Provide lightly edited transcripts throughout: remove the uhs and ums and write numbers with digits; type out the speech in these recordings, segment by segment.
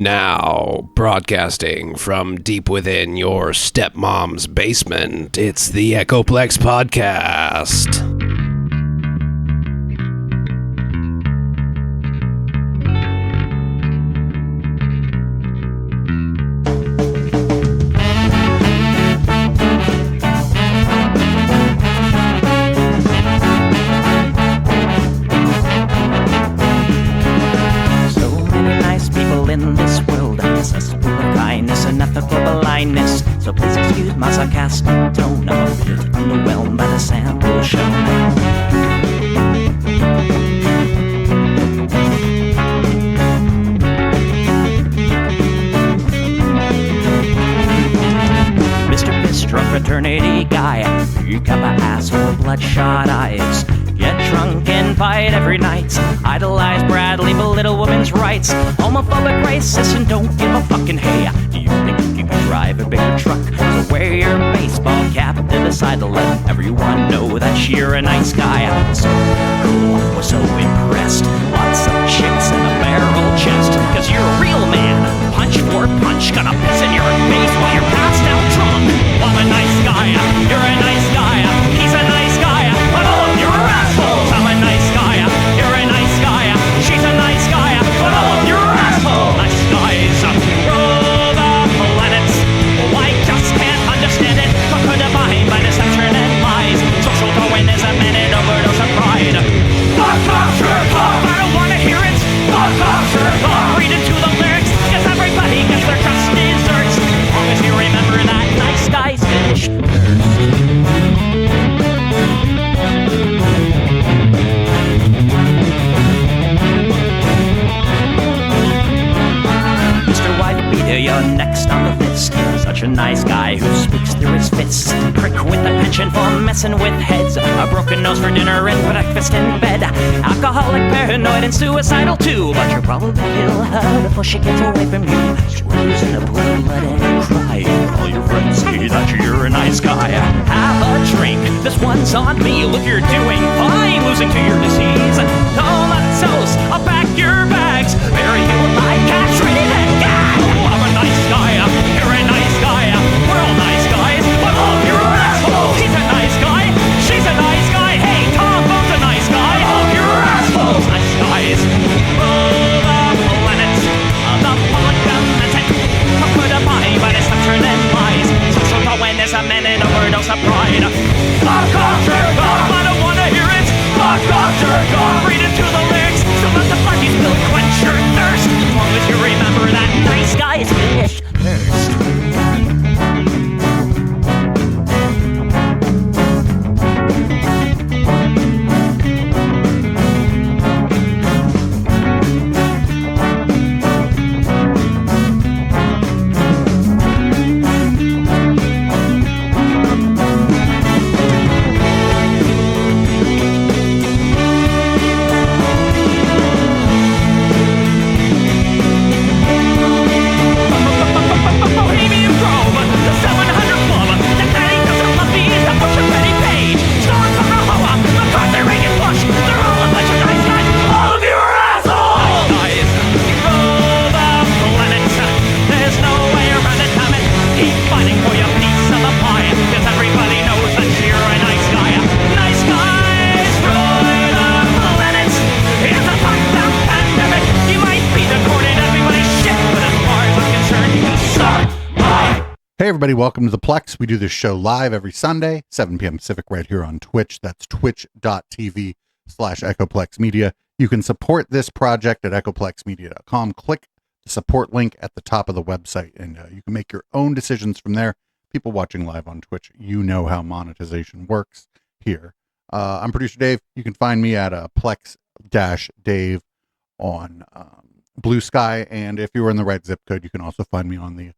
Now, broadcasting from deep within your stepmom's basement, it's the Echoplex Podcast. So please excuse my sarcastic tone. I'm a bit underwhelmed by the sample shown. Mr. Piss-Drunk fraternity guy, you got my asshole, bloodshot eyes. Get drunk and fight every night. Idolize Bradley, belittle women's rights. Homophobic, racist, and don't give a fucking hey. Do you think you can drive a bigger truck? So wear your baseball cap to the side to let everyone know that you're a nice guy. So cool, was so impressed. Lots of chicks in a barrel chest. Cause you're a real man. Punch for punch, gonna piss in your face while you're passed out drunk. I'm a nice guy, you're a nice guy. He's a nice guy, but all of you are assholes. I'm a nice guy, you're a nice guy. She's a nice guy, but all of you are assholes. Nice guys rule the planets. Oh, I just can't understand it. Conquer divine by deception and lies. Social Darwinism and an overdose of pride. Fuck off, jerk off. I don't wanna hear it. Fuck off, jerk off. Read into the lyrics, cause everybody gets their just desserts. As long as you remember that nice guys finish first. You're next on the list. Such a nice guy who speaks through his fists. Prick with a penchant for messing with heads. A broken nose for dinner and breakfast in bed. Alcoholic, paranoid, and suicidal too. But you'll probably kill her before she gets away from you. Screws in a pool of blood and crying. All your friends say that you're a nice guy. Have a drink, this one's on me. Look, you're doing fine, losing to your disease. Comatose, I'll pack your bags. Bury you like cash ready to gag. I'm a nice guy, you're a nice guy. We're all nice guys, but all of you are assholes. He's a nice guy, she's a nice guy. Hey, Tom Bone's a nice guy. All of you are assholes. Nice guys rule the planet. The polygammatic, conquer divine by deception and lies. Social Darwinism and an overdose of pride. Fuck off, jerk off. I don't wanna hear it. Fuck off, jerk off. Read into the lyrics, so let the flaggies will quench your thirst. As long as you remember that nice guys finish first. Hey everybody, welcome to the Plex. We do this show live every Sunday, 7 p.m. Pacific, right here on Twitch. That's twitch.tv/Echoplex Media. You can support this project at echoplexmedia.com. Click the support link at the top of the website, and you can make your own decisions from there. People watching live on Twitch, you know how monetization works here. I'm producer Dave. You can find me at Plex-Dave on Blue Sky, and if you were in the right zip code, you can also find me on the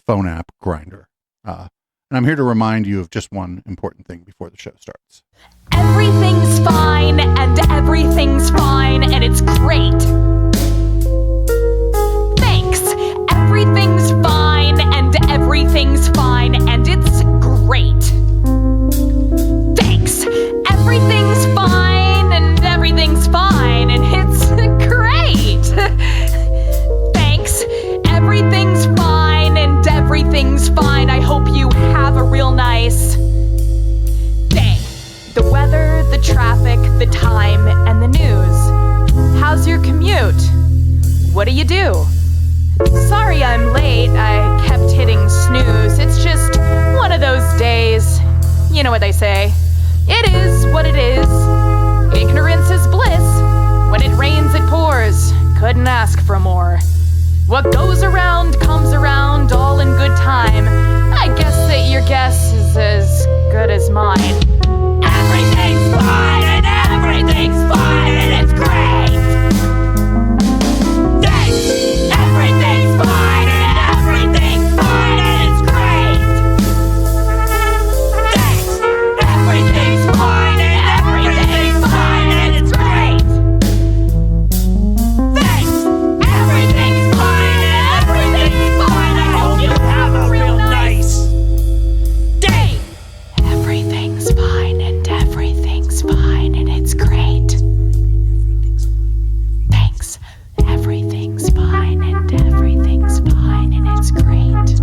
phone app Grindr. And I'm here to remind you of just one important thing before the show starts. Everything's fine, and everything's fine, and it's great. Thanks. Everything's fine, and everything's fine, and it's great. Thanks. Everything's fine, and everything's fine, and it's great. Thanks. what do you do? Sorry I'm late, I kept hitting snooze. It's just one of those days. You know what they say. It is what it is. Ignorance is bliss. When it rains, it pours. Couldn't ask for more. What goes around comes around, all in good time. I guess that your guess is as good as mine. Everything's fine and everything's fine and it's great. Thanks. Everything's fine and everything's fine and it's great. Thanks. Everything's fine and everything's fine and it's great. Thanks. Everything's fine and everything's fine. I hope you have a real nice day. Everything's fine and everything's fine and it's great. Thanks. Everything's fine and everything's fine and it's great.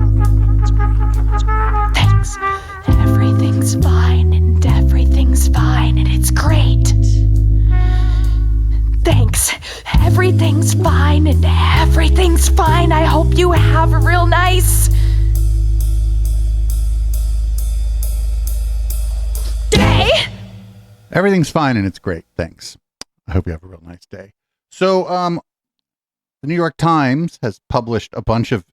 Thanks. Everything's fine and everything's fine and it's great. Thanks. Everything's fine and everything's fine. I hope you have a real nice day. Everything's fine and it's great. Thanks. I hope you have a real nice day. So, the New York Times has published a bunch of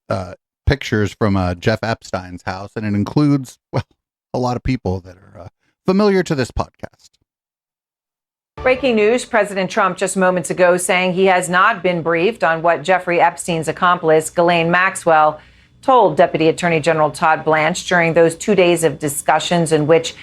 pictures from Jeff Epstein's house, and it includes, well, a lot of people that are familiar to this podcast. Breaking news, President Trump just moments ago saying he has not been briefed on what Jeffrey Epstein's accomplice, Ghislaine Maxwell, told Deputy Attorney General Todd Blanche during those 2 days of discussions in which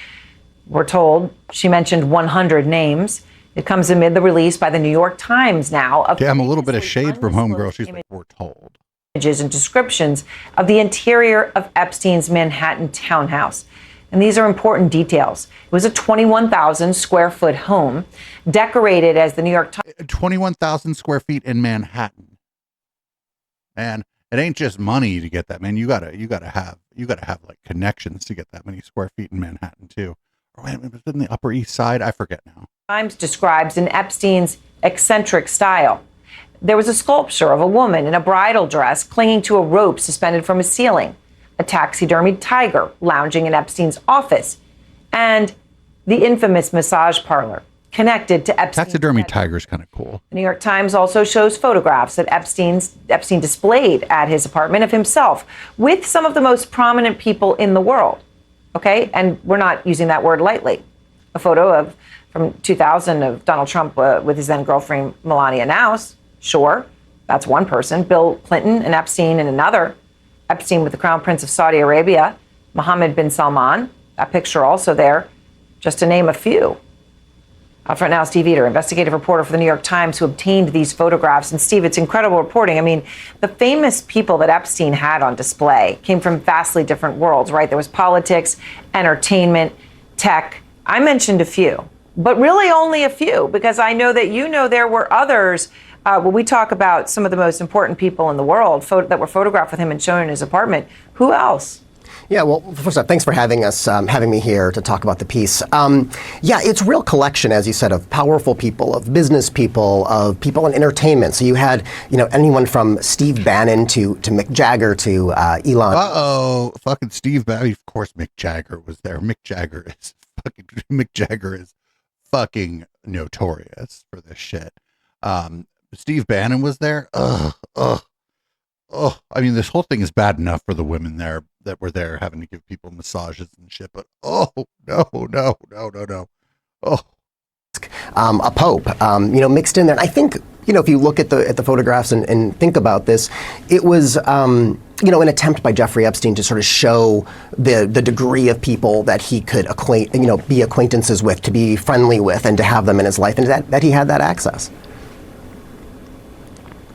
we're told she mentioned 100 names. It comes amid the release by the New York Times now of Damn, a little bit of shade from Homegirl. She's like, we're told. Images and descriptions of the interior of Epstein's Manhattan townhouse. And these are important details. It was a 21,000 square foot home decorated as the New York Times. 21,000 square feet in Manhattan. Man, it ain't just money to get that, man. You gotta have like connections to get that many square feet in Manhattan too. Or wait, it was in the Upper East Side. I forget now. Times describes in Epstein's eccentric style. There was a sculpture of a woman in a bridal dress clinging to a rope suspended from a ceiling, a taxidermied tiger lounging in Epstein's office, and the infamous massage parlor connected to Epstein. Taxidermy tiger's kind of cool. The New York Times also shows photographs that Epstein displayed at his apartment of himself with some of the most prominent people in the world. Okay, and we're not using that word lightly. A photo from 2000 of Donald Trump with his then girlfriend Melania Knauss. Sure, that's one person. Bill Clinton and Epstein and another. Epstein with the Crown Prince of Saudi Arabia, Mohammed bin Salman. That picture also there, just to name a few. Front Now, Steve Eater, investigative reporter for the New York Times, who obtained these photographs. And Steve, it's incredible reporting. I mean, the famous people that Epstein had on display came from vastly different worlds, right? There was politics, entertainment, tech. I mentioned a few, but really only a few, because I know that there were others. When we talk about some of the most important people in the world that were photographed with him and shown in his apartment, who else? Yeah, well, first off, thanks for having me here to talk about the piece. Yeah, it's a real collection, as you said, of powerful people, of business people, of people in entertainment. So you had, anyone from Steve Bannon to Mick Jagger to Elon. Fucking Steve Bannon. Of course, Mick Jagger was there. Mick Jagger is fucking notorious for this shit. Steve Bannon was there. I mean, this whole thing is bad enough for the women there that were there having to give people massages and shit, but no. A pope, mixed in there. And I think, if you look at the photographs and think about this, it was, an attempt by Jeffrey Epstein to sort of show the degree of people that he could be acquaintances with, to be friendly with, and to have them in his life, and that he had that access.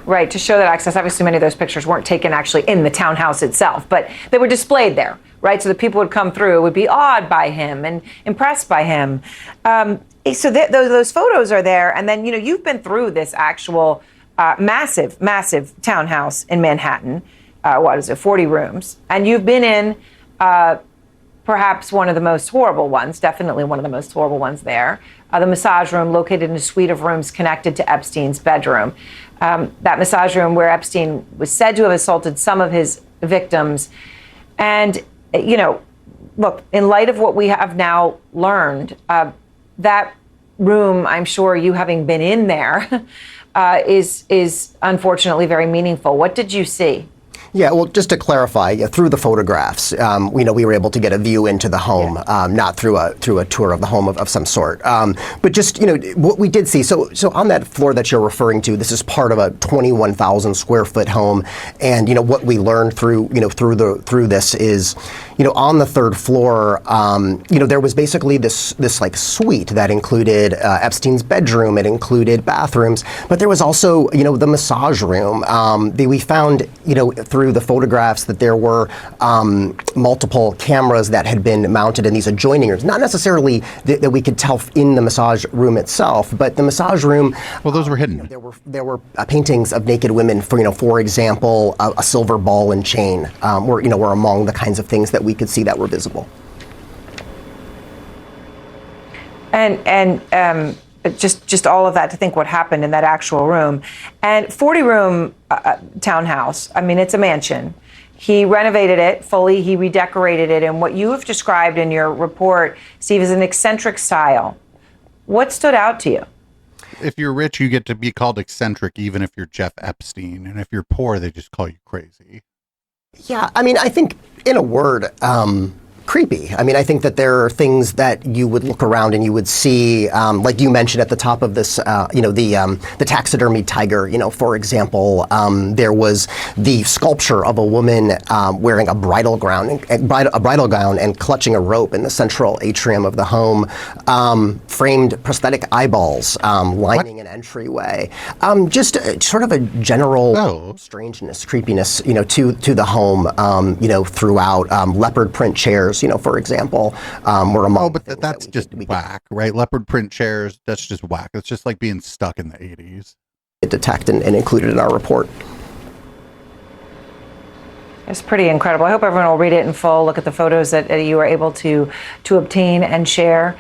Right, to show that access. Obviously, many of those pictures weren't taken actually in the townhouse itself, but they were displayed there, right? So the people would come through, would be awed by him and impressed by him. So those photos are there. And then, you've been through this actual massive townhouse in Manhattan. 40 rooms? And you've been in perhaps one of the most horrible ones, definitely one of the most horrible ones there. the massage room located in a suite of rooms connected to Epstein's bedroom. That massage room where Epstein was said to have assaulted some of his victims. And, you know, look, in light of what we have now learned, that room, I'm sure you having been in there, is unfortunately very meaningful. What did you see? Yeah, well, just to clarify, through the photographs, we were able to get a view into the home, not through a tour of the home of some sort. But just, what we did see, so on that floor that you're referring to, this is part of a 21,000 square foot home. And, what we learned through this is, on the third floor, there was basically this like suite that included Epstein's bedroom, it included bathrooms, but there was also, the massage room. We found, through the photographs that there were multiple cameras that had been mounted in these adjoining rooms. Not necessarily that we could tell in the massage room itself, but the massage room. Well, those were hidden. There were paintings of naked women. For example, a silver ball and chain were among the kinds of things that we could see that were visible. And just all of that to think what happened in that actual room. And 40-room townhouse, I mean, it's a mansion. He renovated it fully, he redecorated it, and what you have described in your report, Steve, is an eccentric style. What stood out to you? If you're rich, you get to be called eccentric, even if you're Jeff Epstein. And if you're poor, they just call you crazy. Yeah, I mean, I think, in a word, creepy. I mean, I think that there are things that you would look around and you would see, like you mentioned at the top of this, the taxidermy tiger. For example, there was the sculpture of a woman wearing a bridal gown and clutching a rope in the central atrium of the home. Framed prosthetic eyeballs lining an entryway. Just sort of a general strangeness, creepiness, to the home. Throughout leopard print chairs. For example, were among. Oh, but that's just whack, right? Leopard print chairs, that's just whack. It's just like being stuck in the 80s. Detect and included in our report. It's pretty incredible. I hope everyone will read it in full, look at the photos that you were able to obtain and share.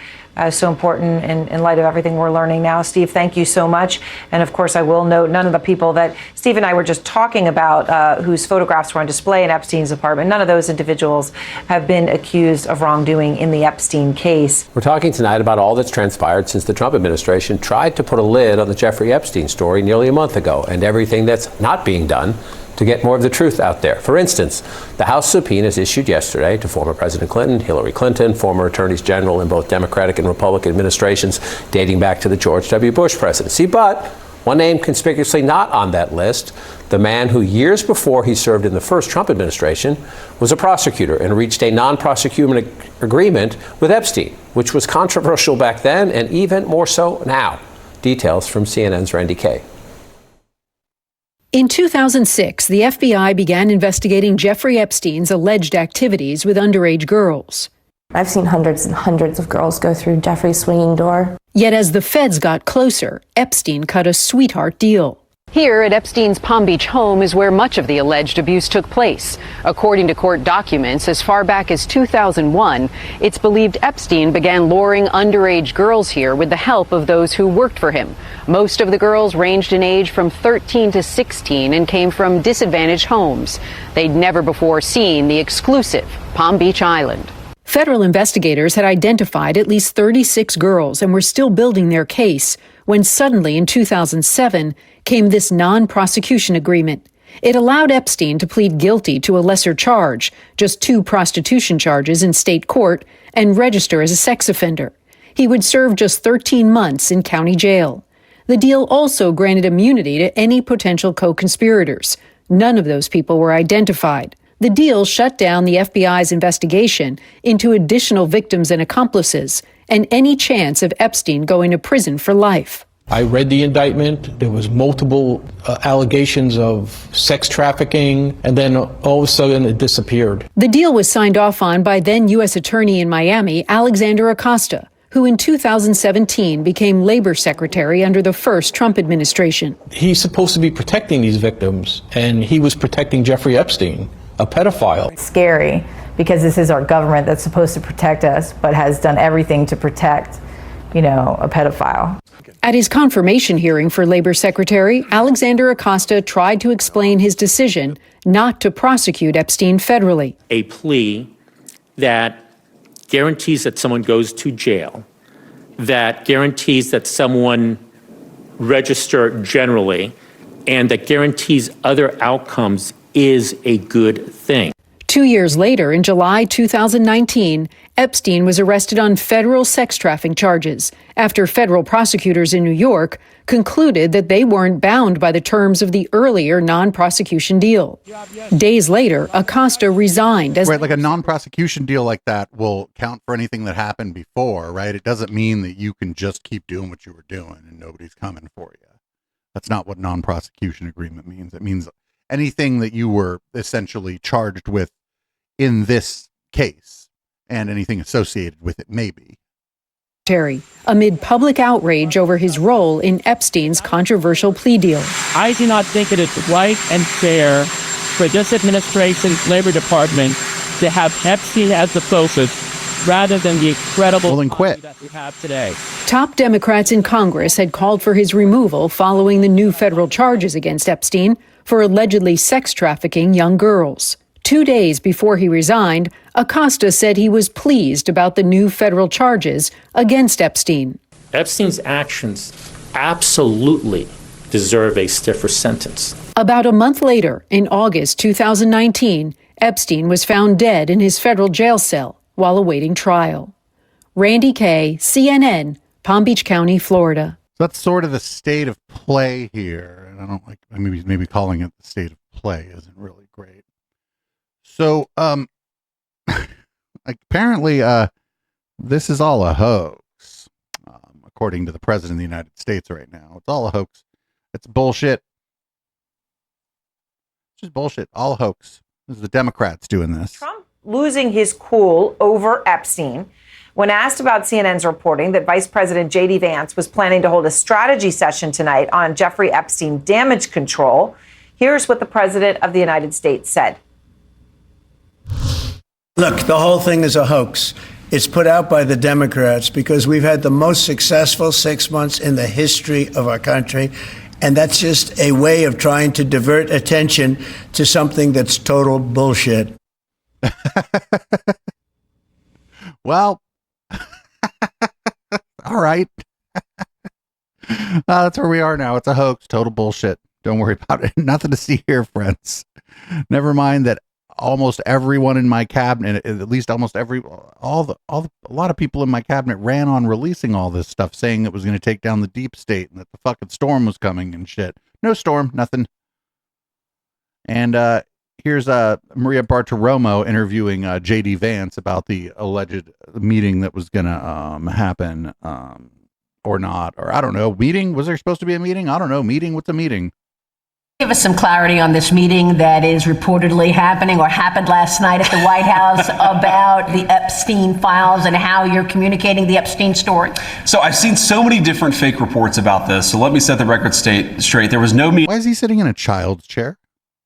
So important in light of everything we're learning now. Steve, thank you so much. And of course, I will note none of the people that Steve and I were just talking about whose photographs were on display in Epstein's apartment, none of those individuals have been accused of wrongdoing in the Epstein case. We're talking tonight about all that's transpired since the Trump administration tried to put a lid on the Jeffrey Epstein story nearly a month ago, and everything that's not being done to get more of the truth out there. For instance, the House subpoenas issued yesterday to former President Clinton, Hillary Clinton, former attorneys general in both Democratic and Republican administrations dating back to the George W. Bush presidency. But one name conspicuously not on that list, the man who years before he served in the first Trump administration was a prosecutor and reached a non-prosecution agreement with Epstein, which was controversial back then and even more so now. Details from CNN's Randy Kay. In 2006, the FBI began investigating Jeffrey Epstein's alleged activities with underage girls. I've seen hundreds and hundreds of girls go through Jeffrey's swinging door. Yet as the feds got closer, Epstein cut a sweetheart deal. Here at Epstein's Palm Beach home is where much of the alleged abuse took place. According to court documents, as far back as 2001, it's believed Epstein began luring underage girls here with the help of those who worked for him. Most of the girls ranged in age from 13 to 16 and came from disadvantaged homes. They'd never before seen the exclusive Palm Beach Island. Federal investigators had identified at least 36 girls and were still building their case when suddenly in 2007 came this non-prosecution agreement. It allowed Epstein to plead guilty to a lesser charge, just 2 prostitution charges in state court, and register as a sex offender. He would serve just 13 months in county jail. The deal also granted immunity to any potential co-conspirators. None of those people were identified. The deal shut down the FBI's investigation into additional victims and accomplices and any chance of Epstein going to prison for life. I read the indictment. There was multiple allegations of sex trafficking, and then all of a sudden it disappeared. The deal was signed off on by then U.S. Attorney in Miami, Alexander Acosta, who in 2017 became labor secretary under the first Trump administration. He's supposed to be protecting these victims, and he was protecting Jeffrey Epstein, a pedophile. It's scary because this is our government that's supposed to protect us, but has done everything to protect a pedophile. At his confirmation hearing for Labor Secretary, Alexander Acosta tried to explain his decision not to prosecute Epstein federally. A plea that guarantees that someone goes to jail, that guarantees that someone register generally, and that guarantees other outcomes is a good thing. 2 years later, in July 2019, Epstein was arrested on federal sex trafficking charges after federal prosecutors in New York concluded that they weren't bound by the terms of the earlier non-prosecution deal. Days later, Acosta resigned as... Right, like a non-prosecution deal like that will count for anything that happened before, right? It doesn't mean that you can just keep doing what you were doing and nobody's coming for you. That's not what non-prosecution agreement means. It means anything that you were essentially charged with in this case and anything associated with it, maybe. Amid public outrage over his role in Epstein's controversial plea deal. I do not think it is right and fair for this administration's Labor Department to have Epstein as the focus rather than the incredible that we have today. Top Democrats in Congress had called for his removal following the new federal charges against Epstein for allegedly sex trafficking young girls. 2 days before he resigned, Acosta said he was pleased about the new federal charges against Epstein. Epstein's actions absolutely deserve a stiffer sentence. About a month later, in August 2019, Epstein was found dead in his federal jail cell while awaiting trial. Randy Kay, CNN, Palm Beach County, Florida. So that's sort of the state of play here. And I don't like, maybe calling it the state of play isn't really great. So, apparently, this is all a hoax, according to the president of the United States right now. It's all a hoax. It's bullshit. It's just bullshit. All a hoax. This is the Democrats doing this. Trump losing his cool over Epstein. When asked about CNN's reporting that Vice President J.D. Vance was planning to hold a strategy session tonight on Jeffrey Epstein damage control, here's what the president of the United States said. Look, the whole thing is a hoax. It's put out by the Democrats because we've had the most successful 6 months in the history of our country. And that's just a way of trying to divert attention to something that's total bullshit. Well, all right. That's where we are now. It's a hoax. Total bullshit. Don't worry about it. Nothing to see here, friends. Never mind that almost everyone in my cabinet, at least almost a lot of people in my cabinet ran on releasing all this stuff, saying it was going to take down the deep state and that the fucking storm was coming and shit. No storm, nothing. And here's Maria Bartiromo interviewing J.D. Vance about the alleged meeting that was going to happen or not, or I don't know. Meeting? Was there supposed to be a meeting? I don't know. Meeting? What's a meeting? Give us some clarity on this meeting that is reportedly happening or happened last night at the White House about the Epstein files and how you're communicating the Epstein story. So I've seen so many different fake reports about this. So let me set the record straight. There was no meeting. Why is he sitting in a child's chair?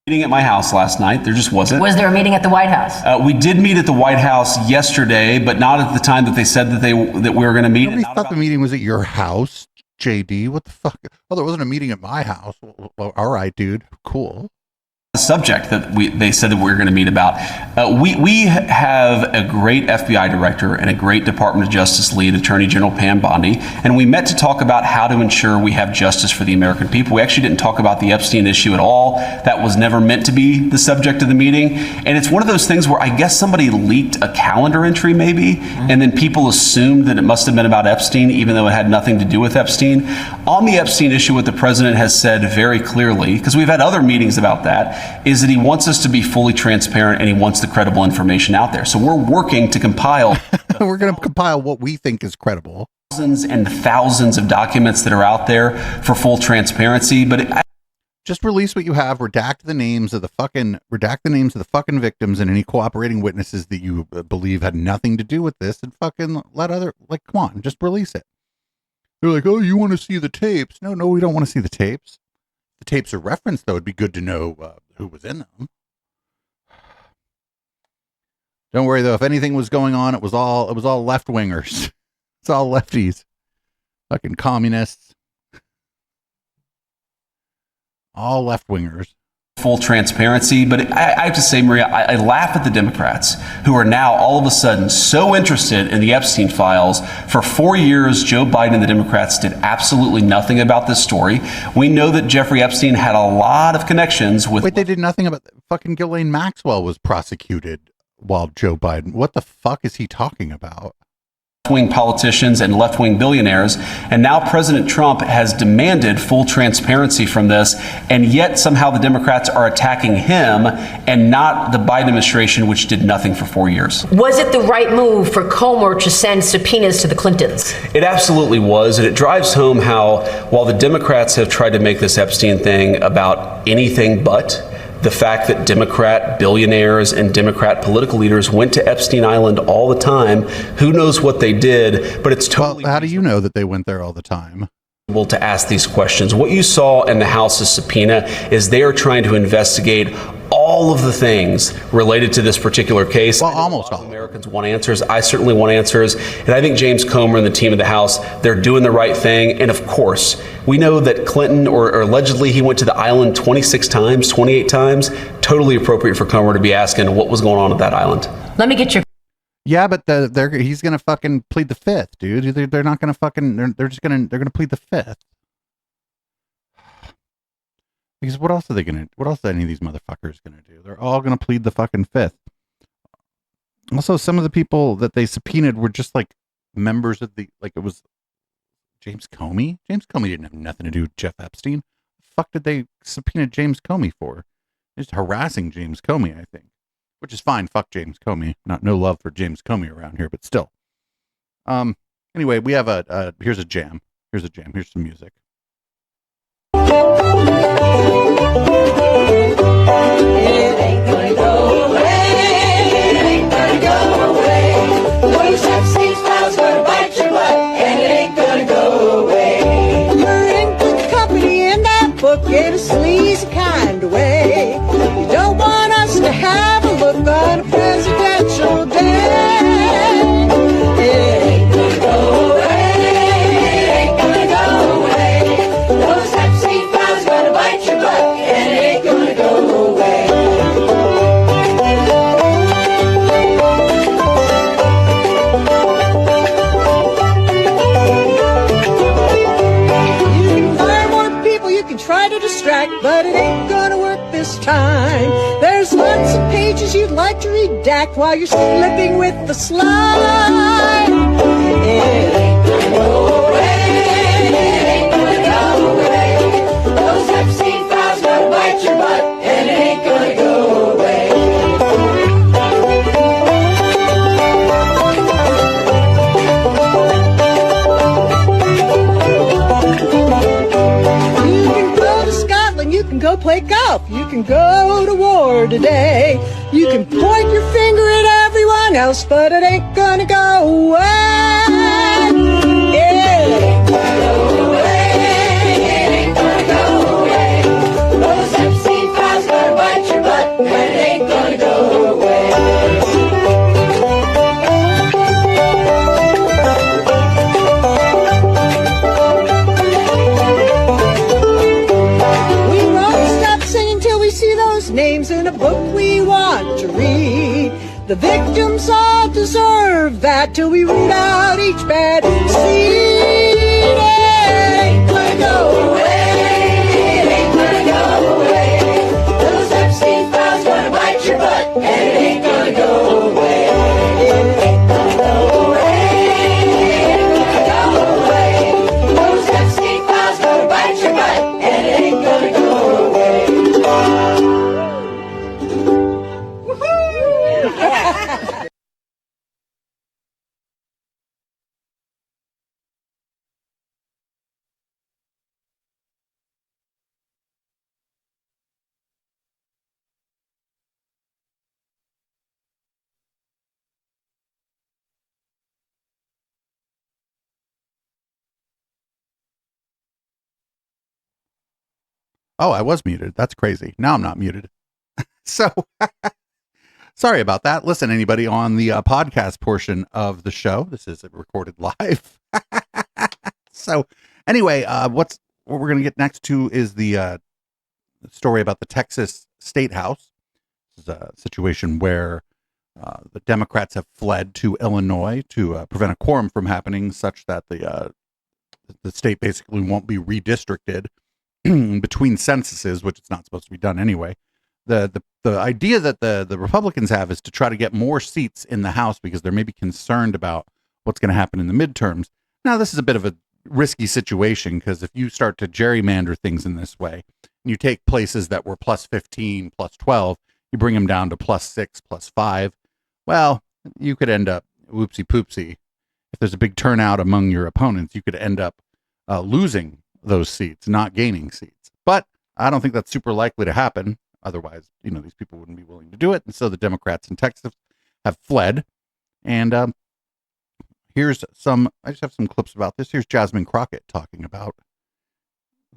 Meeting at my house last night. There just wasn't. Was there a meeting at the White House? We did meet at the White House yesterday, but not at the time that they said that we were going to meet. Nobody thought the meeting was at your house. JD, what the fuck? Oh, there wasn't a meeting at my house. Well, all right, dude. Cool. The subject that they said that we were going to meet about. We have a great FBI director and a great Department of Justice lead, Attorney General Pam Bondi, and we met to talk about how to ensure we have justice for the American people. We actually didn't talk about the Epstein issue at all. That was never meant to be the subject of the meeting. And it's one of those things where I guess somebody leaked a calendar entry maybe, and then people assumed that it must have been about Epstein, even though it had nothing to do with Epstein. On the Epstein issue, what the president has said very clearly, because we've had other meetings about that, is that he wants us to be fully transparent and he wants the credible information out there. So we're working to compile. We're going to compile what we think is credible. Thousands and thousands of documents that are out there for full transparency, but just release what you have. Redact the names of the fucking victims and any cooperating witnesses that you believe had nothing to do with this, and fucking come on, just release it. They're like, oh, you want to see the tapes? No, we don't want to see the tapes. The tapes are referenced, though. It'd be good to know who was in them. Don't worry, though. If anything was going on, it was all left wingers. It's all lefties. Fucking communists. All left-wingers. Full transparency, but I have to say, Maria, I laugh at the Democrats who are now all of a sudden so interested in the Epstein files. For 4 years, Joe Biden and the Democrats did absolutely nothing about this story. We know that Jeffrey Epstein had a lot of connections with... Wait, they did nothing about... Fucking Ghislaine Maxwell was prosecuted while Joe Biden... What the fuck is he talking about? Left-wing politicians and left-wing billionaires, and now President Trump has demanded full transparency from this, and yet somehow the Democrats are attacking him and not the Biden administration, which did nothing for 4 years. Was it the right move for Comer to send subpoenas to the Clintons? It absolutely was, and it drives home how, while the Democrats have tried to make this Epstein thing about anything but the fact that Democrat billionaires and Democrat political leaders went to Epstein Island all the time. Who knows what they did, but it's totally... Well, how do you know that they went there all the time? To ask these questions. What you saw in the House's subpoena is they are trying to investigate all of the things related to this particular case. Well, almost all. Americans want answers. I certainly want answers. And I think James Comer and the team of the House, they're doing the right thing. And of course, we know that Clinton, or allegedly he went to the island 26 times, 28 times. Totally appropriate for Comer to be asking what was going on at that island. Let me get your... Yeah, but he's gonna fucking plead the fifth, dude. They're not gonna fucking. They're gonna plead the fifth. Because what else are they gonna? What else are any of these motherfuckers gonna do? They're all gonna plead the fucking fifth. Also, some of the people that they subpoenaed were just like members of the, like it was James Comey. James Comey didn't have nothing to do with Jeff Epstein. The fuck did they subpoena James Comey for? Just harassing James Comey, I think. Which is fine. Fuck James Comey. No love for James Comey around here, but still. Anyway, we have here's a jam. Here's some music. It ain't gonna go away. It ain't gonna go away. Those Epstein's files gonna bite your butt, and it ain't gonna go away. You're in good company in that book in a sleazy kind of way. You don't want us to have a look on a presidential day. It ain't gonna go away. It ain't gonna go away. Those Epstein files gonna bite your butt, and it ain't gonna go away. You can hire more people, you can try to distract, but it ain't gonna work this time. There's lots of pages you'd like to redact while you're slipping with the slide. It ain't gonna go away. It ain't gonna go away. Those Epstein files gonna bite your butt, and it ain't gonna go away. You can go to Scotland, you can go play golf, you can go to war today. You can point your finger at everyone else, but it ain't gonna go away. It ain't gonna go away. It ain't gonna go away. Those Epstein files gonna bite your butt, and it ain't gonna go away. We won't stop singing till we see those names in a book we want to read. The victims all deserve that till we root out each bad seed. It ain't gonna go away. It ain't gonna go away. Those Epstein files gonna bite your butt, and it ain't gonna go away. It ain't gonna go away. It ain't gonna go away. Those Epstein files gonna bite your butt, and it ain't gonna go away. Oh, I was muted. That's crazy. Now I'm not muted. So sorry about that. Listen, anybody on the podcast portion of the show, this is recorded live. So anyway, what we're going to get next to is the story about the Texas State House. This is a situation where the Democrats have fled to Illinois to prevent a quorum from happening, such that the state basically won't be redistricted between censuses, which it's not supposed to be done anyway. The idea that the Republicans have is to try to get more seats in the House because they're maybe concerned about what's going to happen in the midterms. Now, this is a bit of a risky situation because if you start to gerrymander things in this way, and you take places that were plus 15, plus 12, you bring them down to plus 6, plus 5, well, you could end up whoopsie poopsie. If there's a big turnout among your opponents, you could end up losing those seats, not gaining seats. But I don't think that's super likely to happen. Otherwise, these people wouldn't be willing to do it. And so the Democrats in Texas have fled. And I just have some clips about this. Here's Jasmine Crockett talking about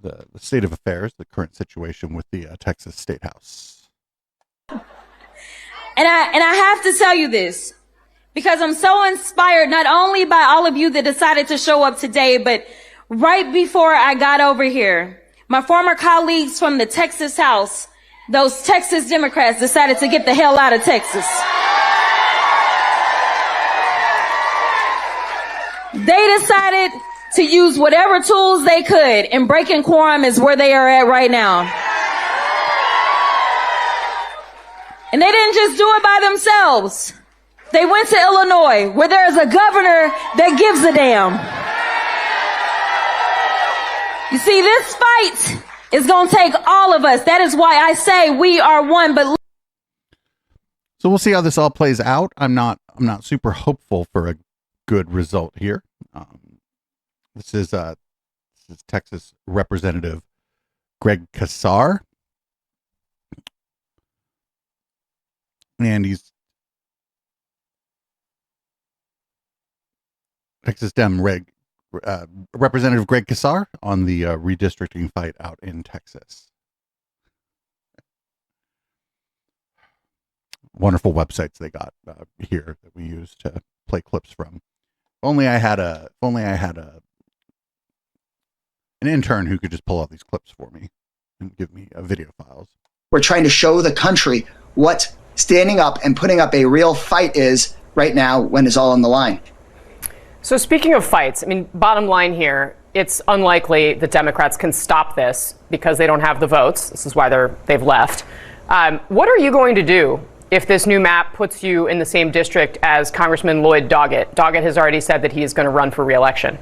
the state of affairs, the current situation with the Texas State House. And I have to tell you this because I'm so inspired not only by all of you that decided to show up today, but right before I got over here, my former colleagues from the Texas House, those Texas Democrats, decided to get the hell out of Texas. They decided to use whatever tools they could, and breaking quorum is where they are at right now. And they didn't just do it by themselves. They went to Illinois, where there's a governor that gives a damn. You see, this fight is going to take all of us. That is why I say we are one. But so we'll see how this all plays out. I'm not super hopeful for a good result here. This is Texas Representative Greg Casar. And he's Texas Dem Representative Greg Casar on the redistricting fight out in Texas. Wonderful websites they got here that we use to play clips from. If only I had an intern who could just pull out these clips for me and give me video files. We're trying to show the country what standing up and putting up a real fight is right now when it's all on the line. So speaking of fights, bottom line here, it's unlikely the Democrats can stop this because they don't have the votes. This is why they've left. What are you going to do if this new map puts you in the same district as Congressman Lloyd Doggett? Doggett has already said that he is going to run for re-election.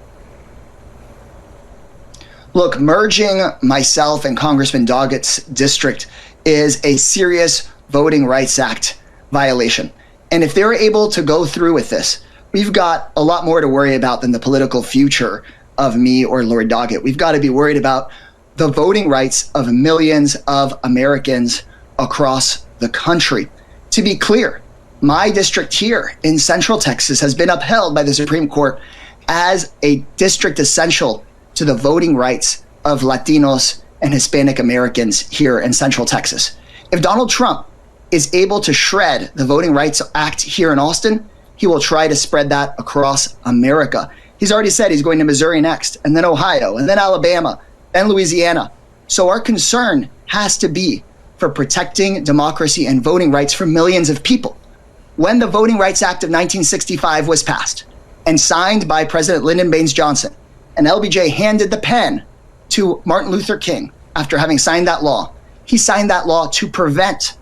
Look, merging myself and Congressman Doggett's district is a serious Voting Rights Act violation. And if they're able to go through with this, we've got a lot more to worry about than the political future of me or Lord Doggett. We've got to be worried about the voting rights of millions of Americans across the country. To be clear, my district here in Central Texas has been upheld by the Supreme Court as a district essential to the voting rights of Latinos and Hispanic Americans here in Central Texas. If Donald Trump is able to shred the Voting Rights Act here in Austin, he will try to spread that across America. He's already said he's going to Missouri next, and then Ohio, and then Alabama, then Louisiana. So our concern has to be for protecting democracy and voting rights for millions of people. When the Voting Rights Act of 1965 was passed and signed by President Lyndon Baines Johnson, and LBJ handed the pen to Martin Luther King after having signed that law, he signed that law to prevent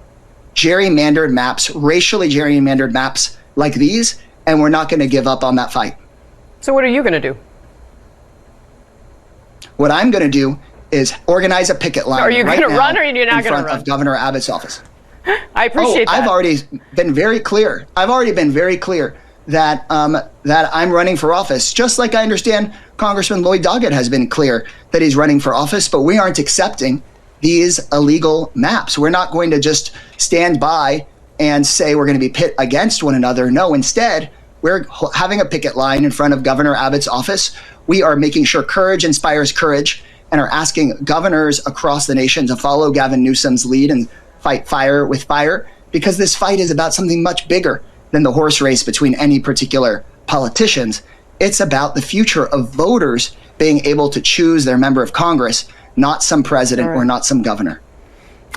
gerrymandered maps, racially gerrymandered maps like these, and we're not going to give up on that fight. So what are you going to do? What I'm going to do is organize a picket line. Are you going to run or are you not going to run? In front of Governor Abbott's office. I appreciate that. I've already been very clear. that I'm running for office, just like I understand Congressman Lloyd Doggett has been clear that he's running for office, but we aren't accepting these illegal maps. We're not going to just stand by and say we're going to be pit against one another. No, instead, we're having a picket line in front of Governor Abbott's office. We are making sure courage inspires courage and are asking governors across the nation to follow Gavin Newsom's lead and fight fire with fire, because this fight is about something much bigger than the horse race between any particular politicians. It's about the future of voters being able to choose their member of Congress, not some president or not some governor.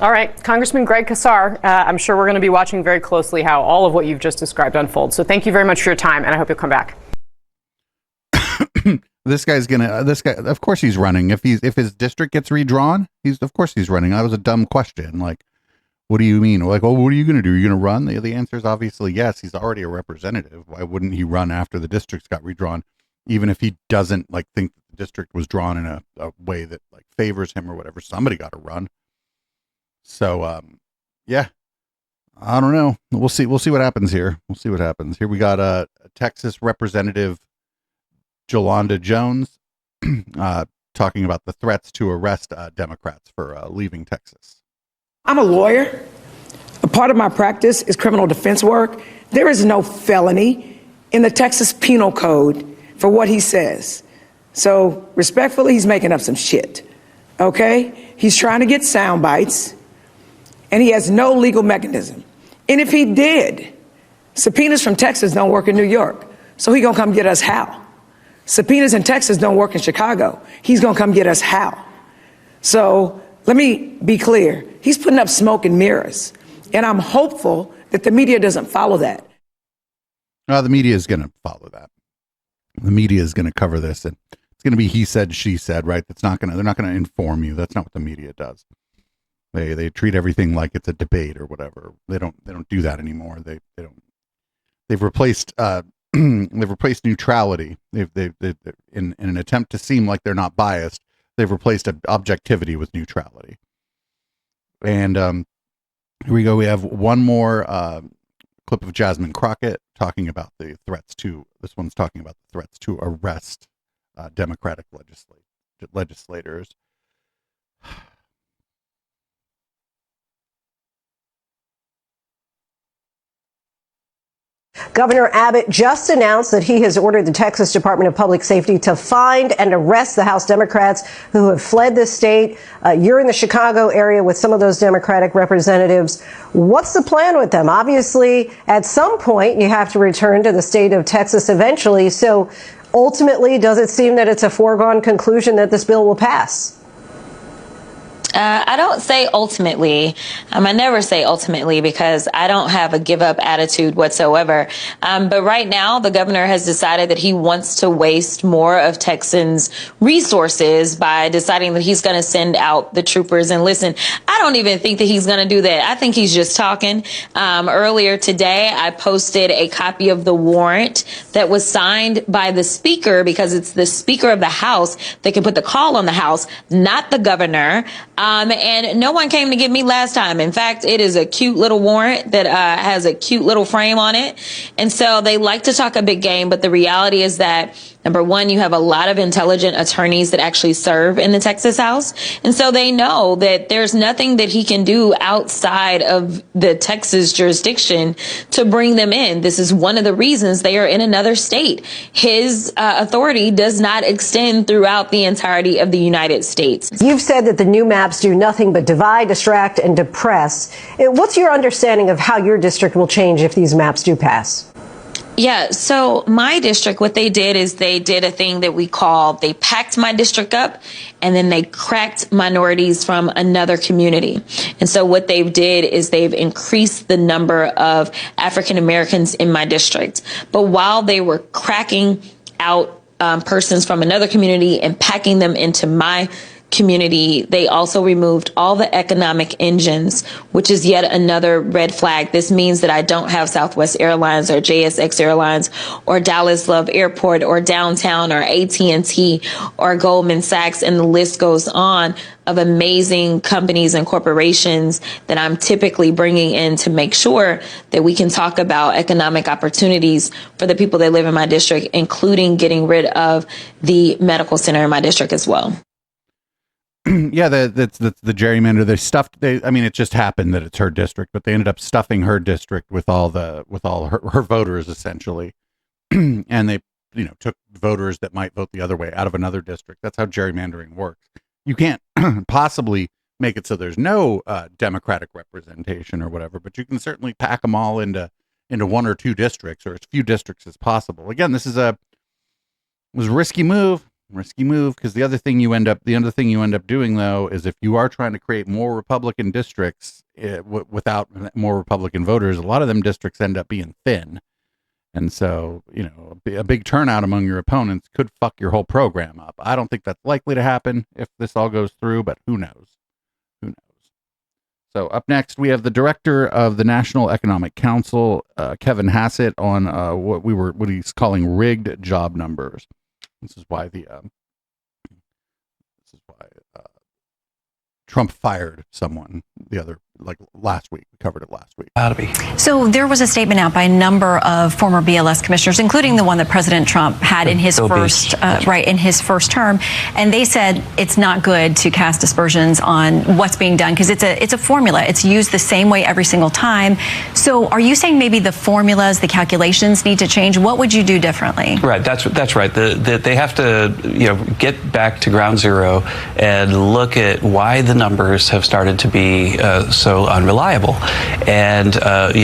All right, Congressman Greg Casar, I'm sure we're going to be watching very closely how all of what you've just described unfolds. So thank you very much for your time, and I hope you'll come back. This guy, of course he's running. If his district gets redrawn, of course he's running. That was a dumb question. Like, what do you mean? Like, oh, what are you going to do? Are you going to run? The answer is obviously yes. He's already a representative. Why wouldn't he run after the districts got redrawn? Even if he doesn't think the district was drawn in a way that favors him or whatever, somebody got to run. So, yeah, I don't know. We'll see what happens here. We'll see what happens here. We got a Texas representative, Jolanda Jones, talking about the threats to arrest Democrats for leaving Texas. I'm a lawyer. A part of my practice is criminal defense work. There is no felony in the Texas Penal Code for what he says. So respectfully, he's making up some shit. Okay? He's trying to get sound bites, and he has no legal mechanism. And if he did, subpoenas from Texas don't work in New York. So he gonna come get us how? Subpoenas in Texas don't work in Chicago. He's gonna come get us how? So let me be clear. He's putting up smoke and mirrors. And I'm hopeful that the media doesn't follow that. The media is going to follow that. The media is going to cover this, and it's going to be he said, she said, right? They're not going to inform you. That's not what the media does. They treat everything like it's a debate or whatever. They don't do that anymore. They've replaced neutrality. They've in an attempt to seem like they're not biased, they've replaced objectivity with neutrality. And here we go. We have one more clip of Jasmine Crockett talking about the threats to. This one's talking about the threats to arrest Democratic legislators. Governor Abbott just announced that he has ordered the Texas Department of Public Safety to find and arrest the House Democrats who have fled the state. You're in the Chicago area with some of those Democratic representatives. What's the plan with them? Obviously, at some point, you have to return to the state of Texas eventually. So ultimately, does it seem that it's a foregone conclusion that this bill will pass? I don't say ultimately. I never say ultimately because I don't have a give up attitude whatsoever. But right now, the governor has decided that he wants to waste more of Texans' resources by deciding that he's going to send out the troopers. And listen, I don't even think that he's going to do that. I think he's just talking. Earlier today, I posted a copy of the warrant that was signed by the speaker, because it's the speaker of the House that can put the call on the House, not the governor. And no one came to get me last time. In fact, it is a cute little warrant that has a cute little frame on it. And so they like to talk a big game. But the reality is that, number one, you have a lot of intelligent attorneys that actually serve in the Texas House. And so they know that there's nothing that he can do outside of the Texas jurisdiction to bring them in. This is one of the reasons they are in another state. His authority does not extend throughout the entirety of the United States. You've said that the new maps do nothing but divide, distract, and depress. What's your understanding of how your district will change if these maps do pass? Yeah, so my district, what they did is they did a thing that we call, they packed my district up and then they cracked minorities from another community. And so what they've did is they've increased the number of African Americans in my district. But while they were cracking out persons from another community and packing them into my community, they also removed all the economic engines, which is yet another red flag. This means that I don't have Southwest Airlines or JSX Airlines or Dallas Love Airport or Downtown or AT&T or Goldman Sachs, and the list goes on of amazing companies and corporations that I'm typically bringing in to make sure that we can talk about economic opportunities for the people that live in my district, including getting rid of the medical center in my district as well. Yeah, that's the gerrymander. It just happened that it's her district, but they ended up stuffing her district with all her voters essentially, and they took voters that might vote the other way out of another district. That's how gerrymandering works. You can't possibly make it so there's no Democratic representation or whatever, but you can certainly pack them all into one or two districts or as few districts as possible. Again, this is a was a risky move, because the other thing you end up doing though is if you are trying to create more Republican districts without more Republican voters, a lot of them districts end up being thin, and so a big turnout among your opponents could fuck your whole program up. I don't think that's likely to happen if this all goes through, but who knows? So up next, we have the director of the National Economic Council, Kevin Hassett, on what he's calling rigged job numbers. This is why Trump fired someone last week. We covered it last week. So there was a statement out by a number of former BLS commissioners, including the one that President Trump had in his first term, and they said it's not good to cast aspersions on what's being done because it's a formula. It's used the same way every single time. So are you saying maybe the formulas, the calculations need to change? What would you do differently? Right. That's right. They have to get back to ground zero and look at why the numbers have started to be so unreliable, and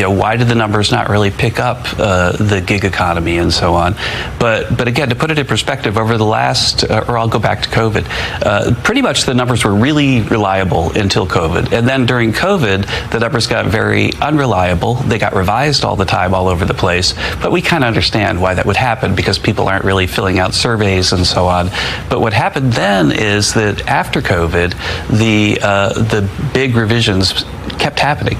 why did the numbers not really pick up the gig economy and so on. But again, to put it in perspective, over the last, or I'll go back to COVID, pretty much the numbers were really reliable until COVID, and then during COVID, the numbers got very unreliable. They got revised all the time, all over the place. But we kind of understand why that would happen because people aren't really filling out surveys and so on. But what happened then is that after COVID, the big revisions kept happening.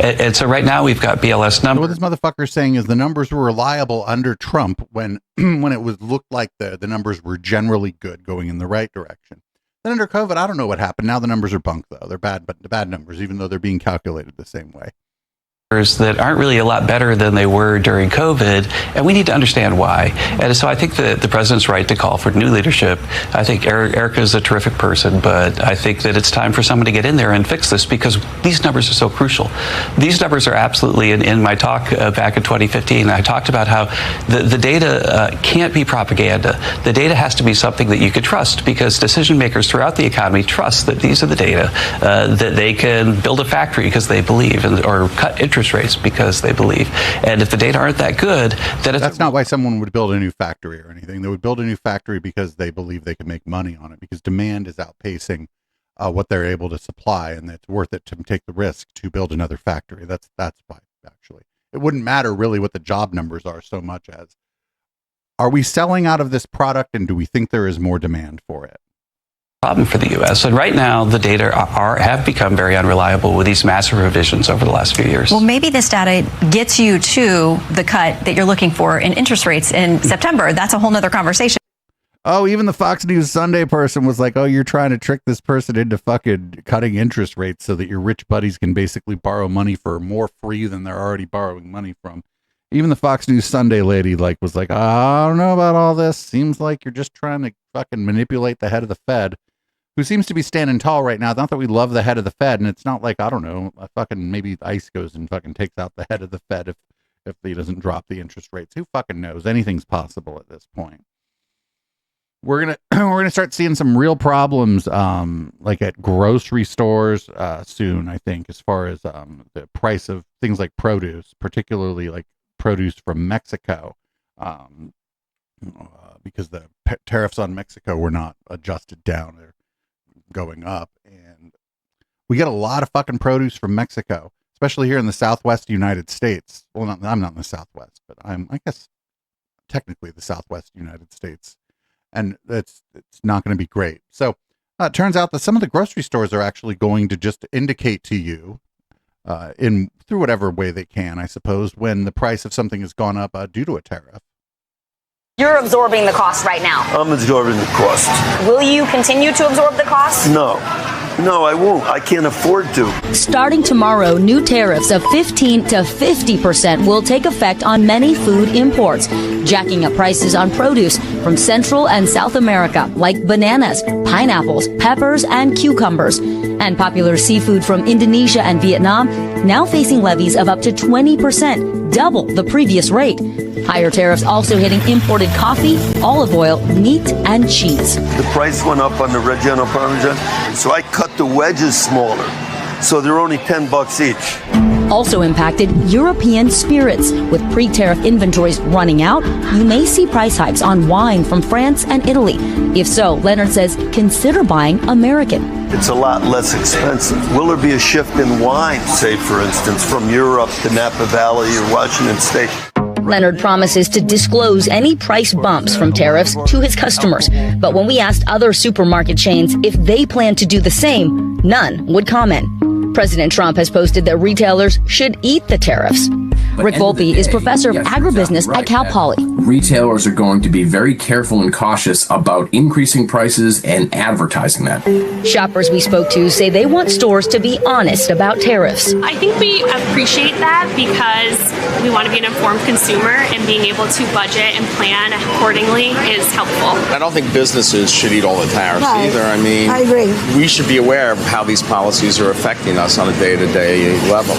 And so right now we've got BLS numbers. What this motherfucker's saying is the numbers were reliable under Trump when it looked like the numbers were generally good, going in the right direction. Then under COVID, I don't know what happened. Now the numbers are bunk though. They're bad, but the bad numbers, even though they're being calculated the same way. That aren't really a lot better than they were during COVID, and we need to understand why. And so I think that the president's right to call for new leadership. I think Erica is a terrific person, but I think that it's time for someone to get in there and fix this because these numbers are so crucial. These numbers are absolutely, in my talk back in 2015, I talked about how the data can't be propaganda. The data has to be something that you could trust because decision makers throughout the economy trust that these are the data, that they can build a factory because they believe, or cut interest rates because they believe. And if the data aren't that good, then that's not why someone would build a new factory or anything. They would build a new factory because they believe they can make money on it, because demand is outpacing what they're able to supply, and it's worth it to take the risk to build another factory. That's why, actually. It wouldn't matter really what the job numbers are so much as, are we selling out of this product and do we think there is more demand for it? Problem for the U.S. And right now, the data have become very unreliable with these massive revisions over the last few years. Well, maybe this data gets you to the cut that you're looking for in interest rates in September. That's a whole nother conversation. Oh, even the Fox News Sunday person was like, oh, you're trying to trick this person into fucking cutting interest rates so that your rich buddies can basically borrow money for more free than they're already borrowing money from. Even the Fox News Sunday lady was like, I don't know about all this. Seems like you're just trying to fucking manipulate the head of the Fed, who seems to be standing tall right now. Not that we love the head of the Fed, and it's not like, I don't know, maybe ICE goes and fucking takes out the head of the Fed if he doesn't drop the interest rates. Who fucking knows? Anything's possible at this point. We're gonna start seeing some real problems, like at grocery stores soon. I think, as far as the price of things like produce, particularly like produce from Mexico, because the tariffs on Mexico were not adjusted down. They're going up, and we get a lot of fucking produce from Mexico, especially here in the Southwest United States. Well, I'm not in the Southwest, but I guess technically the Southwest United States, and it's not going to be great. So it turns out that some of the grocery stores are actually going to just indicate to you through whatever way they can, I suppose, when the price of something has gone up due to a tariff. You're absorbing the cost right now. I'm absorbing the cost. Will you continue to absorb the cost? No, I won't. I can't afford to. Starting tomorrow, new tariffs of 15 to 50% will take effect on many food imports, jacking up prices on produce from Central and South America, like bananas, pineapples, peppers, and cucumbers. And popular seafood from Indonesia and Vietnam now facing levies of up to 20%, double the previous rate. Higher tariffs also hitting imported coffee, olive oil, meat, and cheese. The price went up on the Reggiano Parmesan, so I cut the wedges smaller, so they're only $10 each. also impacted European spirits. With pre-tariff inventories running out, you may see price hikes on wine from France and Italy. If so, Leonard says consider buying American. It's a lot less expensive. Will there be a shift in wine, say, for instance, from Europe to Napa Valley or Washington State? Leonard promises to disclose any price bumps from tariffs to his customers. But when we asked other supermarket chains if they plan to do the same, none would comment. President Trump has posted that retailers should eat the tariffs. Rick Volpe is professor of agribusiness at Cal Poly. Retailers are going to be very careful and cautious about increasing prices and advertising that. Shoppers we spoke to say they want stores to be honest about tariffs. I think we appreciate that because we want to be an informed consumer, and being able to budget and plan accordingly is helpful. I don't think businesses should eat all the tariffs either. I mean, I agree. We should be aware of how these policies are affecting us on a day-to-day level.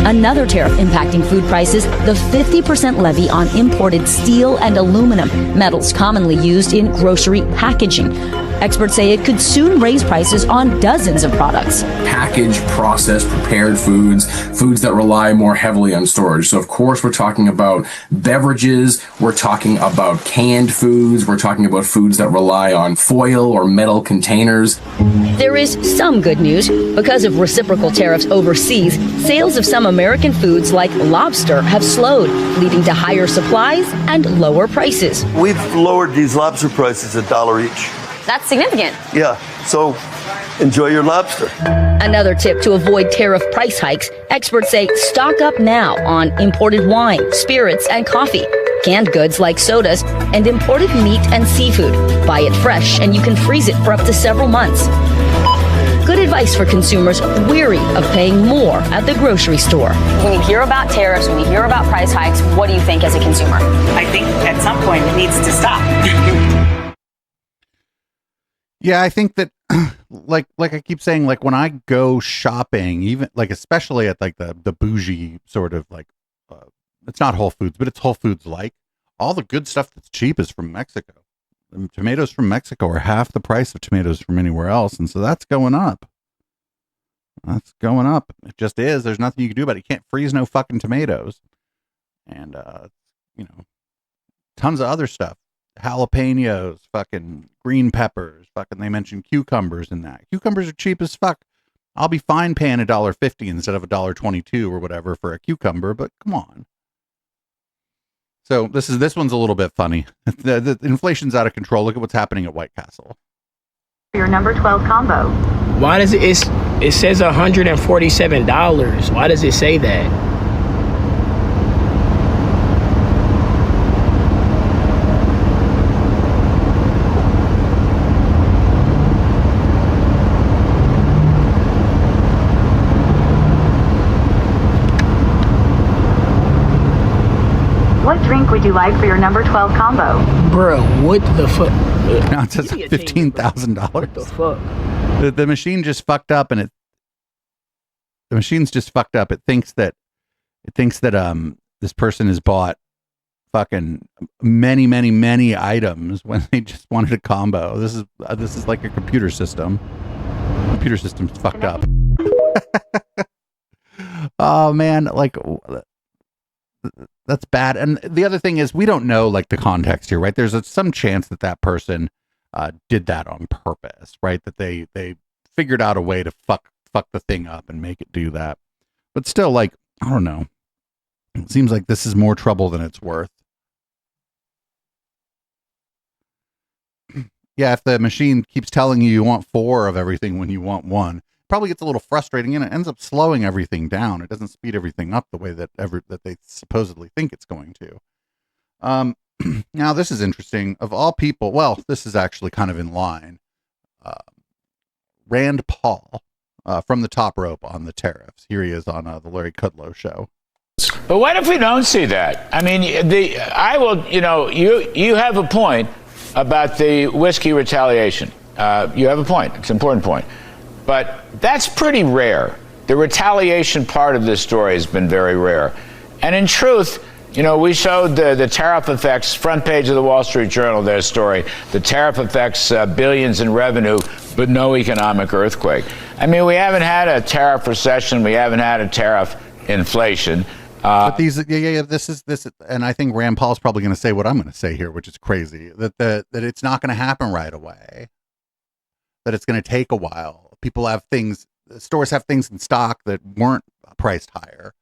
Another tariff impacting food prices, the 50% levy on imported steel and aluminum, metals commonly used in grocery packaging. Experts say it could soon raise prices on dozens of products. Packaged, processed, prepared foods, foods that rely more heavily on storage. So, of course, we're talking about beverages, we're talking about canned foods, we're talking about foods that rely on foil or metal containers. There is some good news. Because of reciprocal tariffs overseas, sales of some American foods like lobster have slowed, leading to higher supplies and lower prices. We've lowered these lobster prices $1 each. That's significant. Yeah, so enjoy your lobster. Another tip to avoid tariff price hikes, experts say stock up now on imported wine, spirits, and coffee, canned goods like sodas, and imported meat and seafood. Buy it fresh, and you can freeze it for up to several months. Good advice for consumers weary of paying more at the grocery store. When you hear about tariffs, when you hear about price hikes, what do you think as a consumer? I think at some point it needs to stop. Yeah, I think that like I keep saying, like when I go shopping, even like especially at like the bougie sort of like it's not Whole Foods, but it's Whole Foods like, all the good stuff that's cheap is from Mexico. And tomatoes from Mexico are half the price of tomatoes from anywhere else, and so that's going up. That's going up. It just is. There's nothing you can do about it. You can't freeze no fucking tomatoes. And you know, tons of other stuff. Jalapenos, fucking green peppers, fucking they mentioned cucumbers in that. Cucumbers are cheap as fuck. I'll be fine paying $1.50 instead of $1.22 or whatever for a cucumber, but come on. So this one's a little bit funny. The inflation's out of control. Look at what's happening at White Castle. Your number 12 combo. Why does it says $147? Why does it say that? What drink would you like for your number 12 combo? Bro, what the fuck? Now it says $15,000. What the fuck? The machine just fucked up, and the machine's just fucked up. It thinks that this person has bought fucking many items when they just wanted a combo. This is like a computer system. Computer system's fucked up. Oh man, like that's bad. And the other thing is, we don't know like the context here, right? There's some chance that person did that on purpose, right? That they figured out a way to fuck the thing up and make it do that. But still, like, I don't know. It seems like this is more trouble than it's worth. Yeah, if the machine keeps telling you want 4 of everything when you want 1, probably gets a little frustrating, and it ends up slowing everything down. It doesn't speed everything up the way that they supposedly think it's going to. Now, this is interesting. Of all people, well, this is actually kind of in line. Rand Paul from the top rope on the tariffs. Here he is on the Larry Kudlow show. But what if we don't see that? I mean, you have a point about the whiskey retaliation. You have a point. It's an important point. But that's pretty rare. The retaliation part of this story has been very rare. And in truth, we showed the tariff effects, front page of the Wall Street Journal, their story. The tariff affects billions in revenue, but no economic earthquake. I mean, we haven't had a tariff recession. We haven't had a tariff inflation. But this is, and I think Rand Paul's probably going to say what I'm going to say here, which is crazy, that it's not going to happen right away, that it's going to take a while. People have things, stores have things in stock that weren't priced higher.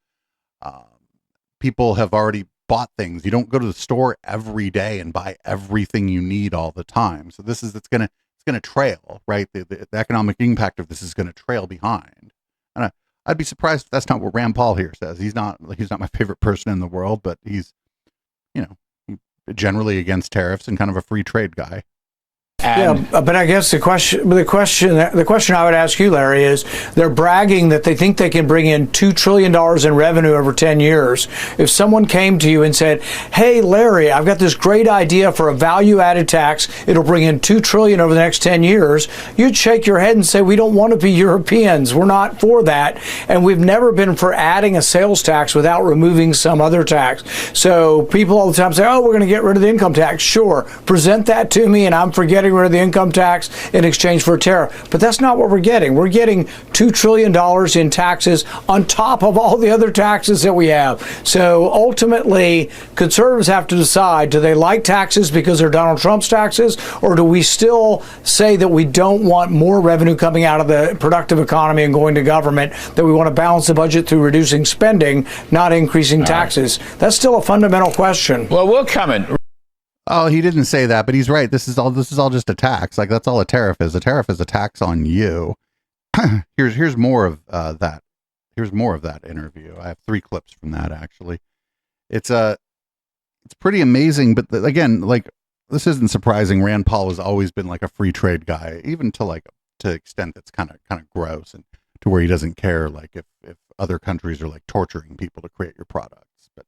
People have already bought things. You don't go to the store every day and buy everything you need all the time. So it's going to trail, right? The economic impact of this is going to trail behind. And I'd be surprised if that's not what Rand Paul here says. He's not my favorite person in the world, but he's, generally against tariffs and kind of a free trade guy. Yeah, but I guess the question I would ask you, Larry, is they're bragging that they think they can bring in $2 trillion in revenue over 10 years. If someone came to you and said, hey, Larry, I've got this great idea for a value-added tax. It'll bring in $2 trillion over the next 10 years. You'd shake your head and say, we don't want to be Europeans. We're not for that. And we've never been for adding a sales tax without removing some other tax. So people all the time say, oh, we're going to get rid of the income tax. Sure, present that to me and I'm for getting rid of the income tax in exchange for a tariff. But that's not what we're getting. We're getting $2 trillion in taxes on top of all the other taxes that we have. So ultimately, conservatives have to decide, do they like taxes because they're Donald Trump's taxes, or do we still say that we don't want more revenue coming out of the productive economy and going to government, that we want to balance the budget through reducing spending, not increasing taxes? That's still a fundamental question. Well, we'll come in. Oh, he didn't say that, but he's right. This is all just a tax. Like, that's all a tariff is. A tariff is a tax on you. Here's more of that. Here's more of that interview. I have 3 clips from that, actually. It's pretty amazing, but again, like, this isn't surprising. Rand Paul has always been like a free trade guy, even to extent that's kind of gross, and to where he doesn't care, like, if other countries are like torturing people to create your products. But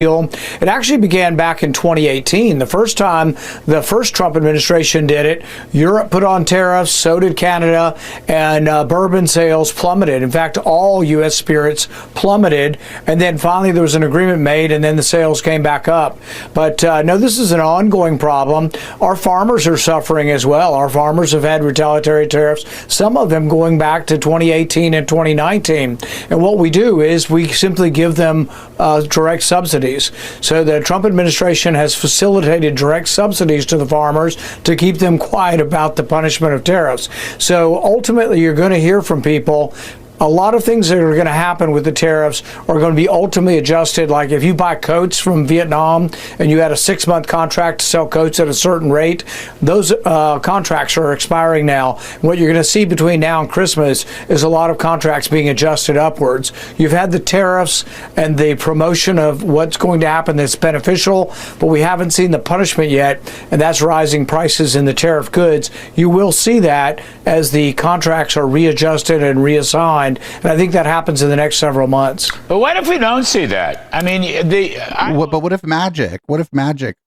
it actually began back in 2018. The first time the first Trump administration did it, Europe put on tariffs, so did Canada, and bourbon sales plummeted. In fact, all U.S. spirits plummeted, and then finally there was an agreement made, and then the sales came back up. But no, this is an ongoing problem. Our farmers are suffering as well. Our farmers have had retaliatory tariffs, some of them going back to 2018 and 2019. And what we do is we simply give them direct subsidies. So the Trump administration has facilitated direct subsidies to the farmers to keep them quiet about the punishment of tariffs. So ultimately, you're going to hear from people. A lot of things that are going to happen with the tariffs are going to be ultimately adjusted. Like if you buy coats from Vietnam and you had a 6-month contract to sell coats at a certain rate, those contracts are expiring now. What you're going to see between now and Christmas is a lot of contracts being adjusted upwards. You've had the tariffs and the promotion of what's going to happen that's beneficial, but we haven't seen the punishment yet, and that's rising prices in the tariff goods. You will see that as the contracts are readjusted and reassigned. And I think that happens in the next several months. But what if we don't see that? I mean, but what if magic? What if magic,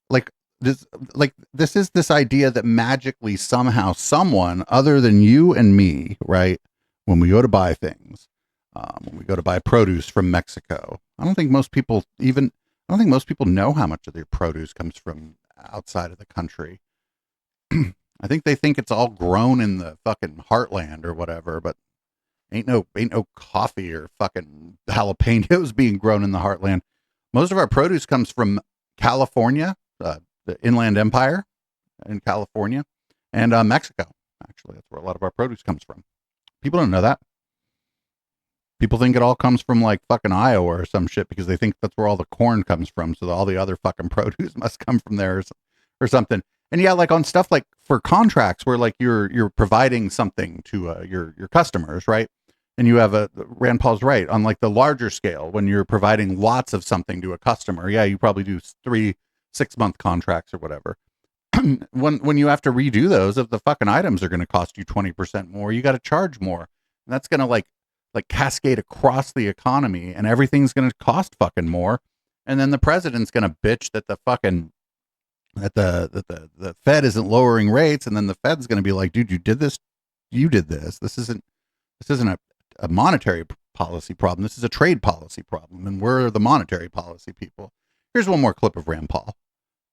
this is this idea that magically somehow someone other than you and me, right? When we go to buy things, when we go to buy produce from Mexico, I don't think most people know how much of their produce comes from outside of the country. I think they think it's all grown in the fucking heartland or whatever, but ain't no coffee or fucking jalapenos being grown in the heartland. Most of our produce comes from California, the Inland Empire in California, and Mexico. Actually, that's where a lot of our produce comes from. People don't know that. People think it all comes from like fucking Iowa or some shit because they think that's where all the corn comes from. So all the other fucking produce must come from there or something. And yeah, like on stuff like for contracts where like you're providing something to your customers, right? And you have Rand Paul's right, on like the larger scale, when you're providing lots of something to a customer, yeah, you probably do 3-6-month contracts or whatever. when you have to redo those, if the fucking items are going to cost you 20% more, you got to charge more. And that's going to like cascade across the economy, and everything's going to cost fucking more. And then the president's going to bitch that the Fed isn't lowering rates, and then the Fed's going to be like, dude, you did this. This isn't a monetary policy problem. This is a trade policy problem, and we're the monetary policy people. Here's one more clip of Rand Paul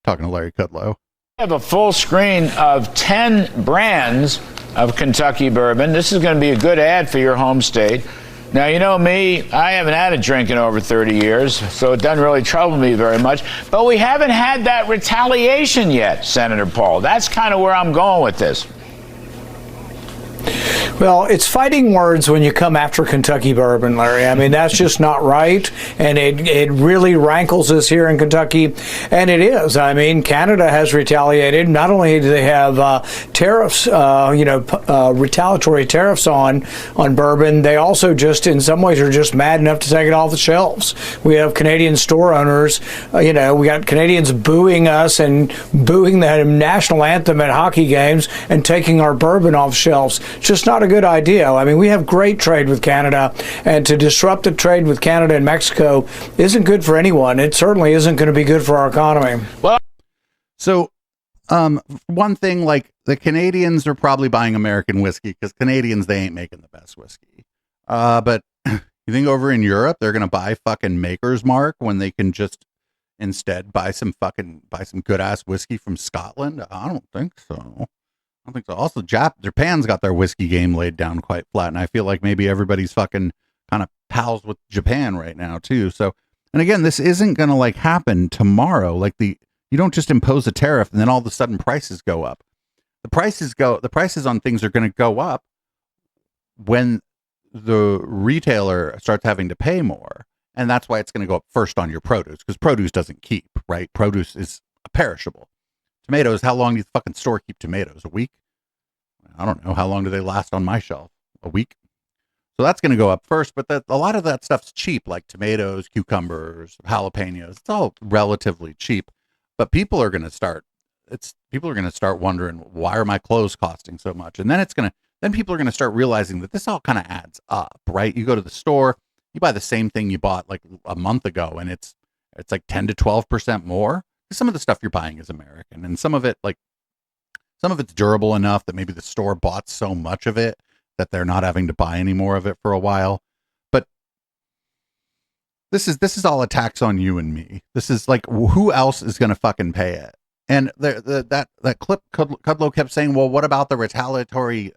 talking to Larry Kudlow. We have a full screen of 10 brands of Kentucky bourbon. This is going to be a good ad for your home state. Now, you know me, I haven't had a drink in over 30 years, so it doesn't really trouble me very much. But we haven't had that retaliation yet, Senator Paul. That's kind of where I'm going with this. Well, it's fighting words when you come after Kentucky bourbon, Larry. I mean, that's just not right, and it really rankles us here in Kentucky, and it is. I mean, Canada has retaliated. Not only do they have tariffs, retaliatory tariffs on bourbon, they also just, in some ways, are just mad enough to take it off the shelves. We have Canadian store owners, we got Canadians booing us and booing the national anthem at hockey games and taking our bourbon off shelves. Just not a good idea. I mean, we have great trade with Canada, and to disrupt the trade with Canada and Mexico isn't good for anyone. It certainly isn't going to be good for our economy. Well, so one thing, like, the Canadians are probably buying American whiskey because Canadians, they ain't making the best whiskey. But you think over in Europe they're going to buy fucking Maker's Mark when they can just instead buy some good ass whiskey from Scotland? I don't think so. I don't think so. Also, Japan's got their whiskey game laid down quite flat, and I feel like maybe everybody's fucking kind of pals with Japan right now too. So, and again, this isn't gonna like happen tomorrow. Like you don't just impose a tariff and then all of a sudden prices go up. The prices on things are going to go up when the retailer starts having to pay more, and that's why it's going to go up first on your produce, because produce doesn't keep, right? Produce is perishable. Tomatoes, how long does the fucking store keep tomatoes? A week? I don't know. How long do they last on my shelf? A week? So that's going to go up first, but a lot of that stuff's cheap, like tomatoes, cucumbers, jalapenos. It's all relatively cheap, but people are going to start wondering, why are my clothes costing so much? And then people are going to start realizing that this all kind of adds up, right? You go to the store, you buy the same thing you bought like a month ago, and it's like 10 to 12% more. Some of the stuff you're buying is American, and some of it's durable enough that maybe the store bought so much of it that they're not having to buy any more of it for a while. But this is all a tax on you and me. This is like, who else is going to fucking pay it? And that clip, Kudlow kept saying, well, what about the retaliatory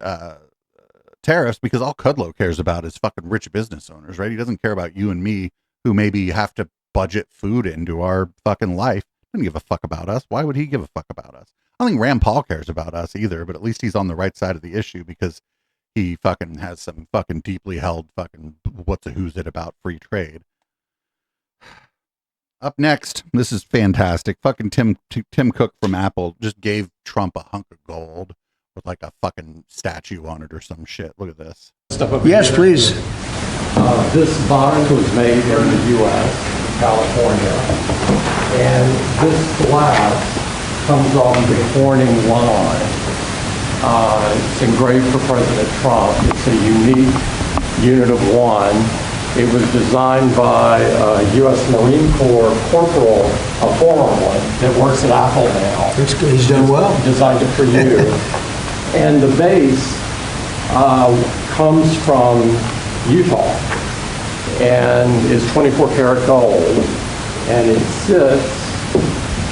tariffs? Because all Kudlow cares about is fucking rich business owners, right? He doesn't care about you and me, who maybe have to budget food into our fucking life. Doesn't give a fuck about us. Why would he give a fuck about us? I don't think Rand Paul cares about us either, but at least he's on the right side of the issue because he fucking has some fucking deeply held fucking who's it about free trade. Up next, this is fantastic. Fucking Tim Cook from Apple just gave Trump a hunk of gold with like a fucking statue on it or some shit. Look at this. Yes, please. This bond was made in the U.S., California. And this glass comes on the Corning line. It's engraved for President Trump. It's a unique unit of one. It was designed by a U.S. Marine Corps corporal, a former one, that works at Apple now. That's good. He's done well. Designed it for you. And the base comes from Utah and is 24 karat gold. And it sits,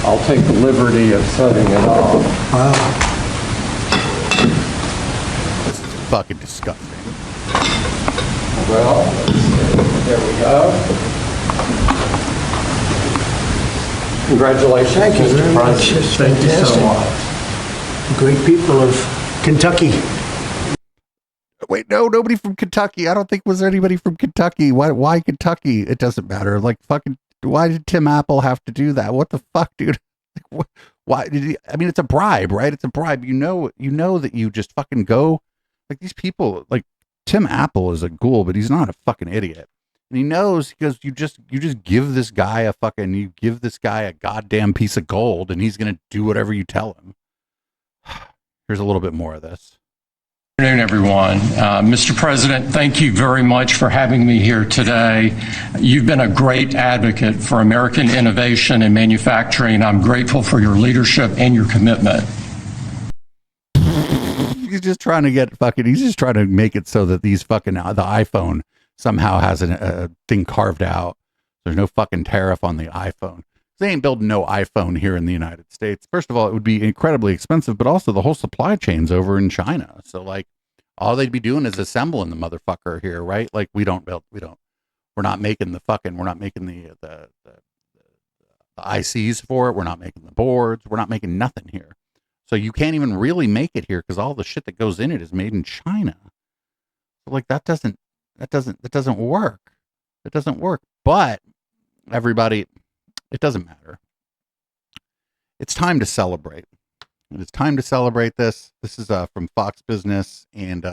I'll take the liberty of setting it up. Wow. This is fucking disgusting. Well, there we go. Congratulations, Thank you very Mr. much. President. It's Thank you so fantastic. much. Great people of Kentucky. Wait, no, nobody from Kentucky. I don't think was there anybody from Kentucky. Why Kentucky? It doesn't matter. Like, fucking, why did Tim Apple have to do that? What the fuck, dude? Like, why did he? I mean, it's a bribe, right? It's a bribe. You know that you just fucking go, like, these people, like, Tim Apple is a ghoul, but he's not a fucking idiot. And he knows, because you just give this guy a goddamn piece of gold, and he's gonna do whatever you tell him. Here's a little bit more of this. Good afternoon, everyone. Mr. President, thank you very much for having me here today. You've been a great advocate for American innovation and manufacturing. I'm grateful for your leadership and your commitment. He's just trying to make it so that the iPhone somehow has a thing carved out. There's no fucking tariff on the iPhone. They ain't building no iPhone here in the United States. First of all, it would be incredibly expensive, but also the whole supply chain's over in China. So, like, All they'd be doing is assembling the motherfucker here, right? Like we're not making the ICs for it. We're not making the boards. We're not making nothing here. So you can't even really make it here because all the shit that goes in it is made in China. So like that doesn't work. It doesn't work. But everybody, it doesn't matter. It's time to celebrate. It is time to celebrate this. This is from Fox Business, and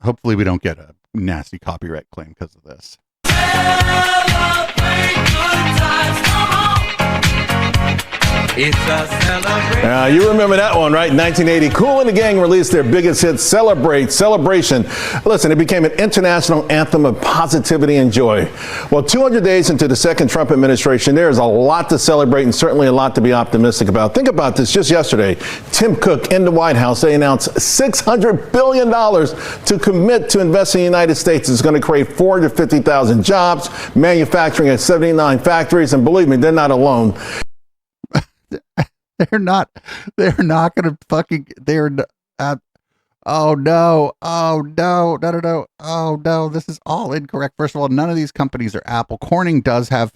hopefully we don't get a nasty copyright claim because of this. It's a celebration. You remember that one, right? 1980, Kool and the Gang released their biggest hit, Celebration. Listen, it became an international anthem of positivity and joy. Well, 200 days into the second Trump administration, there is a lot to celebrate and certainly a lot to be optimistic about. Think about this. Just yesterday, Tim Cook in the White House, they announced $600 billion to commit to invest in the United States. It's going to create 450,000 jobs, manufacturing at 79 factories, and believe me, they're not alone. They're not going to fucking, oh no, this is all incorrect. First of all, none of these companies are Apple. Corning does have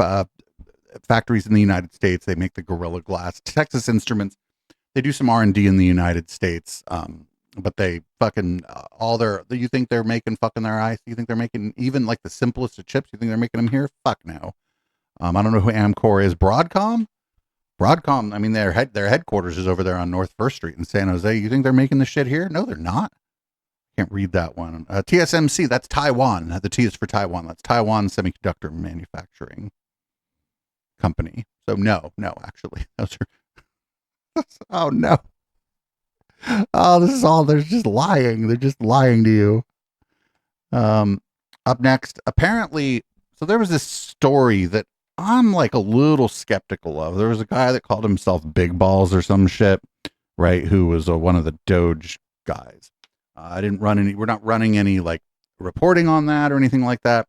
factories in the United States. They make the Gorilla Glass. Texas Instruments, they do some R&D in the United States, but they fucking, you think they're making fucking their eyes? You think they're making even like the simplest of chips? You think they're making them here? Fuck no. I don't know who Amcor is. Broadcom, I mean, their headquarters is over there on North 1st Street in San Jose. You think they're making this shit here? No, they're not. Can't read that one. TSMC, that's Taiwan. The T is for Taiwan. That's Taiwan Semiconductor Manufacturing Company. So no, actually. Those are, oh no. Oh, this is all, they're just lying. They're just lying to you. Up next, apparently, so there was this story that I'm like a little skeptical of. There was a guy that called himself Big Balls or some shit, right? Who was one of the Doge guys. We're not running any like reporting on that or anything like that.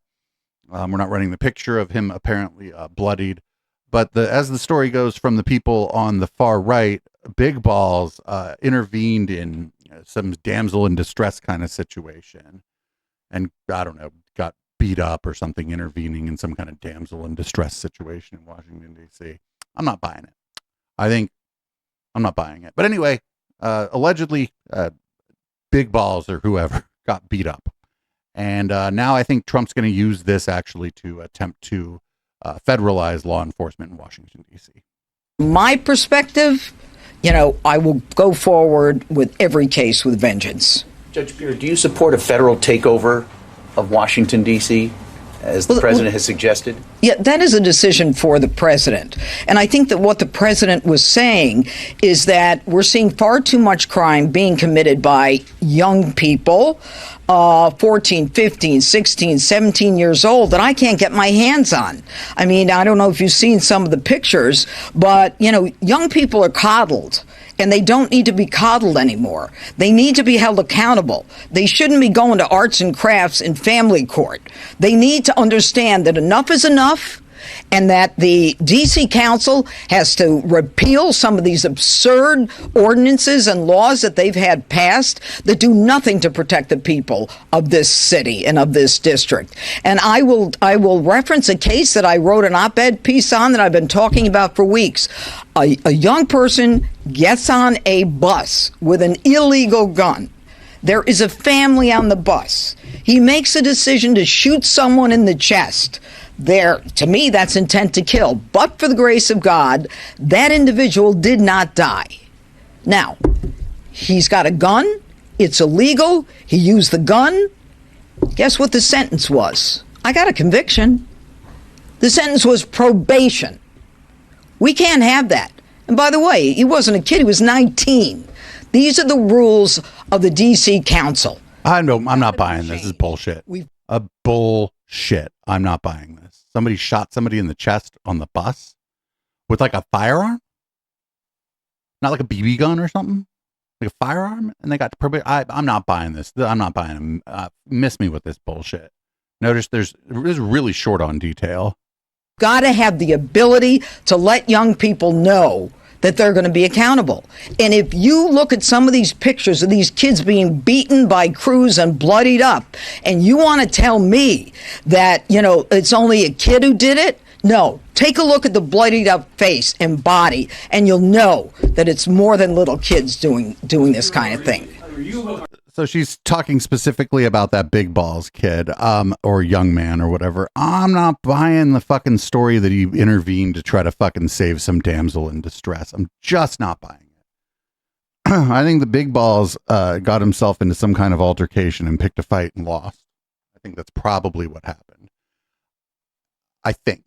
We're not running the picture of him apparently bloodied. But as the story goes from the people on the far right, Big Balls intervened in some damsel in distress kind of situation. And I don't know, got beat up or something, intervening in some kind of damsel in distress situation in Washington, D.C. I'm not buying it. I'm not buying it. But anyway, allegedly, Big Balls or whoever got beat up. And now I think Trump's going to use this actually to attempt to federalize law enforcement in Washington, D.C. My perspective, I will go forward with every case with vengeance. Judge Beard, do you support a federal takeover of Washington, D.C., as the president has suggested? Yeah, that is a decision for the president. And I think that what the president was saying is that we're seeing far too much crime being committed by young people, 14, 15, 16, 17 years old, that I can't get my hands on. I mean, I don't know if you've seen some of the pictures, but, young people are coddled. And they don't need to be coddled anymore. They need to be held accountable. They shouldn't be going to arts and crafts in family court. They need to understand that enough is enough, and that the D.C. Council has to repeal some of these absurd ordinances and laws that they've had passed that do nothing to protect the people of this city and of this district. And I will reference a case that I wrote an op-ed piece on that I've been talking about for weeks. A young person gets on a bus with an illegal gun. There is a family on the bus. He makes a decision to shoot someone in the chest. To me, that's intent to kill. But for the grace of God, that individual did not die. Now, he's got a gun. It's illegal. He used the gun. Guess what the sentence was? I got a conviction. The sentence was probation. We can't have that. And by the way, he wasn't a kid. He was 19. These are the rules of the D.C. Council. I know. I'm not buying this. This is bullshit. Bullshit. I'm not buying this. Somebody shot somebody in the chest on the bus with like a firearm? Not like a BB gun or something? Like a firearm? And they got probation. I'm not buying this. I'm not buying them. Miss me with this bullshit. Notice this is really short on detail. Got to have the ability to let young people know that they're going to be accountable. And if you look at some of these pictures of these kids being beaten by crews and bloodied up, and you want to tell me that, it's only a kid who did it, no. Take a look at the bloodied up face and body, and you'll know that it's more than little kids doing this kind of thing. So she's talking specifically about that big balls kid, or young man or whatever. I'm not buying the fucking story that he intervened to try to fucking save some damsel in distress. I'm just not buying it. I think the big balls got himself into some kind of altercation and picked a fight and lost. I think that's probably what happened. I think.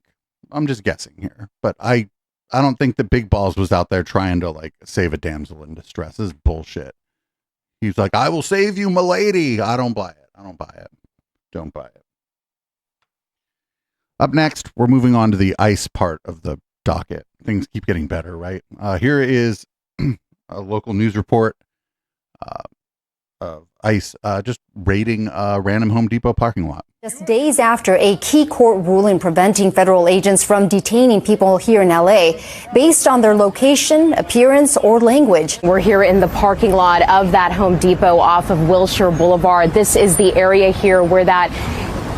I'm just guessing here, but I don't think the big balls was out there trying to like save a damsel in distress. This is bullshit. He's like, I will save you, milady. I don't buy it. I don't buy it. Don't buy it. Up next, we're moving on to the ICE part of the docket. Things keep getting better, right? Here is a local news report of ICE just raiding a random Home Depot parking lot. Just days after a key court ruling preventing federal agents from detaining people here in LA based on their location, appearance, or language. We're here in the parking lot of that Home Depot off of Wilshire Boulevard. This is the area here where that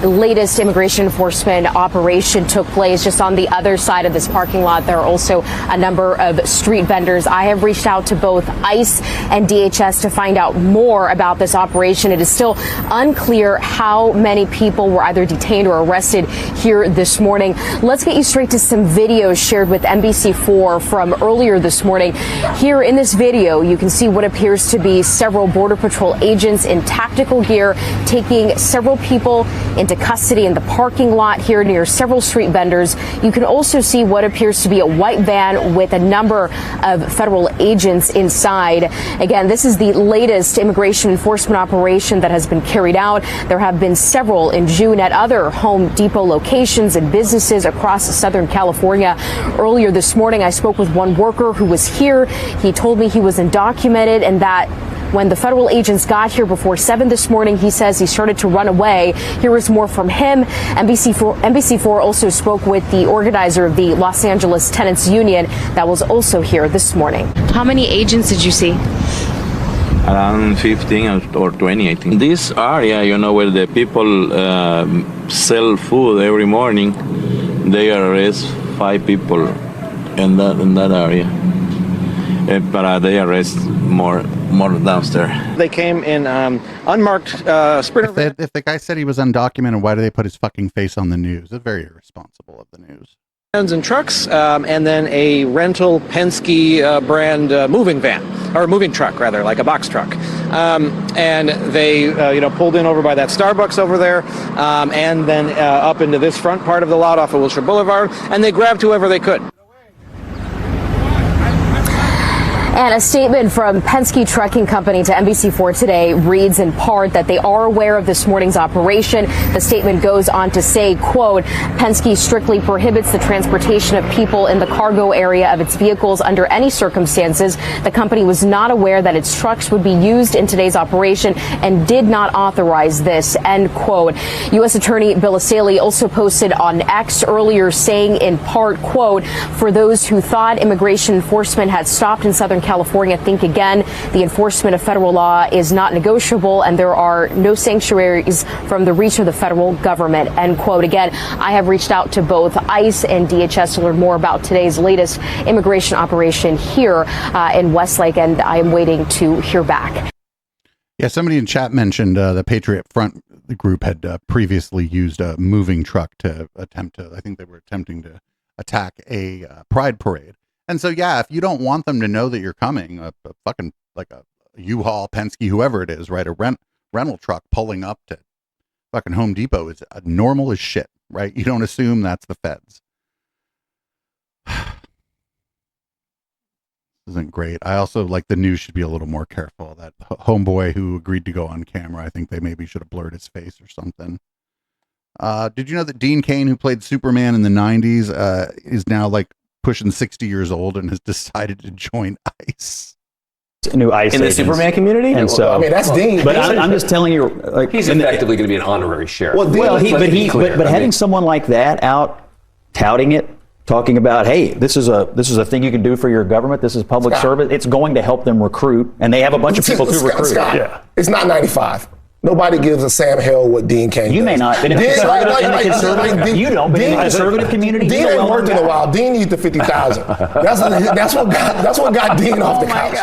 latest immigration enforcement operation took place. Just on the other side of this parking lot, there are also a number of street vendors. I have reached out to both ICE and DHS to find out more about this operation. It is still unclear how many people were either detained or arrested here this morning. Let's get you straight to some videos shared with NBC4 from earlier this morning. Here in this video, you can see what appears to be several Border Patrol agents in tactical gear taking several people into custody in the parking lot here near several street vendors. You can also see what appears to be a white van with a number of federal agents inside. Again, this is the latest immigration enforcement operation that has been carried out. There have been several in June at other Home Depot locations and businesses across Southern California. Earlier this morning, I spoke with one worker who was here. He told me he was undocumented and that when the federal agents got here before 7 this morning, he says he started to run away. Here is more from him. NBC4 also spoke with the organizer of the Los Angeles Tenants Union that was also here this morning. How many agents did you see? Around 15 or 20, I think. This area, where the people sell food every morning, they arrest 5 people in that area. But they arrest more downstairs. They came in unmarked Sprinter. If the guy said he was undocumented, why do they put his fucking face on the news? It's very irresponsible of the news. And trucks, and then a rental Penske brand moving van, or moving truck rather, like a box truck. And they, pulled in over by that Starbucks over there, and then up into this front part of the lot off of Wilshire Boulevard, and they grabbed whoever they could. And a statement from Penske Trucking Company to NBC4 today reads in part that they are aware of this morning's operation. The statement goes on to say, quote, Penske strictly prohibits the transportation of people in the cargo area of its vehicles under any circumstances. The company was not aware that its trucks would be used in today's operation and did not authorize this, end quote. U.S. Attorney Bill Asaley also posted on X earlier saying in part, quote, for those who thought immigration enforcement had stopped in Southern California, think again. The enforcement of federal law is not negotiable, and there are no sanctuaries from the reach of the federal government, end quote. Again, I have reached out to both ICE and DHS to learn more about today's latest immigration operation here in Westlake, and I am waiting to hear back. Yeah, somebody in chat mentioned the Patriot Front group had previously used a moving truck to I think they were attempting to attack a pride parade. And so, yeah, if you don't want them to know that you're coming, a fucking, like a U-Haul, Penske, whoever it is, right, a rental truck pulling up to fucking Home Depot is normal as shit, right? You don't assume that's the feds. Isn't great. I also like the news should be a little more careful. That homeboy who agreed to go on camera, I think they maybe should have blurred his face or something. Did you know that Dean Cain, who played Superman in the 90s, is now like pushing 60 years old and has decided to join ICE? New ICE in the agents. Superman community, and so I mean that's Dean. But I'm just telling you, like, he's effectively going to be an honorary sheriff. But having someone like that out touting it talking about, hey, this is a thing you can do for your government. This is public service. It's going to help them recruit, and they have a bunch of people to recruit. Scott, Yeah. It's not 95. Nobody gives a Sam hell what Dean King You does. may not, but in the conservative, you don't, but in the conservative community, Dean ain't worked in a while. Dean needs the 50,000. That's what got Dean off the couch.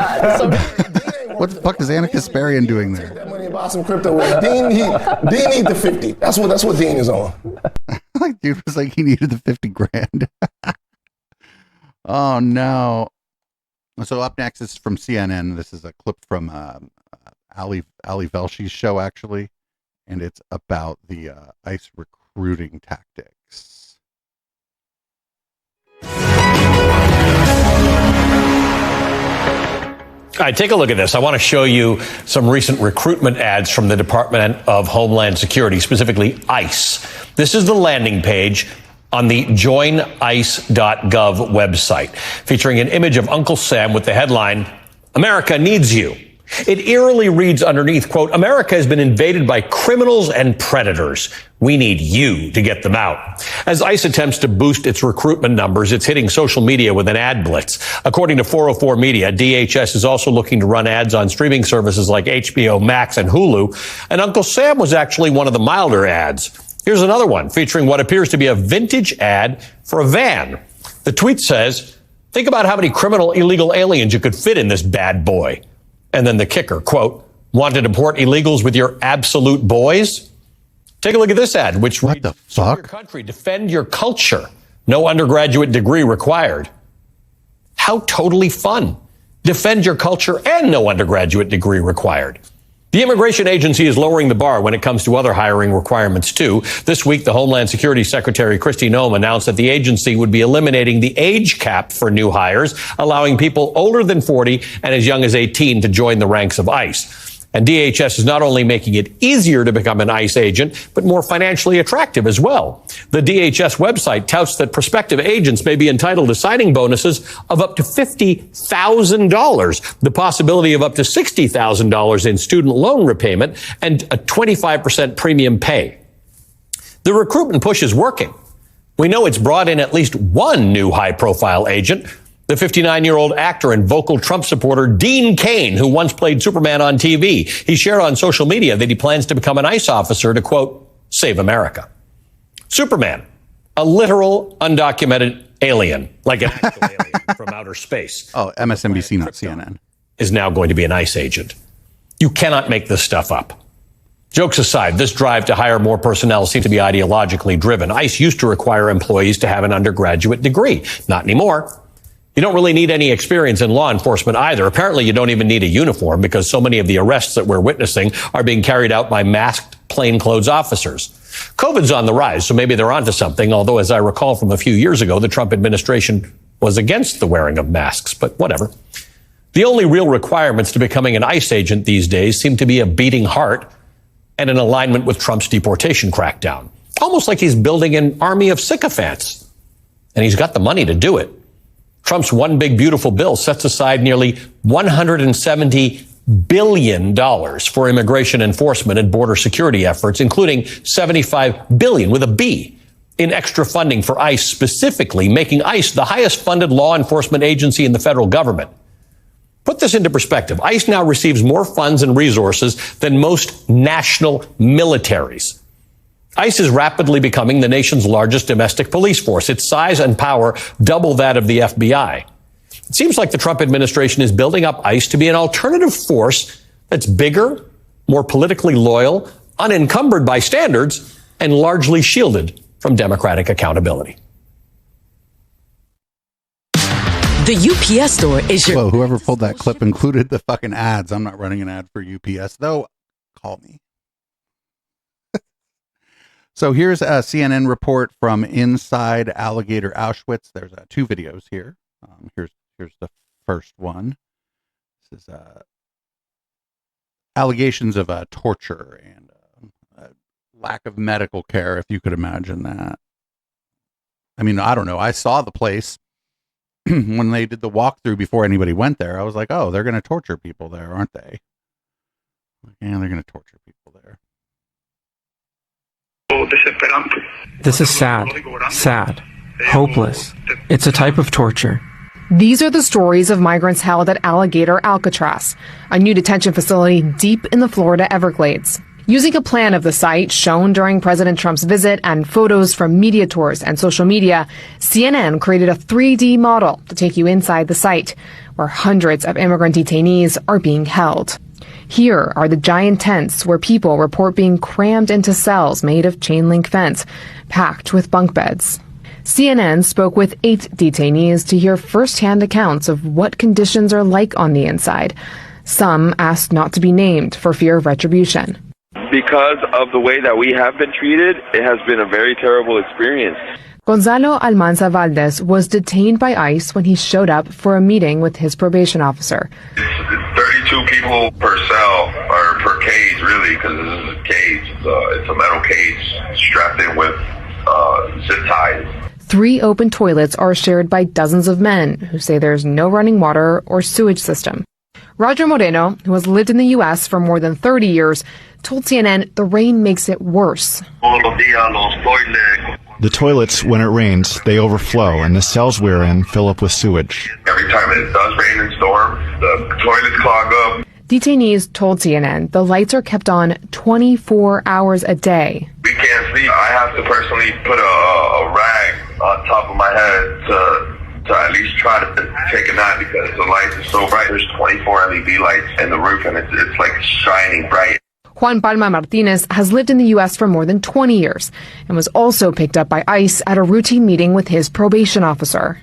What the fuck is Anna Kasparian doing there? That money about some crypto with Dean needs the 50. That's what Dean is on. Like, dude was like, he needed the 50 grand. Oh no. So up next is from CNN. This is a clip from Ali Velsh's show, actually, and it's about the ICE recruiting tactics. All right, take a look at this. I want to show you some recent recruitment ads from the Department of Homeland Security, specifically ICE. This is the landing page on the joinice.gov website, featuring an image of Uncle Sam with the headline, "America needs you." It eerily reads underneath, quote, "America has been invaded by criminals and predators. We need you to get them out." As ICE attempts to boost its recruitment numbers, it's hitting social media with an ad blitz. According to 404 Media, DHS is also looking to run ads on streaming services like HBO Max and Hulu, and Uncle Sam was actually one of the milder ads. Here's another one featuring what appears to be a vintage ad for a van. The tweet says, "Think about how many criminal illegal aliens you could fit in this bad boy." And then the kicker, quote, "Want to deport illegals with your absolute boys?" Take a look at this ad, which reads, "What the fuck? Your country, defend your culture. No undergraduate degree required." How totally fun. Defend your culture and no undergraduate degree required. The immigration agency is lowering the bar when it comes to other hiring requirements, too. This week, the Homeland Security Secretary Kristi Noem announced that the agency would be eliminating the age cap for new hires, allowing people older than 40 and as young as 18 to join the ranks of ICE. And DHS is not only making it easier to become an ICE agent, but more financially attractive as well. The DHS website touts that prospective agents may be entitled to signing bonuses of up to $50,000, the possibility of up to $60,000 in student loan repayment, and a 25% premium pay. The recruitment push is working. We know it's brought in at least one new high-profile agent, the 59-year-old actor and vocal Trump supporter Dean Cain, who once played Superman on TV. He shared on social media that he plans to become an ICE officer to, quote, save America. Superman, a literal undocumented alien, like an actual alien from outer space. Oh, MSNBC, not CNN. Is now going to be an ICE agent. You cannot make this stuff up. Jokes aside, this drive to hire more personnel seems to be ideologically driven. ICE used to require employees to have an undergraduate degree. Not anymore. You don't really need any experience in law enforcement either. Apparently, you don't even need a uniform because so many of the arrests that we're witnessing are being carried out by masked plainclothes officers. COVID's on the rise, so maybe they're onto something, although as I recall from a few years ago, the Trump administration was against the wearing of masks, but whatever. The only real requirements to becoming an ICE agent these days seem to be a beating heart and an alignment with Trump's deportation crackdown. Almost like he's building an army of sycophants. And he's got the money to do it. Trump's one big beautiful bill sets aside nearly $170 billion for immigration enforcement and border security efforts, including $75 billion with a B in extra funding for ICE specifically, making ICE the highest funded law enforcement agency in the federal government. Put this into perspective. ICE now receives more funds and resources than most national militaries. ICE is rapidly becoming the nation's largest domestic police force. Its size and power double that of the FBI. It seems like the Trump administration is building up ICE to be an alternative force that's bigger, more politically loyal, unencumbered by standards, and largely shielded from democratic accountability. The UPS store is your... Whoa, whoever pulled that clip included the fucking ads. I'm not running an ad for UPS, though. Call me. So here's a CNN report from inside Alligator Auschwitz. There's two videos here. Here's the first one. This is allegations of torture and lack of medical care, if you could imagine that. I mean, I don't know. I saw the place when they did the walkthrough before anybody went there. I was like, oh, they're going to torture people there, aren't they? Yeah, they're going to torture people there. This is sad. Sad. hopeless. It's a type of torture. These are the stories of migrants held at Alligator Alcatraz, a new detention facility deep in the Florida Everglades. Using a plan of the site shown during President Trump's visit and photos from media tours and social media, CNN created a 3D model to take you inside the site, where hundreds of immigrant detainees are being held. Here are the giant tents where people report being crammed into cells made of chain link fence, packed with bunk beds. CNN spoke with 8 detainees to hear firsthand accounts of what conditions are like on the inside. Some asked not to be named for fear of retribution. Because of the way that we have been treated, it has been a very terrible experience. Gonzalo Almanza Valdez was detained by ICE when he showed up for a meeting with his probation officer. It's 32 people per cell, or per cage, really, because this is a cage. It's a metal cage strapped in with zip ties. 3 open toilets are shared by dozens of men who say there's no running water or sewage system. Roger Moreno, who has lived in the U.S. for more than 30 years, told CNN the rain makes it worse. The toilets, when it rains, they overflow, and the cells we're in fill up with sewage. Every time it does rain and storm, the toilets clog up. Detainees told CNN the lights are kept on 24 hours a day. We can't sleep. I have to personally put a rag on top of my head to at least try to take a nap because the lights are so bright. There's 24 LED lights in the roof, and it's like shining bright. Juan Palma Martinez has lived in the U.S. for more than 20 years and was also picked up by ICE at a routine meeting with his probation officer.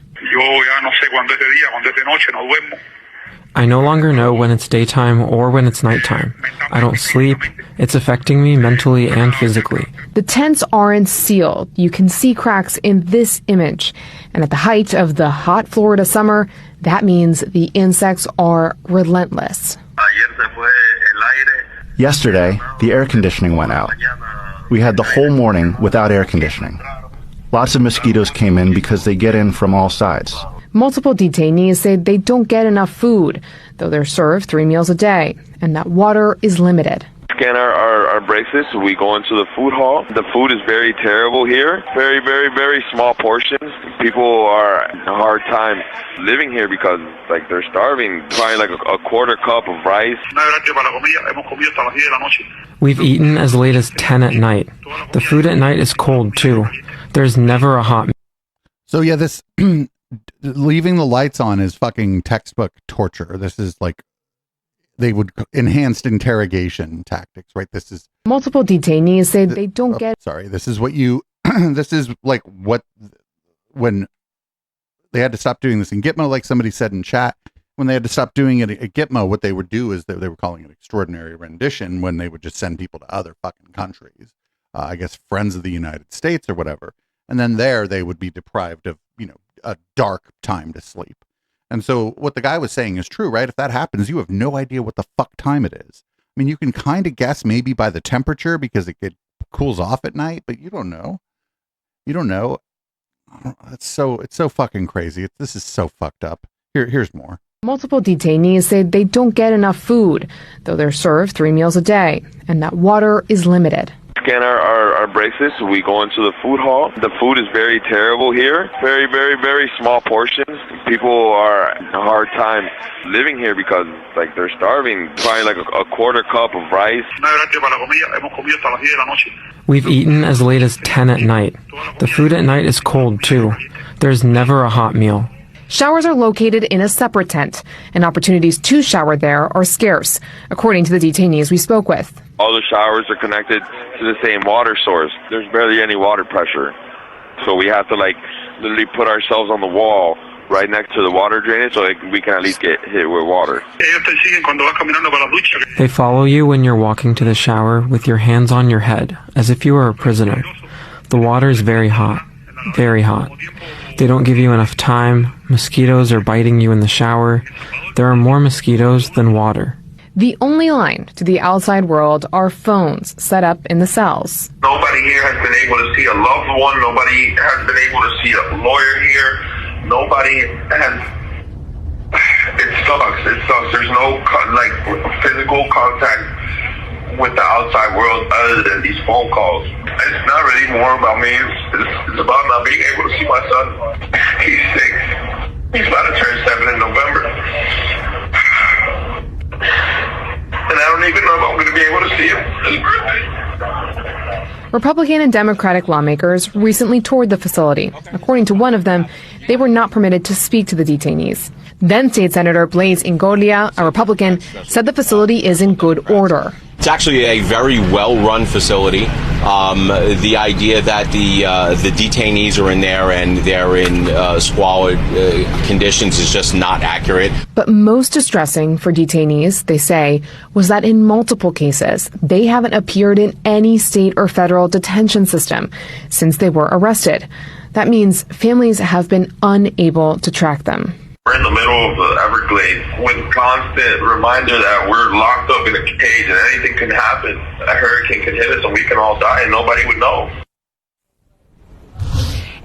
I no longer know when it's daytime or when it's nighttime. I don't sleep. It's affecting me mentally and physically. The tents aren't sealed. You can see cracks in this image. And at the height of the hot Florida summer, that means the insects are relentless. Yesterday, the air conditioning went out. We had the whole morning without air conditioning. Lots of mosquitoes came in because they get in from all sides. Multiple detainees say they don't get enough food, though they're served 3 meals a day, and that water is limited. Scan our bracelets, we go into the food hall. The food is very terrible here. Very, very, very small portions. People are having a hard time living here because they're starving. Probably like a quarter cup of rice. We've eaten as late as 10 at night. The food at night is cold, too. There's never a hot meal. So yeah, this leaving the lights on is fucking textbook torture. This is like they would enhanced interrogation tactics, right? This is multiple detainees say they don't get. Sorry, this is what you. This is like what when they had to stop doing this in Gitmo, like somebody said in chat. When they had to stop doing it at Gitmo, what they would do is they were calling it extraordinary rendition when they would just send people to other fucking countries. I guess friends of the United States or whatever. And then there they would be deprived of, a dark time to sleep. And so what the guy was saying is true, right? If that happens, you have no idea what the fuck time it is. I mean, you can kind of guess maybe by the temperature because it cools off at night, but you don't know. You don't know. It's so fucking crazy. This is so fucked up. Here's more. Multiple detainees say they don't get enough food, though they're served 3 meals a day, and that water is limited. Scan our bracelets, we go into the food hall. The food is very terrible here. Very, very, very small portions. People are having a hard time living here because they're starving. Probably like a quarter cup of rice. We've eaten as late as 10 at night. The food at night is cold, too. There's never a hot meal. Showers are located in a separate tent, and opportunities to shower there are scarce, according to the detainees we spoke with. All the showers are connected to the same water source. There's barely any water pressure. So we have to literally put ourselves on the wall right next to the water drainage so we can at least get hit with water. They follow you when you're walking to the shower with your hands on your head, as if you were a prisoner. The water is very hot. Very hot. They don't give you enough time. Mosquitoes are biting you in the shower. There are more mosquitoes than water. The only line to the outside world are phones set up in the cells. Nobody here has been able to see a loved one. Nobody has been able to see a lawyer here. Nobody has. It sucks. It sucks. There's no physical contact with the outside world other than these phone calls. It's not really more about me. It's about not being able to see my son. He's 6. He's about to turn 7 in November. And I don't even know if I'm going to be able to see him for his birthday. Republican and Democratic lawmakers recently toured the facility. According to one of them, they were not permitted to speak to the detainees. Then State Senator Blaise Ingoglia, a Republican, said the facility is in good order. It's actually a very well-run facility. The idea that the detainees are in there and they're in squalid conditions is just not accurate. But most distressing for detainees, they say, was that in multiple cases, they haven't appeared in any state or federal detention system since they were arrested. That means families have been unable to track them. We're in the middle of the Everglades with constant reminder that we're locked up in a cage and anything can happen. A hurricane can hit us and we can all die and nobody would know.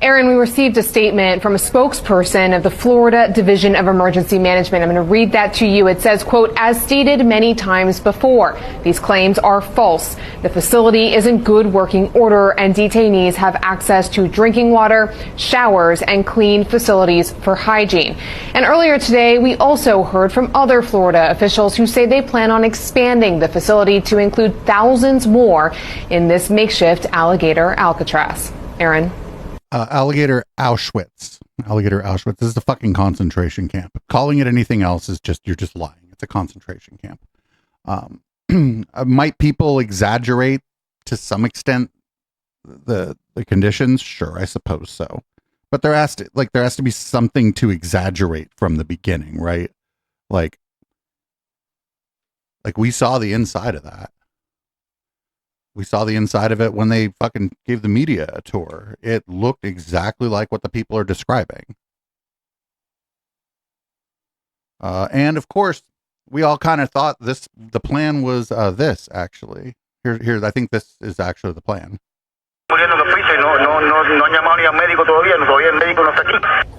Aaron, we received a statement from a spokesperson of the Florida Division of Emergency Management. I'm going to read that to you. It says, quote, as stated many times before, these claims are false. The facility is in good working order and detainees have access to drinking water, showers, and clean facilities for hygiene. And earlier today, we also heard from other Florida officials who say they plan on expanding the facility to include thousands more in this makeshift alligator Alcatraz. Aaron. Alligator Auschwitz. Alligator Auschwitz. This is a fucking concentration camp. Calling it anything else is just, you're just lying. It's a concentration camp. Might people exaggerate to some extent the conditions? Sure, I suppose so. But there has to be something to exaggerate from the beginning, right? Like we saw the inside of that. We saw the inside of it when they fucking gave the media a tour. It looked exactly like what the people are describing. And of course, we all kind of thought the plan was this, actually. Here, I think this is actually the plan.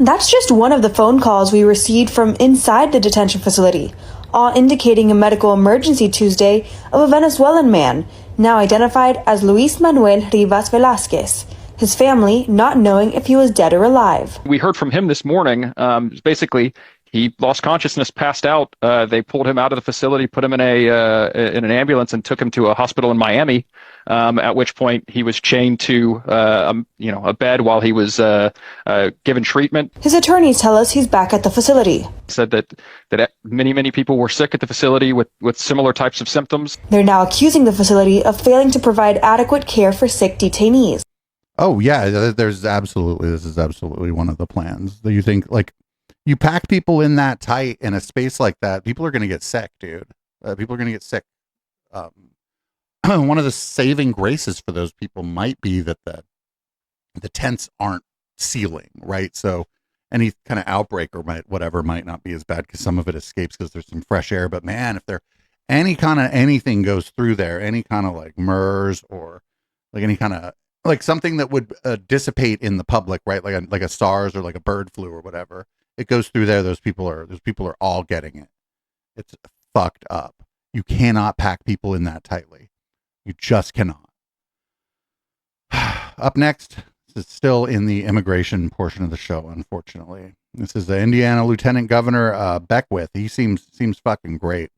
That's just one of the phone calls we received from inside the detention facility, all indicating a medical emergency Tuesday of a Venezuelan man, now identified as Luis Manuel Rivas Velasquez, his family not knowing if he was dead or alive. We heard from him this morning. Basically, he lost consciousness, passed out. They pulled him out of the facility, put him in an ambulance, and took him to a hospital in Miami. At which point he was chained to a bed while he was given treatment. His attorneys tell us he's back at the facility. Said that many people were sick at the facility with similar types of symptoms. They're now accusing the facility of failing to provide adequate care for sick detainees. Oh yeah, this is absolutely one of the plans. You think, like, you pack people in that tight in a space like that, people are going to get sick, dude. People are going to get sick. One of the saving graces for those people might be that the tents aren't sealing, right? So any kind of outbreak or might not be as bad because some of it escapes because there's some fresh air. But man, if there any kind of anything goes through there, any kind of like MERS or like any kind of like something that would dissipate in the public, right? Like a SARS or like a bird flu or whatever. It goes through there. Those people are all getting it. It's fucked up. You cannot pack people in that tightly. You just cannot. Up next, this is still in the immigration portion of the show, unfortunately. This is the Indiana Lieutenant Governor Beckwith. He seems fucking great.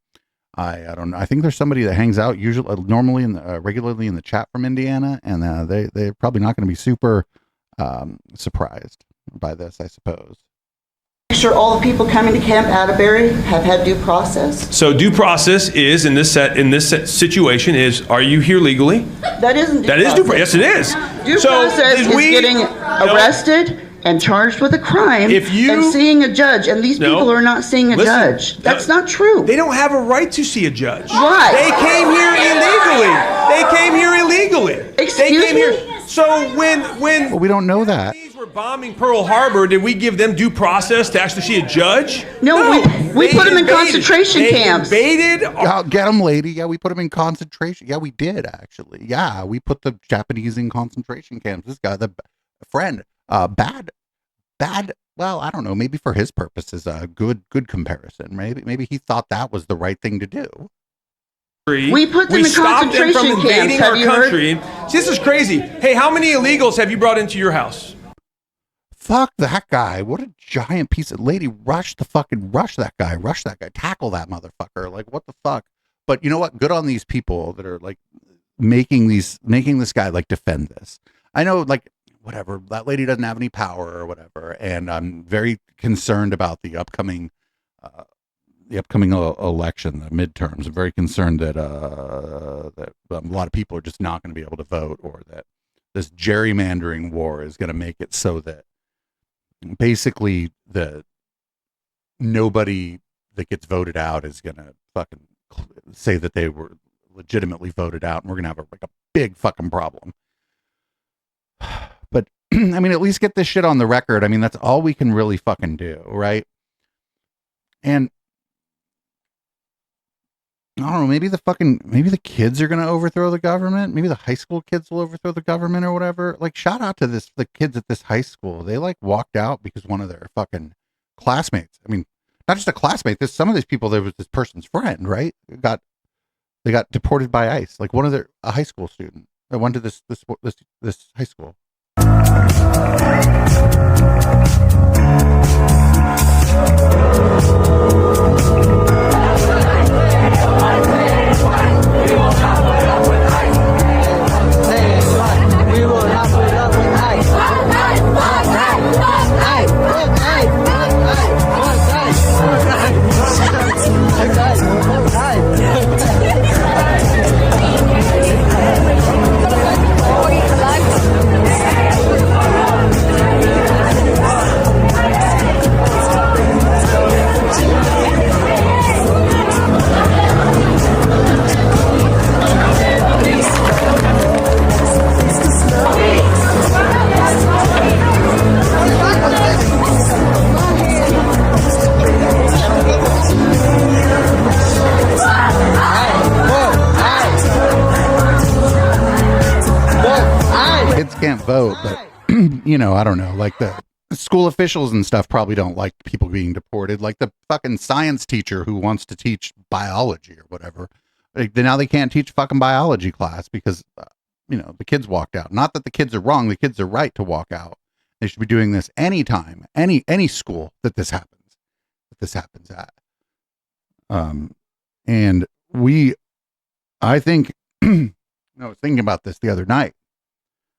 I don't know. I think there's somebody that hangs out normally regularly in the chat from Indiana, and they're probably not going to be super surprised by this, I suppose. Make sure all the people coming to Camp Atterbury have had due process. So due process is in this situation is: are you here legally? That isn't. That is due process. Yes, it is. Due process is getting arrested and charged with a crime and seeing a judge, and these people are not seeing a judge. That's not true. They don't have a right to see a judge. Why? They came here illegally. Excuse me? So when well, we don't know that. We're bombing Pearl Harbor, did we give them due process to actually see a judge? No, we put them in concentration camps. Invaded. Get them, lady. Yeah, we put them in concentration. Yeah, we did actually. Yeah, we put the Japanese in concentration camps. This guy, the friend, bad. Well, I don't know. Maybe for his purposes, a good comparison. Maybe he thought that was the right thing to do. We put them in stopped them from concentration camps. invading Have our you heard? country. See, this is crazy. Hey, how many illegals have you brought into your house? Fuck that guy. What a giant piece of lady. Rush that guy. Tackle that motherfucker. Like, what the fuck? But you know what? Good on these people that are like making this guy like defend this. I know, like, whatever, that lady doesn't have any power or whatever. And I'm very concerned about the upcoming election, the midterms. I'm very concerned that that a lot of people are just not going to be able to vote, or that this gerrymandering war is going to make it so that basically nobody that gets voted out is going to fucking say that they were legitimately voted out, and we're going to have a big fucking problem. But I mean, at least get this shit on the record. I mean, that's all we can really fucking do, right? And I don't know, maybe the kids are going to overthrow the government. Maybe the high school kids will overthrow the government or whatever. Like, shout out to the kids at this high school. They like walked out because one of their fucking classmates, I mean, not just a classmate, some of these people, there was this person's friend, right? They got deported by ICE. Like a high school student that went to this high school. Kids can't vote, but you know, I don't know, like the school officials and stuff probably don't like people being deported. Like the fucking science teacher who wants to teach biology or whatever, like, now they can't teach fucking biology class because you know, the kids walked out. Not that the kids are wrong, the kids are right to walk out. They should be doing this anytime, any school that this happens at. And I think I was thinking about this the other night.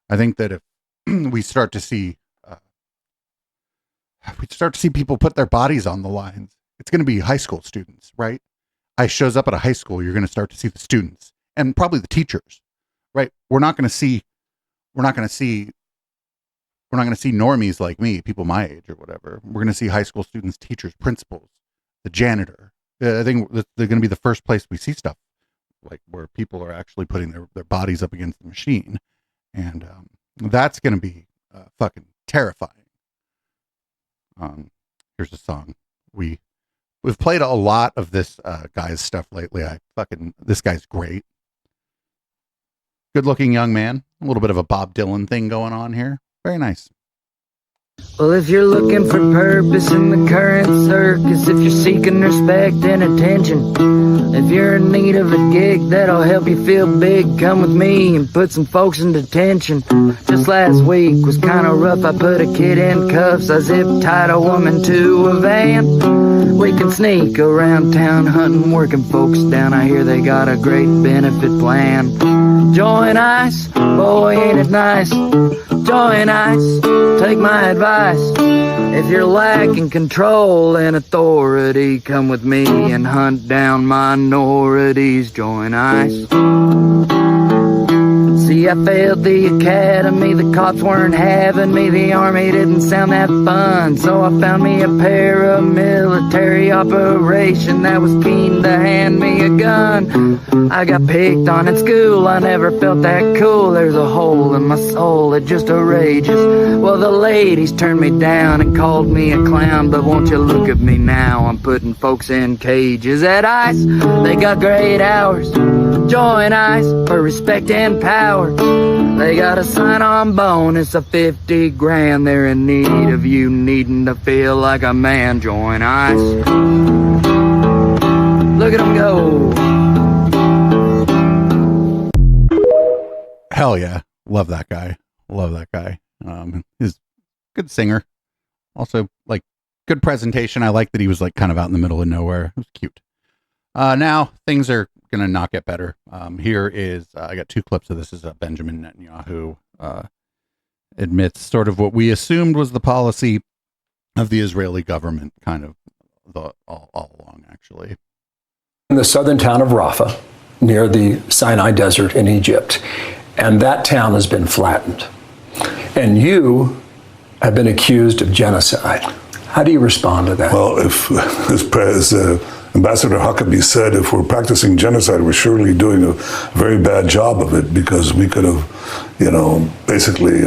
I think that if we start to see people put their bodies on the lines, it's going to be high school students, right? ICE shows up at a high school, you're going to start to see the students and probably the teachers, right? We're not going to see normies like me, people my age or whatever. We're going to see high school students, teachers, principals, the janitor. I think they're going to be the first place we see stuff like where people are actually putting their bodies up against the machine. And that's going to be fucking terrifying. Here's a song. We've played a lot of this guy's stuff lately. This guy's great. Good looking young man. A little bit of a Bob Dylan thing going on here. Very nice. Well, if you're looking for purpose in the current circus, if you're seeking respect and attention, if you're in need of a gig that'll help you feel big, come with me and put some folks in detention. Just last week was kind of rough. I put a kid in cuffs. I zip-tied a woman to a van. We can sneak around town hunting working folks down. I hear they got a great benefit plan. Join ICE, boy ain't it nice. Join ICE, take my advice. If you're lacking control and authority, come with me and hunt down minorities. Join ICE. See, I failed the academy, the cops weren't having me, the army didn't sound that fun, so I found me a paramilitary operation that was keen to hand me a gun. I got picked on at school, I never felt that cool, there's a hole in my soul that just rages. Well, the ladies turned me down and called me a clown, but won't you look at me now, I'm putting folks in cages. At ICE, they got great hours. Join ICE for respect and power. They got a sign-on bonus of 50 grand. They're in need of you needing to feel like a man. Join ICE. Look at them go. Hell yeah. Love that guy. He's a good singer. Also, like, good presentation. I like that he was like kind of out in the middle of nowhere. It was cute. Now things are going to not get better. Here is, I got two clips of this. Is Benjamin Netanyahu admits sort of what we assumed was the policy of the Israeli government kind of all along, actually. In the southern town of Rafah, near the Sinai Desert in Egypt, and that town has been flattened. And you have been accused of genocide. How do you respond to that? Well, if, as Ambassador Huckabee said, if we're practicing genocide, we're surely doing a very bad job of it, because we could have, basically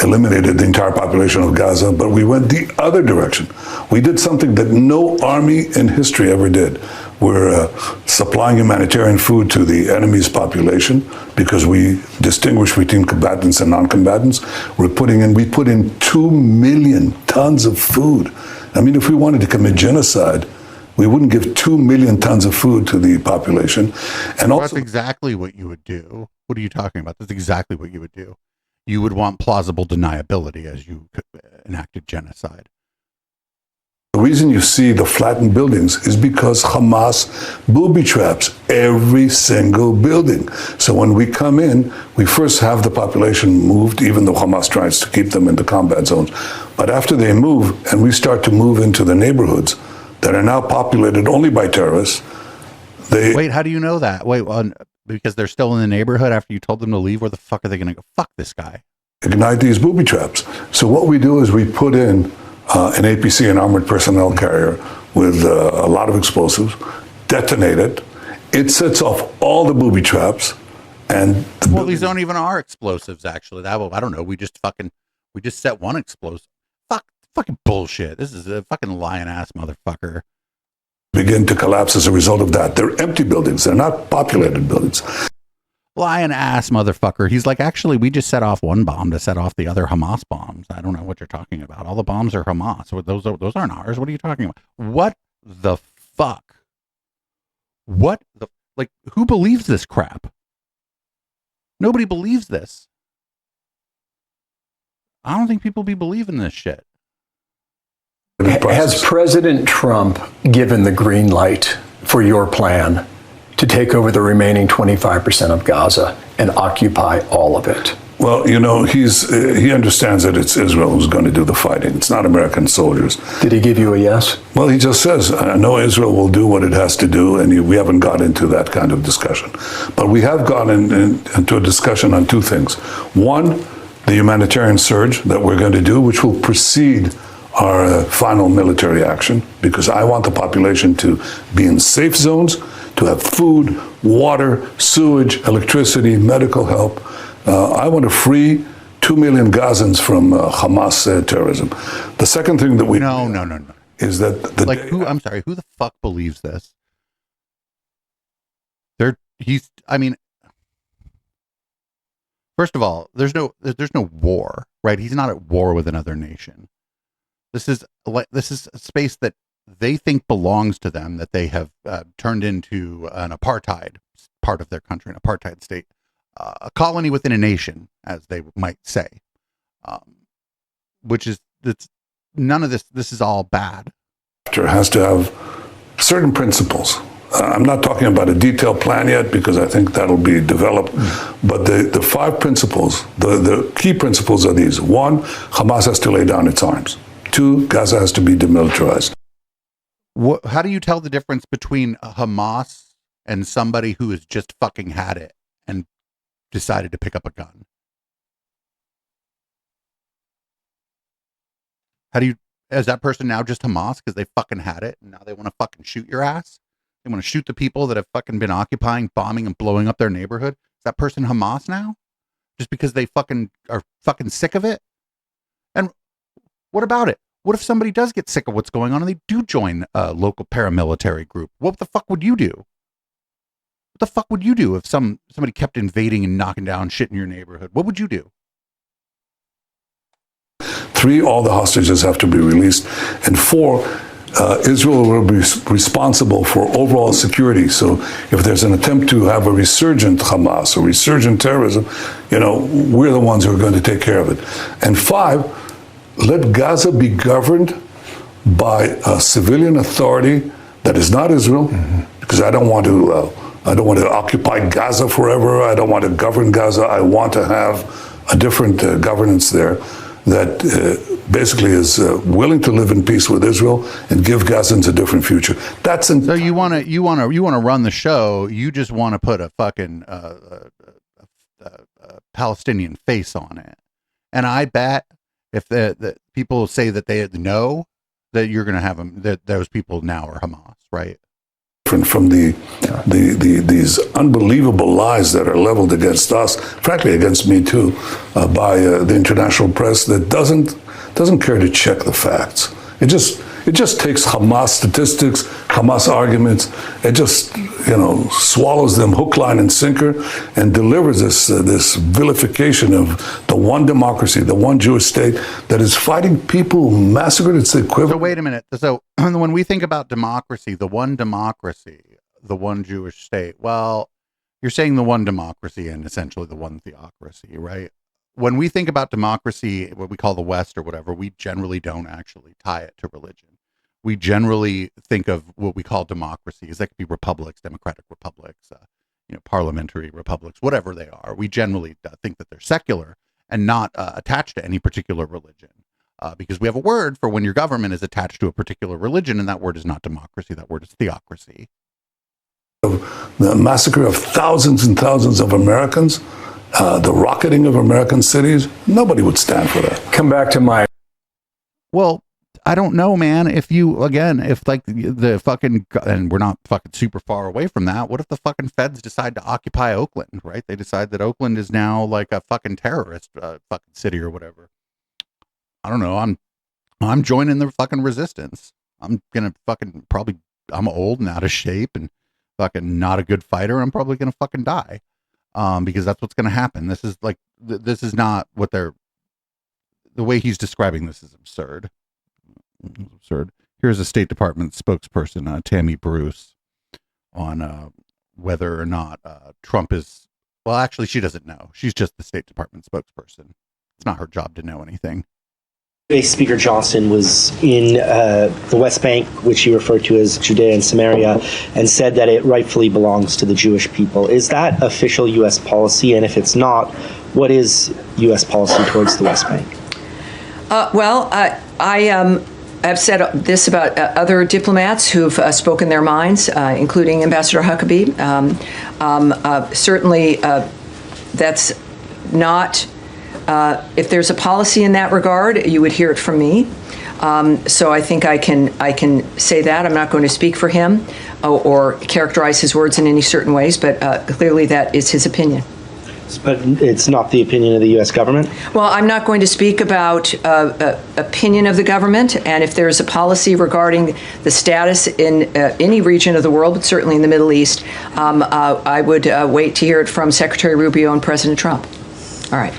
eliminated the entire population of Gaza, but we went the other direction. We did something that no army in history ever did. We're supplying humanitarian food to the enemy's population because we distinguish between combatants and non-combatants. We put in 2 million tons of food. I mean, if we wanted to commit genocide, we wouldn't give 2 million tons of food to the population. And also, that's exactly what you would do. What are you talking about? That's exactly what you would do. You would want plausible deniability as you enacted genocide. The reason you see the flattened buildings is because Hamas booby traps every single building. So when we come in, we first have the population moved, even though Hamas tries to keep them in the combat zones. But after they move, and we start to move into the neighborhoods that are now populated only by terrorists, Wait, how do you know that? Wait, because they're still in the neighborhood after you told them to leave? Where the fuck are they going to go? Fuck this guy. Ignite these booby traps. So what we do is we put in an APC, an armored personnel carrier, with a lot of explosives, detonate it. It sets off all the booby traps, and these don't even are explosives. Actually, I don't know. We just set one explosive. Fucking bullshit. This is a fucking lying ass motherfucker. Begin to collapse as a result of that. They're empty buildings. They're not populated buildings. Lying ass motherfucker. He's like, actually, we just set off one bomb to set off the other Hamas bombs. I don't know what you're talking about. All the bombs are Hamas. Those aren't ours. What are you talking about? What the fuck? Who believes this crap? Nobody believes this. I don't think people be believing this shit. Has President Trump given the green light for your plan to take over the remaining 25% of Gaza and occupy all of it? Well, he understands that it's Israel who's going to do the fighting. It's not American soldiers. Did he give you a yes? Well, he just says, I know Israel will do what it has to do, and we haven't got into that kind of discussion. But we have gone into a discussion on two things. One, the humanitarian surge that we're going to do, which will precede our final military action, because I want the population to be in safe zones, to have food, water, sewage, electricity, medical help. I want to free 2 million Gazans from Hamas terrorism. The second thing that we no is that who the fuck believes this? First of all, there's no war, right? He's not at war with another nation. This is a space that they think belongs to them, that they have turned into an apartheid part of their country, an apartheid state, a colony within a nation, as they might say, none of this. This is all bad. Has to have certain principles. I'm not talking about a detailed plan yet, because I think that'll be developed. But the 5 principles, the key principles are these. 1, Hamas has to lay down its arms. 2, Gaza has to be demilitarized. How do you tell the difference between a Hamas and somebody who has just fucking had it and decided to pick up a gun? Is that person now just Hamas because they fucking had it and now they want to fucking shoot your ass? They want to shoot the people that have fucking been occupying, bombing, and blowing up their neighborhood? Is that person Hamas now? Just because they fucking are fucking sick of it? And what about it? What if somebody does get sick of what's going on and they do join a local paramilitary group? What the fuck would you do? What the fuck would you do if somebody kept invading and knocking down shit in your neighborhood? What would you do? 3, all the hostages have to be released. And 4, Israel will be responsible for overall security. So if there's an attempt to have a resurgent Hamas or resurgent terrorism, we're the ones who are going to take care of it. And 5, let Gaza be governed by a civilian authority that is not Israel, because I don't want to occupy Gaza forever. I don't want to govern Gaza. I want to have a different governance there that basically is willing to live in peace with Israel and give Gazans a different future. So you want to run the show. You just want to put a fucking Palestinian face on it. And I bet if the people say that they know, that you're going to have them, that those people now are Hamas, right? From these unbelievable lies that are leveled against us, frankly against me too, by the international press that doesn't care to check the facts. It just takes Hamas statistics, Hamas arguments. It just swallows them hook, line, and sinker, and delivers this vilification of the one democracy, the one Jewish state that is fighting people who massacred its equivalent. So wait a minute. So when we think about democracy, the one Jewish state, well, you're saying the one democracy and essentially the one theocracy, right? When we think about democracy, what we call the West or whatever, we generally don't actually tie it to religion. We generally think of what we call democracies. That could be republics, democratic republics, parliamentary republics, whatever they are. We generally think that they're secular and not attached to any particular religion, because we have a word for when your government is attached to a particular religion, and that word is not democracy. That word is theocracy. The massacre of thousands and thousands of Americans, the rocketing of American cities, nobody would stand for that. Come back to my... Well, I don't know, man. If like the fucking, and we're not fucking super far away from that, what if the fucking feds decide to occupy Oakland, right? They decide that Oakland is now like a fucking terrorist fucking city or whatever. I don't know. I'm joining the fucking resistance. I'm gonna fucking I'm old and out of shape and fucking not a good fighter. I'm probably gonna fucking die. Because that's what's gonna happen. This is like, this is not what the way he's describing this is absurd. Absurd. Here's a State Department spokesperson, Tammy Bruce, on whether or not Trump is, well, actually, she doesn't know. She's just the State Department spokesperson. It's not her job to know anything. Speaker Johnson was in the West Bank, which he referred to as Judea and Samaria, and said that it rightfully belongs to the Jewish people. Is that official U.S. policy? And if it's not, what is U.S. policy towards the West Bank? I've said this about other diplomats who've spoken their minds, including Ambassador Huckabee. Certainly, that's not, if there's a policy in that regard, you would hear it from me. So I think I can say that. I'm not going to speak for him or characterize his words in any certain ways, but clearly that is his opinion. But it's not the opinion of the U.S. government? Well, I'm not going to speak about opinion of the government, and if there's a policy regarding the status in any region of the world, but certainly in the Middle East, I would wait to hear it from Secretary Rubio and President Trump. All right.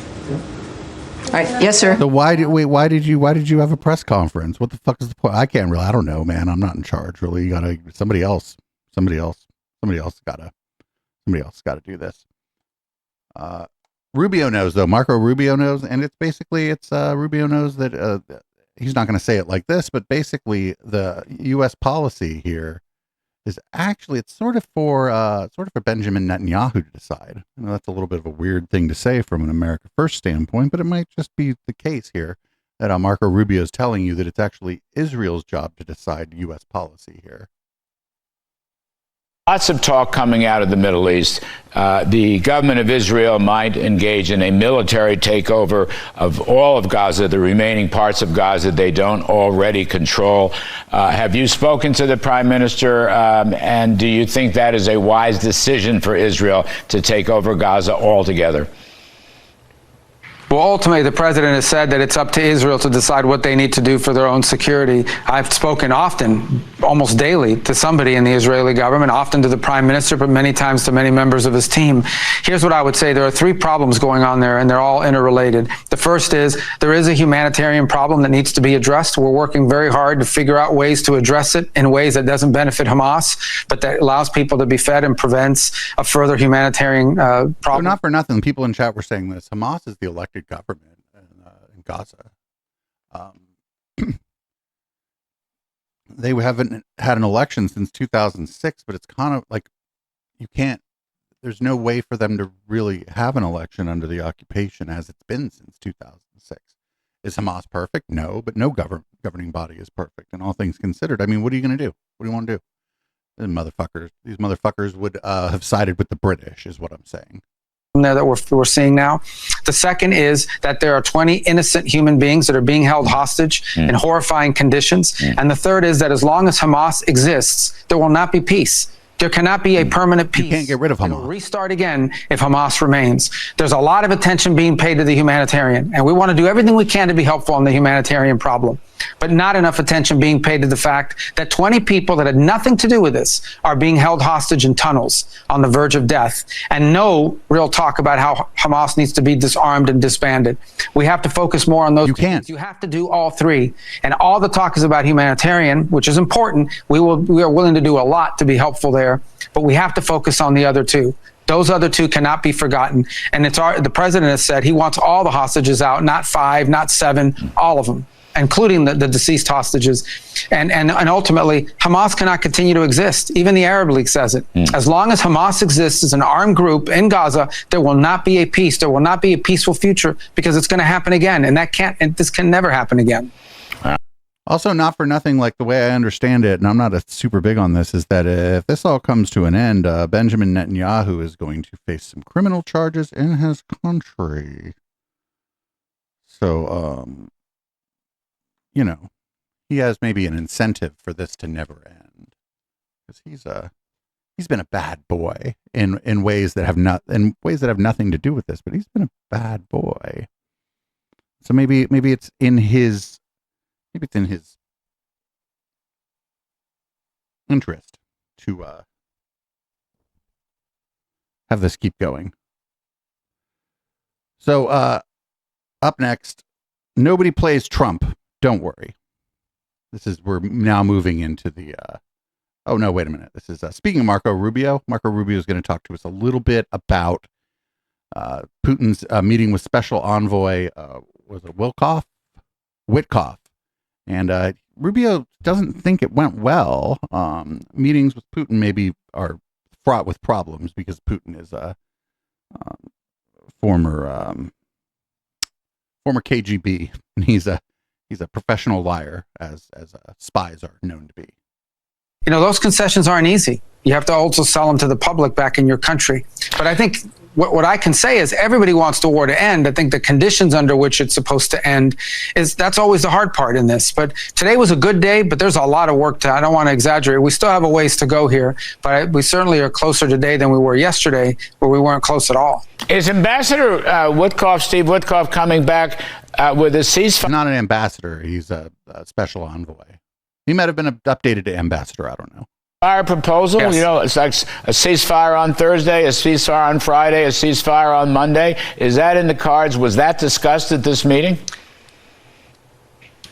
All right. Yes, sir. So why did you have a press conference? What the fuck is the point? I don't know, man. I'm not in charge, really. You gotta, somebody else gotta do this. Rubio knows, though. Marco Rubio knows, and it's Rubio knows that he's not going to say it like this, but basically the U.S. policy here is actually, it's sort of for Benjamin Netanyahu to decide. I know that's a little bit of a weird thing to say from an America First standpoint, but it might just be the case here that Marco Rubio is telling you that it's actually Israel's job to decide U.S. policy here. Lots of talk coming out of the Middle East. The government of Israel might engage in a military takeover of all of Gaza, the remaining parts of Gaza they don't already control. Have you spoken to the Prime Minister, and do you think that is a wise decision for Israel to take over Gaza altogether? Well, ultimately, the president has said that it's up to Israel to decide what they need to do for their own security. I've spoken often, almost daily, to somebody in the Israeli government, often to the prime minister, but many times to many members of his team. Here's what I would say. There are three problems going on there, and they're all interrelated. The first is there is a humanitarian problem that needs to be addressed. We're working very hard to figure out ways to address it in ways that doesn't benefit Hamas, but that allows people to be fed and prevents a further humanitarian problem. So not for nothing, people in chat were saying this. Hamas is the elected government in Gaza. They haven't had an election since 2006, but it's kind of like there's no way for them to really have an election under the occupation as it's been since 2006. Is Hamas perfect? No, but no governing body is perfect. And all things considered, I mean, what are you going to do? What do you want to do? These motherfuckers would have sided with the British, is what I'm saying. There that we're seeing now. The second is that there are 20 innocent human beings that are being held hostage in horrifying conditions. And the third is that as long as Hamas exists, there will not be peace. There cannot be a permanent peace. You can't get rid of Hamas. It will restart again if Hamas remains. There's a lot of attention being paid to the humanitarian, and we want to do everything we can to be helpful on the humanitarian problem. But not enough attention being paid to the fact that 20 people that had nothing to do with this are being held hostage in tunnels on the verge of death, and no real talk about how Hamas needs to be disarmed and disbanded. We have to focus more on those. You can't. You have to do all three. And all the talk is about humanitarian, which is important. We are willing to do a lot to be helpful there, but we have to focus on the other two. Those other two cannot be forgotten. And the president has said he wants all the hostages out, not 5, not 7, all of them, including the deceased hostages. And ultimately, Hamas cannot continue to exist. Even the Arab League says it. As long as Hamas exists as an armed group in Gaza, there will not be a peace. There will not be a peaceful future, because it's going to happen again. And this can never happen again. Also, not for nothing, like the way I understand it, and I'm not super big on this, is that if this all comes to an end, Benjamin Netanyahu is going to face some criminal charges in his country. So, he has maybe an incentive for this to never end, because he's been a bad boy in ways that have nothing to do with this, but he's been a bad boy. So maybe it's in his interest to have this keep going. So up next, nobody plays Trump. Don't worry. We're now moving into the, oh no, wait a minute. This is, speaking of Marco Rubio is going to talk to us a little bit about Putin's meeting with Special Envoy, was it Witkoff? And Rubio doesn't think it went well. Meetings with Putin maybe are fraught with problems, because Putin is a former KGB, and he's a professional liar, as spies are known to be. Those concessions aren't easy. You have to also sell them to the public back in your country. But I think what I can say is everybody wants the war to end. I think the conditions under which it's supposed to end that's always the hard part in this. But today was a good day, but there's a lot of work I don't want to exaggerate. We still have a ways to go here, but we certainly are closer today than we were yesterday, where we weren't close at all. Is Ambassador Steve Witkoff, coming back with a ceasefire? Not an ambassador. He's a special envoy. He might have been updated to ambassador. I don't know. Proposal, yes. It's like a ceasefire on Thursday, a ceasefire on Friday, a ceasefire on Monday. Is that in the cards? Was that discussed at this meeting?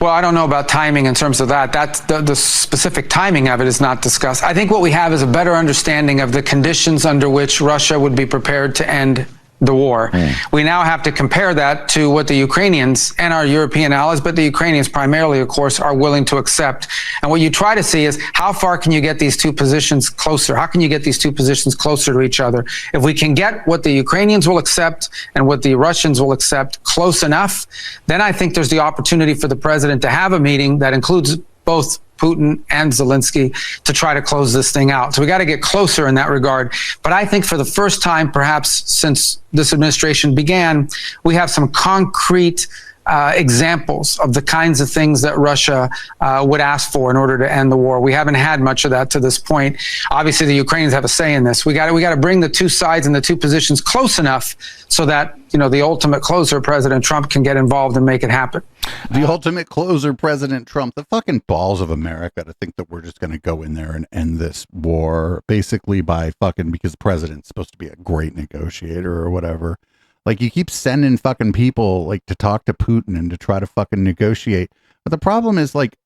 Well, I don't know about timing in terms of that. That's the specific timing of it is not discussed. I think what we have is a better understanding of the conditions under which Russia would be prepared to end the war. We now have to compare that to what the Ukrainians and our European allies, but the Ukrainians primarily, of course, are willing to accept. And what you try to see is how far can you get these two positions closer? How can you get these two positions closer to each other? If we can get what the Ukrainians will accept and what the Russians will accept close enough, then I think there's the opportunity for the president to have a meeting that includes both Putin and Zelensky to try to close this thing out. So we got to get closer in that regard. But I think for the first time, perhaps since this administration began, we have some concrete examples of the kinds of things that Russia would ask for in order to end the war. We haven't had much of that to this point. Obviously, the Ukrainians have a say in this. We got to bring the two sides and the two positions close enough so that the ultimate closer, President Trump, can get involved and make it happen. The ultimate closer, President Trump. The fucking balls of America to think that we're just going to go in there and end this war basically by because the president's supposed to be a great negotiator or whatever. Like, you keep sending fucking people like to talk to Putin and to try to fucking negotiate. But the problem is, like,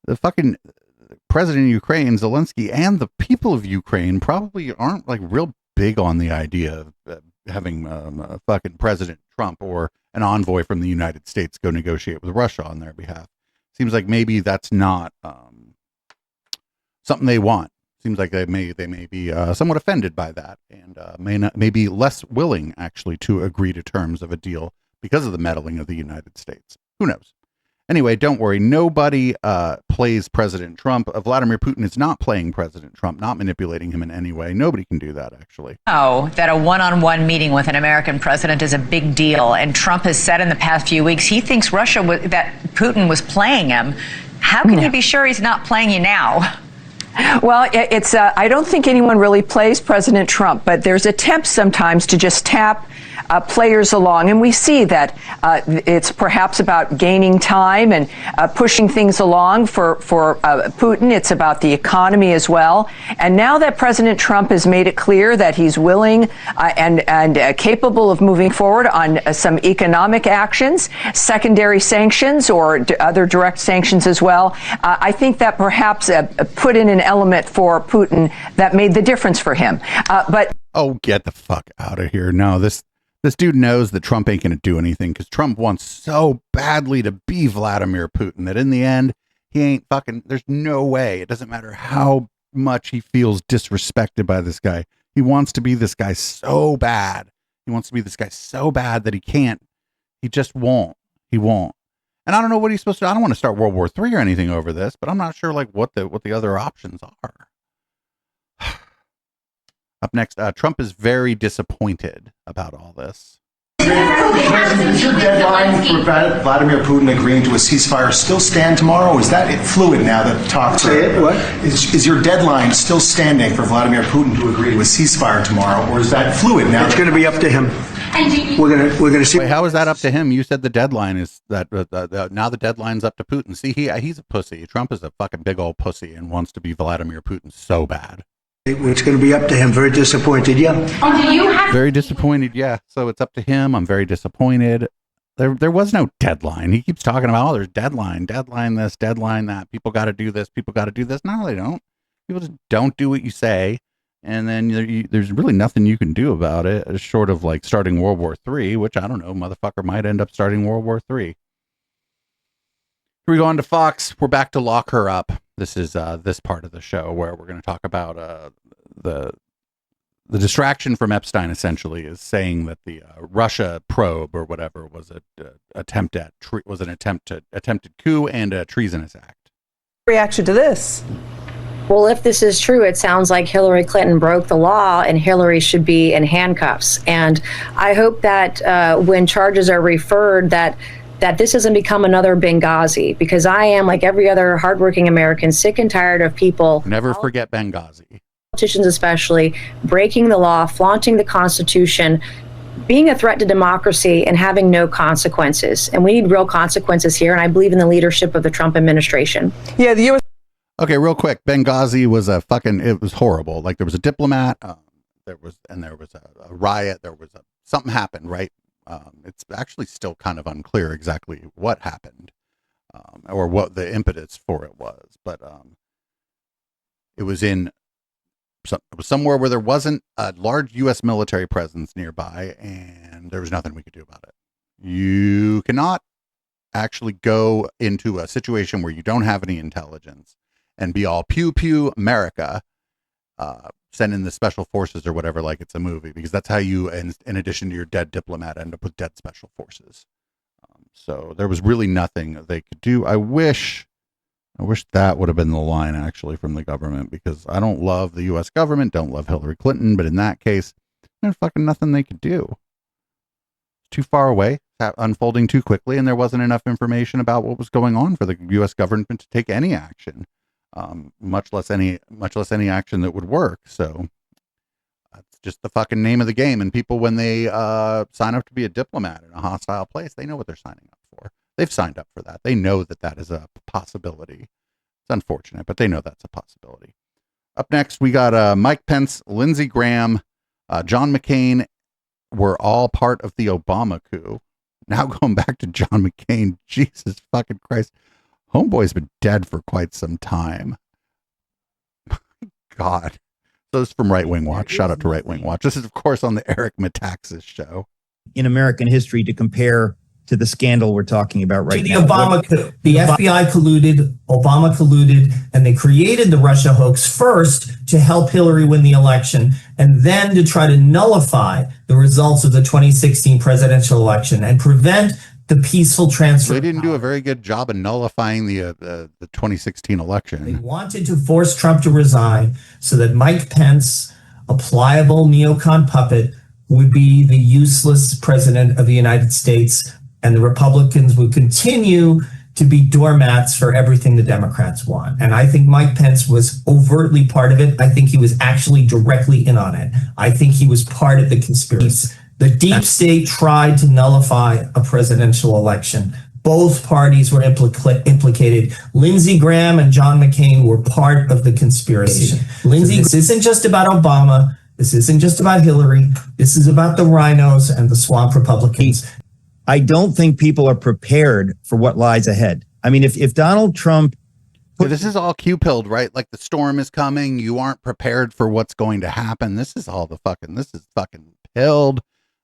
the fucking president of Ukraine, Zelensky, and the people of Ukraine probably aren't like real big on the idea of having fucking President Trump or an envoy from the United States go negotiate with Russia on their behalf. Seems like maybe that's not something they want. Seems like they may be somewhat offended by that, and may be less willing actually to agree to terms of a deal because of the meddling of the United States. Who knows? Anyway, don't worry. Nobody plays President Trump. Vladimir Putin is not playing President Trump, not manipulating him in any way. Nobody can do that, actually. Oh, that a one-on-one meeting with an American president is a big deal. And Trump has said in the past few weeks he thinks that Putin was playing him. How can you be sure he's not playing you now? Well, it's I don't think anyone really plays President Trump, but there's attempts sometimes to just tap players along. And we see that it's perhaps about gaining time and pushing things along for Putin. It's about the economy as well. And now that President Trump has made it clear that he's willing and capable of moving forward on some economic actions, secondary sanctions or other direct sanctions as well, I think that perhaps put in an element for Putin that made the difference for him. Oh, get the fuck out of here. No, this dude knows that Trump ain't going to do anything because Trump wants so badly to be Vladimir Putin that in the end, he ain't fucking, there's no way. It doesn't matter how much he feels disrespected by this guy. He wants to be this guy so bad. He wants to be this guy so bad that he can't. He just won't. He won't. And I don't know what he's supposed to do. I don't want to start World War III or anything over this, but I'm not sure like what the other options are. Up next, Trump is very disappointed about all this. Is your deadline for Vladimir Putin agreeing to a ceasefire still stand tomorrow? Or is that fluid now that the talks are... What? Is your deadline still standing for Vladimir Putin to agree to a ceasefire tomorro's or is that fluid now? It's going to be up to him. We're going to see. Wait, how is that up to him? You said the deadline is that now the deadline's up to Putin. See, he's a pussy. Trump is a fucking big old pussy and wants to be Vladimir Putin so bad. It's going to be up to him. Very disappointed, yeah. Very disappointed, yeah. So it's up to him. I'm very disappointed. There was no deadline. He keeps talking about, there's deadline this, deadline that. People got to do this. People got to do this. No, they don't. People just don't do what you say. And then there's really nothing you can do about it, short of like starting World War III, which I don't know, motherfucker might end up starting World War III. Here we go on to Fox. We're back to Lock Her Up. This is this part of the show where we're going to talk about the distraction from Epstein. Essentially, is saying that the Russia probe or whatever was an attempted coup and a treasonous act. Reaction to this? Well, if this is true, it sounds like Hillary Clinton broke the law and Hillary should be in handcuffs. And I hope that when charges are referred that this doesn't become another Benghazi, because I am, like every other hardworking American, sick and tired of people. Never forget Benghazi. Politicians especially, breaking the law, flaunting the Constitution, being a threat to democracy and having no consequences. And we need real consequences here. And I believe in the leadership of the Trump administration. Yeah, the U.S. Okay, real quick. Benghazi was it was horrible. Like there was a diplomat, there was a riot. Something happened, right? It's actually still kind of unclear exactly what happened, or what the impetus for it was. But it was somewhere where there wasn't a large U.S. military presence nearby, and there was nothing we could do about it. You cannot actually go into a situation where you don't have any intelligence and be all pew pew America, send in the special forces or whatever, like it's a movie, because that's how you, in addition to your dead diplomat, end up with dead special forces. So there was really nothing they could do. I wish that would have been the line actually from the government, because I don't love the U.S. government, don't love Hillary Clinton, but in that case, there's fucking nothing they could do. It's too far away. unfolding too quickly, and there wasn't enough information about what was going on for the U.S. government to take any action, much less any action that would work. So that's just the fucking name of the game. And people, when they sign up to be a diplomat in a hostile place, they know what they're signing up for. They've signed up for that. They know that that is a possibility. It's unfortunate, but they know that's a possibility. Up next, we got Mike Pence, Lindsey Graham, John McCain were all part of the Obama coup. Now going back to John McCain, Jesus fucking Christ. Homeboy's been dead for quite some time. My God. So this is from Right Wing Watch. Shout out to Right Wing Watch. This is, of course, on the Eric Metaxas show. In American history to compare to the scandal we're talking about right now. The Obama coup. The FBI colluded, Obama colluded, and they created the Russia hoax first to help Hillary win the election, and then to try to nullify the results of the 2016 presidential election and prevent the peaceful transfer. They didn't do a very good job of nullifying the 2016 election. They wanted to force Trump to resign so that Mike Pence, a pliable neocon puppet, would be the useless president of the United States, and the Republicans would continue to be doormats for everything the Democrats want. And I think Mike Pence was overtly part of it. I think he was actually directly in on it. I think he was part of the conspiracy. The deep state tried to nullify a presidential election. Both parties were implicated. Lindsey Graham and John McCain were part of the conspiracy. This isn't just about Obama. This isn't just about Hillary. This is about the rhinos and the swamp Republicans. I don't think people are prepared for what lies ahead. I mean, if Donald Trump... This is all Q-pilled, right? Like the storm is coming. You aren't prepared for what's going to happen. This is fucking pilled.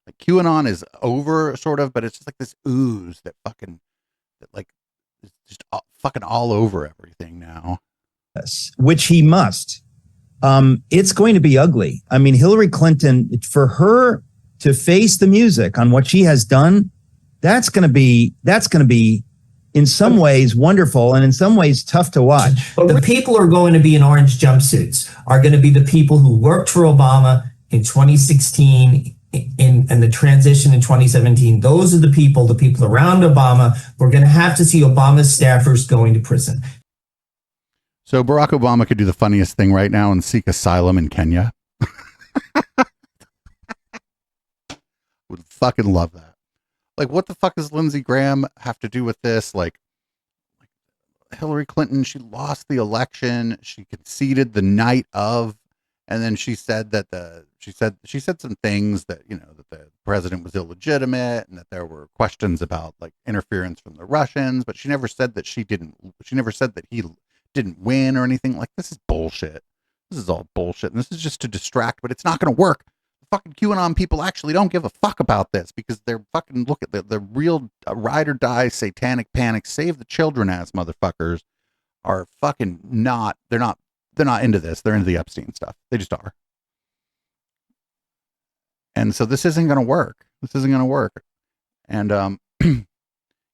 Like QAnon is over, sort of, but it's just like this ooze that is just fucking all over everything now. Yes, which he must. It's going to be ugly. I mean, Hillary Clinton, for her to face the music on what she has done, that's going to be in some ways wonderful and in some ways tough to watch. But the people who are going to be in orange jumpsuits are going to be the people who worked for Obama in 2016 and the transition in 2017. Those are the people around Obama. We're going to have to see Obama's staffers going to prison. So Barack Obama could do the funniest thing right now and seek asylum in Kenya. Would fucking love that. Like, what the fuck does Lindsey Graham have to do with this? Like Hillary Clinton, she lost the election. She conceded the night of, and then she said that she said some things that, that the president was illegitimate and that there were questions about like interference from the Russians, but she never said that she never said that he didn't win or anything. Like, this is bullshit. This is all bullshit. And this is just to distract, but it's not going to work. Fucking QAnon people actually don't give a fuck about this because they're fucking, look at the real ride or die satanic panic, save the children ass motherfuckers are fucking not, they're not into this. They're into the Epstein stuff. They just are. And so this isn't going to work. And,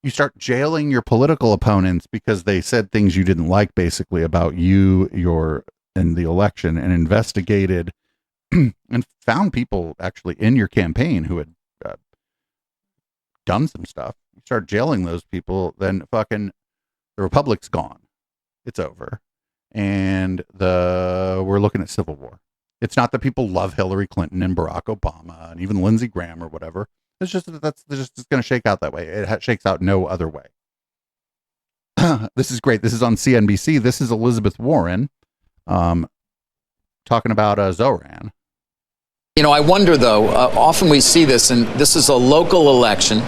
you start jailing your political opponents because they said things you didn't like basically about you, in the election, and investigated and found people actually in your campaign who had done some stuff. You start jailing those people, then fucking the Republic's gone. It's over. And we're looking at civil war. It's not that people love Hillary Clinton and Barack Obama and even Lindsey Graham or whatever. It's just that's just going to shake out that way. It shakes out no other way. This is great. This is on CNBC. This is Elizabeth Warren talking about Zoran. I wonder, though, often we see this, and this is a local election.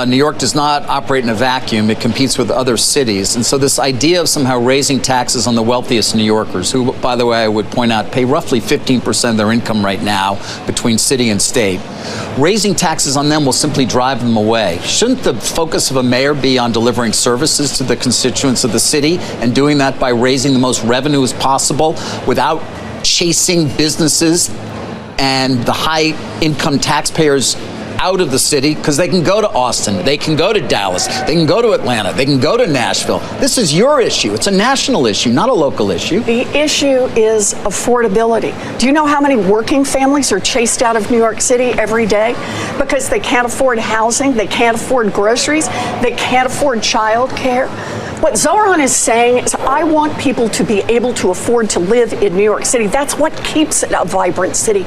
New York does not operate in a vacuum. It competes with other cities. And so this idea of somehow raising taxes on the wealthiest New Yorkers, who, by the way, I would point out, pay roughly 15% of their income right now between city and state, raising taxes on them will simply drive them away. Shouldn't the focus of a mayor be on delivering services to the constituents of the city and doing that by raising the most revenue as possible without chasing businesses and the high income taxpayers out of the city because they can go to Austin, they can go to Dallas, they can go to Atlanta, they can go to Nashville. This is your issue. It's a national issue, not a local issue. The issue is affordability. Do you know how many working families are chased out of New York City every day because they can't afford housing, they can't afford groceries, they can't afford child care? What Zoran is saying is, I want people to be able to afford to live in New York City. That's what keeps it a vibrant city.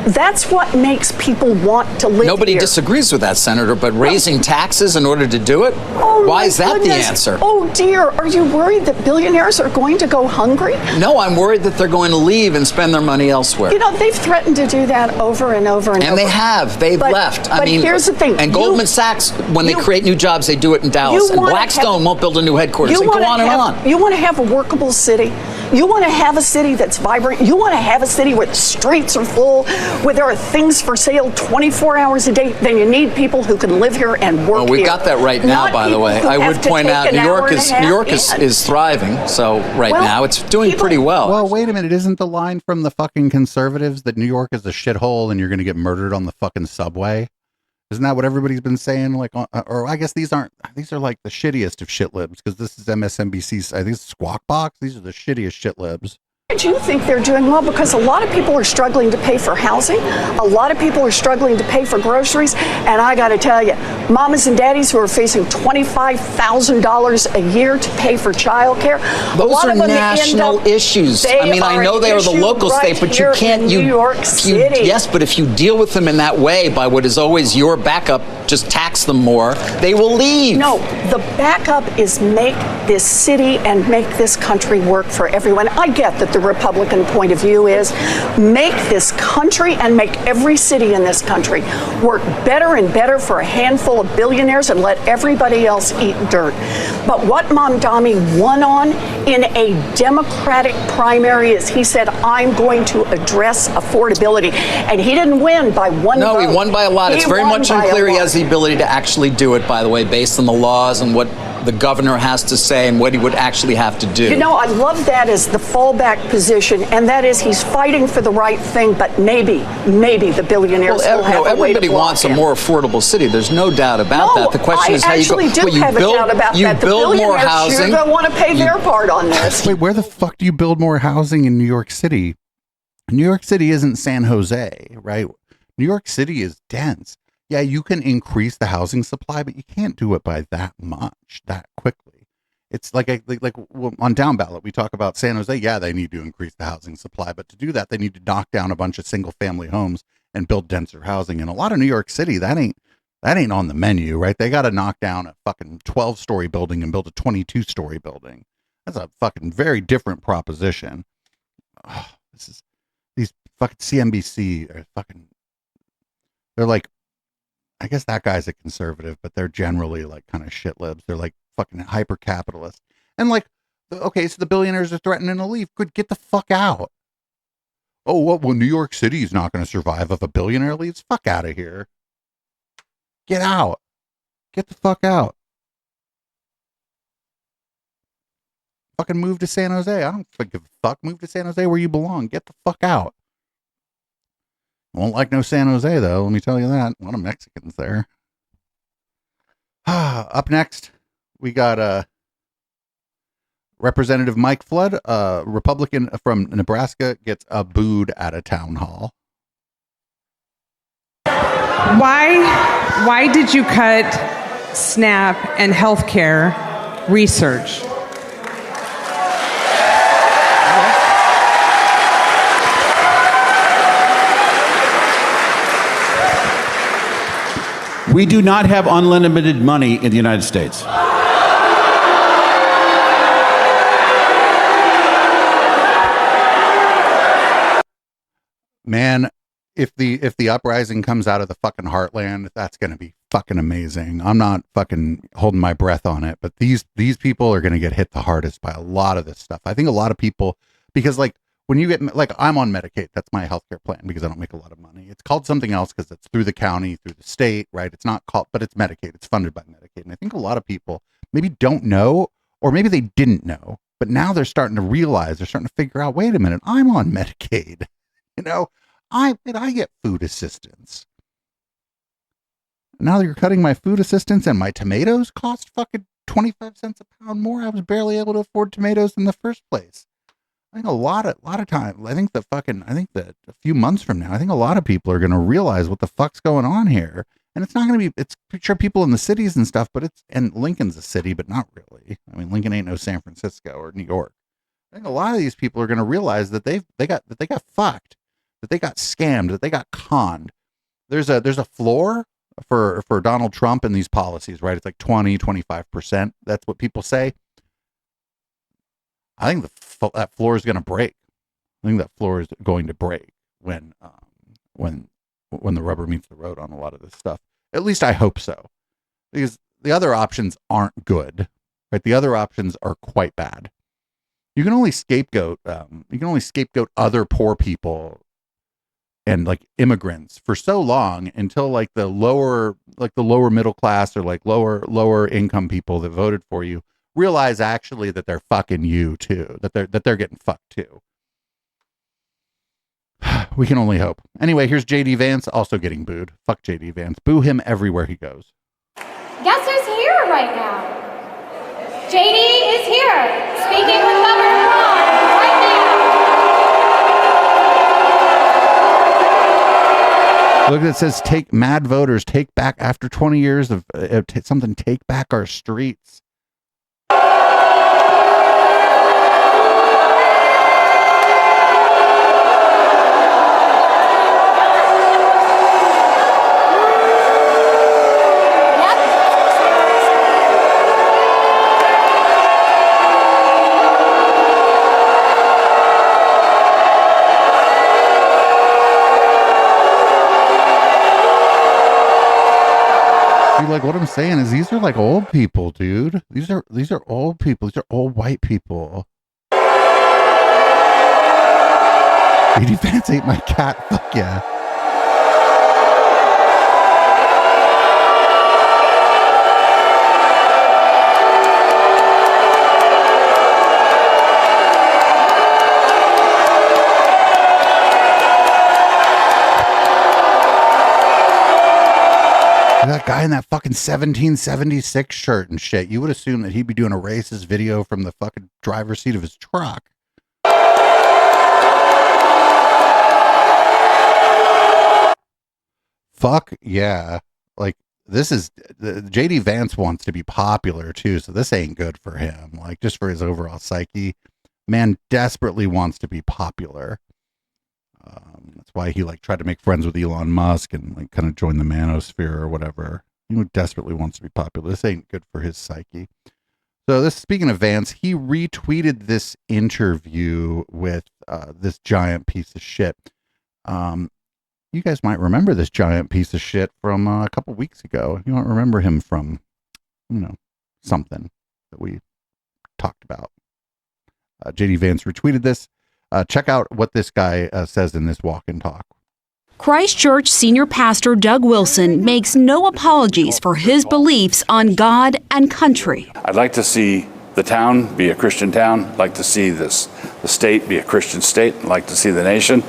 That's what makes people want to live Nobody here. disagrees with that, Senator, but raising taxes in order to do it? Why is that the answer? Oh, dear. Are you worried that billionaires are going to go hungry? No, I'm worried that they're going to leave and spend their money elsewhere. You know, they've threatened to do that over and over and over. And they have. They've left. But here's the thing. And Goldman Sachs, when they create new jobs, they do it in Dallas. And Blackstone won't build a new headquarters. And go on and on. You want to have a workable city? You want to have a city that's vibrant? You want to have a city where the streets are full, where there are things for sale 24 hours a day? Then you need people who can live here and work here. Well, we've got that right now, by the way. I would point out New York is thriving. So now it's doing pretty well. Well, wait a minute. Isn't the line from the fucking conservatives that New York is a shithole and you're going to get murdered on the fucking subway? Isn't that what everybody's been saying? Like, or I guess these are like the shittiest of shit libs because this is MSNBC's. I think it's Squawk Box. These are the shittiest shit libs. Do you think they're doing well? Because a lot of people are struggling to pay for housing. A lot of people are struggling to pay for groceries. And I got to tell you, mamas and daddies who are facing $25,000 a year to pay for childcare. Those are national issues. I mean, I know they are the local state, but you can't. New York City. Yes, but if you deal with them in that way, by what is always your backup, just tax them more, they will leave. No, the backup is make this city and make this country work for everyone. I get that the Republican point of view is make this country and make every city in this country work better and better for a handful of billionaires and let everybody else eat dirt. But what Mamdani won on in a Democratic primary is he said, I'm going to address affordability. And he didn't win by one vote. No, he won by a lot. It's very much unclear he has the ability to actually do it, by the way, based on the laws and what the governor has to say and what he would actually have to do. You know, I love that as the fallback position, and that is he's fighting for the right thing, but maybe the billionaires will have a way to everybody wants a more affordable city. There's no doubt about that. The question is how you go. You build more housing. Sure don't want to pay their part on this. Wait, where the fuck do you build more housing in New York City? New York City isn't San Jose, right? New York City is dense. Yeah, you can increase the housing supply, but you can't do it by that much, that quickly. It's like on Down Ballot, we talk about San Jose. Yeah, they need to increase the housing supply, but to do that, they need to knock down a bunch of single family homes and build denser housing. And a lot of New York City, that ain't on the menu, right? They got to knock down a fucking 12-story building and build a 22-story building. That's a fucking very different proposition. Oh, these fucking CNBC are fucking. They're like. I guess that guy's a conservative, but they're generally like kind of shit libs. They're like fucking hyper capitalist. And like, okay, so the billionaires are threatening to leave. Good, get the fuck out. Oh, what? Well, New York City is not going to survive if a billionaire leaves. Fuck out of here. Get out. Get the fuck out. Fucking move to San Jose. I don't give a fuck. Move to San Jose where you belong. Get the fuck out. Won't like no San Jose, though. Let me tell you that. A lot of Mexicans there. Up next, we got Representative Mike Flood, a Republican from Nebraska, gets booed at a town hall. Why did you cut SNAP and healthcare research? We do not have unlimited money in the United States. Man, if the uprising comes out of the fucking heartland, that's going to be fucking amazing. I'm not fucking holding my breath on it, but these people are going to get hit the hardest by a lot of this stuff. I think a lot of people, because like when you get, like I'm on Medicaid, that's my healthcare plan because I don't make a lot of money. It's called something else because it's through the county, through the state, right? It's not called, but it's Medicaid. It's funded by Medicaid. And I think a lot of people maybe don't know, or maybe they didn't know, but now they're starting to realize, they're starting to figure out, wait a minute, I'm on Medicaid. You know, I get food assistance. Now you're cutting my food assistance and my tomatoes cost fucking 25 cents a pound more. I was barely able to afford tomatoes in the first place. I think a lot of time. I think that a few months from now, I think a lot of people are going to realize what the fuck's going on here. And it's not going to be, it's sure people in the cities and stuff, and Lincoln's a city, but not really. I mean, Lincoln ain't no San Francisco or New York. I think a lot of these people are going to realize that they got fucked, that they got scammed, that they got conned. There's a floor for Donald Trump and these policies, right? It's like 25%. That's what people say. I think that floor is going to break. I think that floor is going to break when the rubber meets the road on a lot of this stuff. At least I hope so, because the other options aren't good, right? The other options are quite bad. You can only scapegoat other poor people and like immigrants for so long until like the lower middle class or like lower income people that voted for you realize actually that they're fucking you too, that they're getting fucked too. We can only hope. Anyway, here's JD Vance also getting booed. Fuck JD Vance. Boo him everywhere he goes. Guess who's here right now? JD is here, speaking with Governor Ron right now. Look, it says take mad voters, take back after 20 years of something, take back our streets. Like what I'm saying is these are like old people, dude. These are old people. These are old white people. JD Vance ate my cat. Fuck yeah. That guy in that fucking 1776 shirt and shit, you would assume that he'd be doing a racist video from the fucking driver's seat of his truck. Fuck yeah. Like, this is, JD Vance wants to be popular too, so this ain't good for him. Like, just for his overall psyche. Man desperately wants to be popular. That's why he like tried to make friends with Elon Musk and like kind of join the manosphere or whatever. He desperately wants to be popular. This ain't good for his psyche. So this, speaking of Vance, he retweeted this interview with this giant piece of shit. You guys might remember this giant piece of shit from a couple weeks ago. You don't remember him from, something that we talked about. JD Vance retweeted this. Check out what this guy says in this walk and talk. Christchurch senior pastor Doug Wilson makes no apologies for his beliefs on God and country. I'd like to see the town be a Christian town. I'd like to see the state be a Christian state. I'd like to see the nation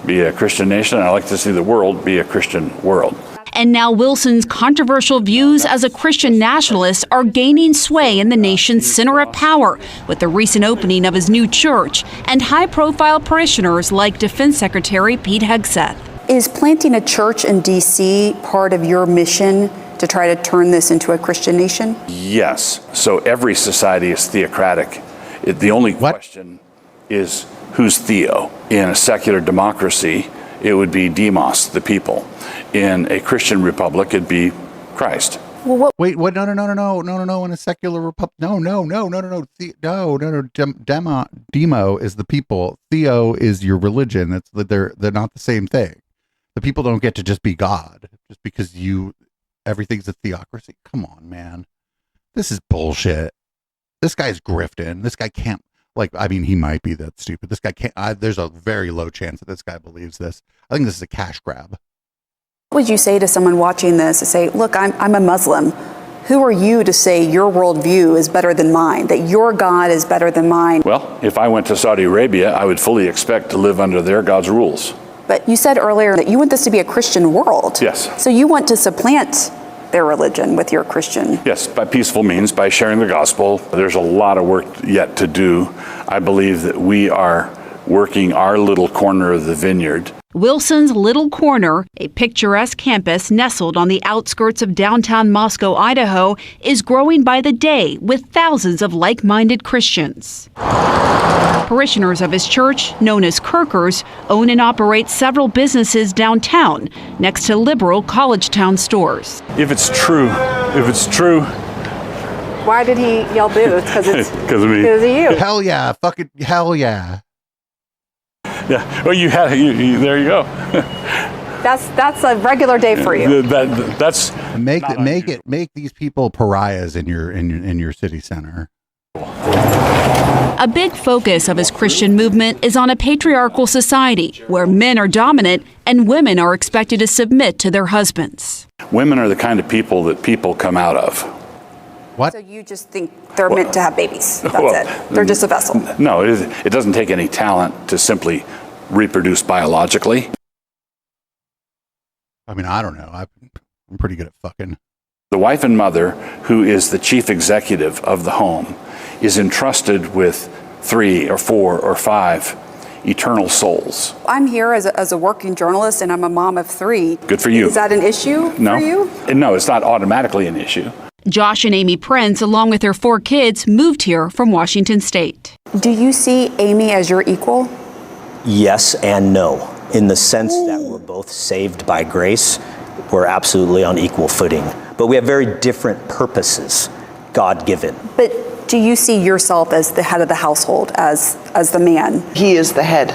be a Christian nation. I'd like to see the world be a Christian world. And now Wilson's controversial views as a Christian nationalist are gaining sway in the nation's center of power with the recent opening of his new church and high-profile parishioners like Defense Secretary Pete Hegseth. Is planting a church in D.C. part of your mission to try to turn this into a Christian nation? Yes. So every society is theocratic. The only question is who's theo? In a secular democracy, it would be demos, the people. In a Christian republic, it'd be Christ. Well, wait, what? No. In a secular republic, no. Demo is the people. Theo is your religion. They're not the same thing. The people don't get to just be God just because everything's a theocracy. Come on, man. This is bullshit. This guy's grifting. This guy can't. He might be that stupid. This guy can't. There's a very low chance that this guy believes this. I think this is a cash grab. What would you say to someone watching this to say, look, I'm a Muslim. Who are you to say your worldview is better than mine, that your God is better than mine? Well, if I went to Saudi Arabia, I would fully expect to live under their God's rules. But you said earlier that you want this to be a Christian world. Yes. So you want to supplant their religion with your Christian? Yes, by peaceful means, by sharing the gospel. There's a lot of work yet to do. I believe that we are working our little corner of the vineyard. Wilson's Little Corner, a picturesque campus nestled on the outskirts of downtown Moscow, Idaho, is growing by the day with thousands of like-minded Christians. Parishioners of his church, known as Kirkers, own and operate several businesses downtown, next to liberal college town stores. If it's true, Why did he yell boo? Because it's because of me. because of you. Hell yeah, fucking hell yeah. Yeah. Well, you had there you go. That's a regular day for you. That's make these people pariahs in your city center. A big focus of his Christian movement is on a patriarchal society where men are dominant and women are expected to submit to their husbands. Women are the kind of people that people come out of. What? So you just think they're meant to have babies. That's Well, it. They're just a vessel. No, it doesn't take any talent to simply reproduce biologically. I mean, I don't know. I'm pretty good at fucking. The wife and mother, who is the chief executive of the home, is entrusted with 3 or 4 or 5 eternal souls. I'm here as a working journalist, and I'm a mom of 3. Good for you. Is that an issue for you? No, it's not automatically an issue. Josh and Amy Prince, along with their 4 kids, moved here from Washington State. Do you see Amy as your equal? Yes and no, in the sense that we're both saved by grace. We're absolutely on equal footing, but we have very different purposes, God-given. But do you see yourself as the head of the household, as the man? He is the head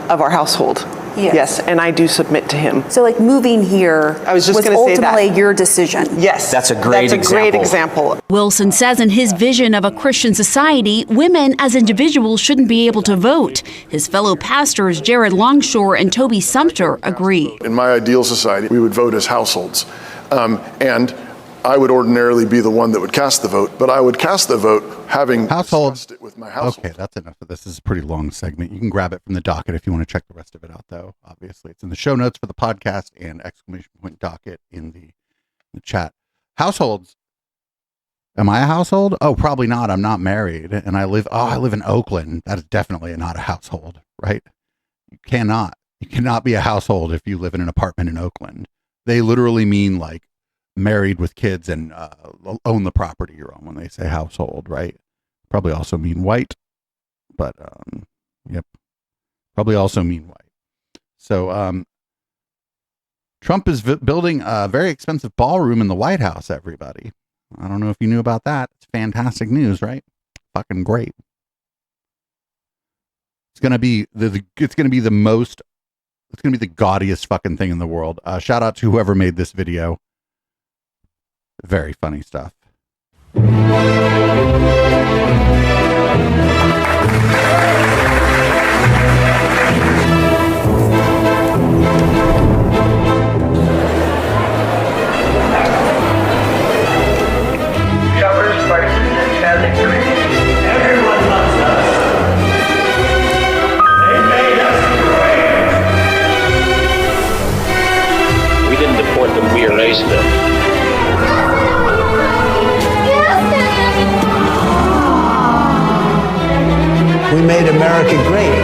of our household. Yes, and I do submit to him. So like moving here was ultimately your decision. Yes. That's a great example. Wilson says in his vision of a Christian society, women as individuals shouldn't be able to vote. His fellow pastors, Jared Longshore and Toby Sumter, agree. In my ideal society, we would vote as households. And I would ordinarily be the one that would cast the vote, but I would cast the vote having discussed it with my household. Okay, that's enough of this. This is a pretty long segment. You can grab it from the docket if you want to check the rest of it out, though. Obviously, it's in the show notes for the podcast and ! Docket in the chat. Households. Am I a household? Oh, probably not. I'm not married, and I live in Oakland. That is definitely not a household, right? You cannot be a household if you live in an apartment in Oakland. They literally mean like married with kids and own the property you're on when they say household, right? Probably also mean white, but yep, probably also mean white. So Trump is building a very expensive ballroom in the White House, everybody. I don't know if you knew about that. It's fantastic news, right? Fucking great. It's gonna be the gaudiest fucking thing in the world. Shout out to whoever made this video. Very funny stuff. Shoppers' participation has increased. Everyone loves us. They made us great. We didn't deport them, we erased them. We made America great.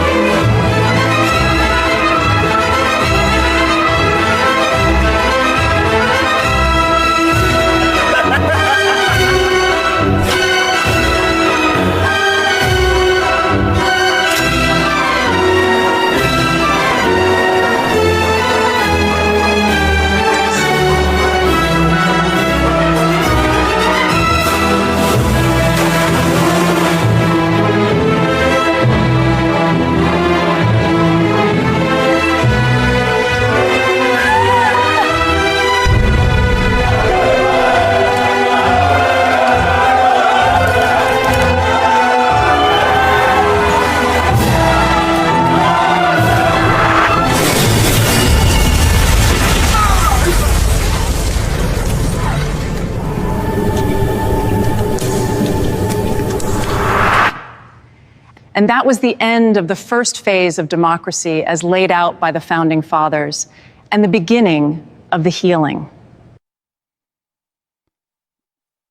And that was the end of the first phase of democracy as laid out by the Founding Fathers, and the beginning of the healing.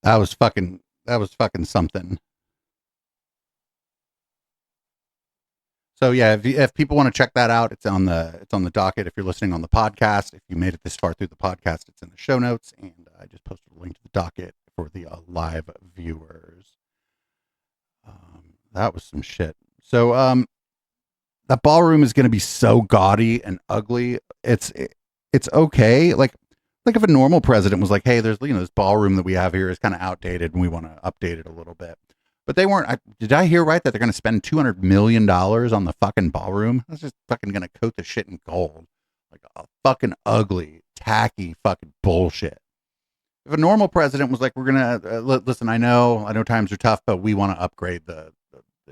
That was fucking something. So yeah, if people want to check that out, it's on the docket. If you're listening on the podcast, if you made it this far through the podcast, it's in the show notes, and I just posted a link to the docket for the live viewers. That was some shit. So that ballroom is going to be so gaudy and ugly. It's okay. Like if a normal president was like, hey, there's this ballroom that we have here is kind of outdated and we want to update it a little bit. But they weren't. Did I hear right that they're going to spend $200 million on the fucking ballroom? That's just fucking going to coat the shit in gold. Like a fucking ugly, tacky fucking bullshit. If a normal president was like, we're going to, listen, I know times are tough, but we want to upgrade the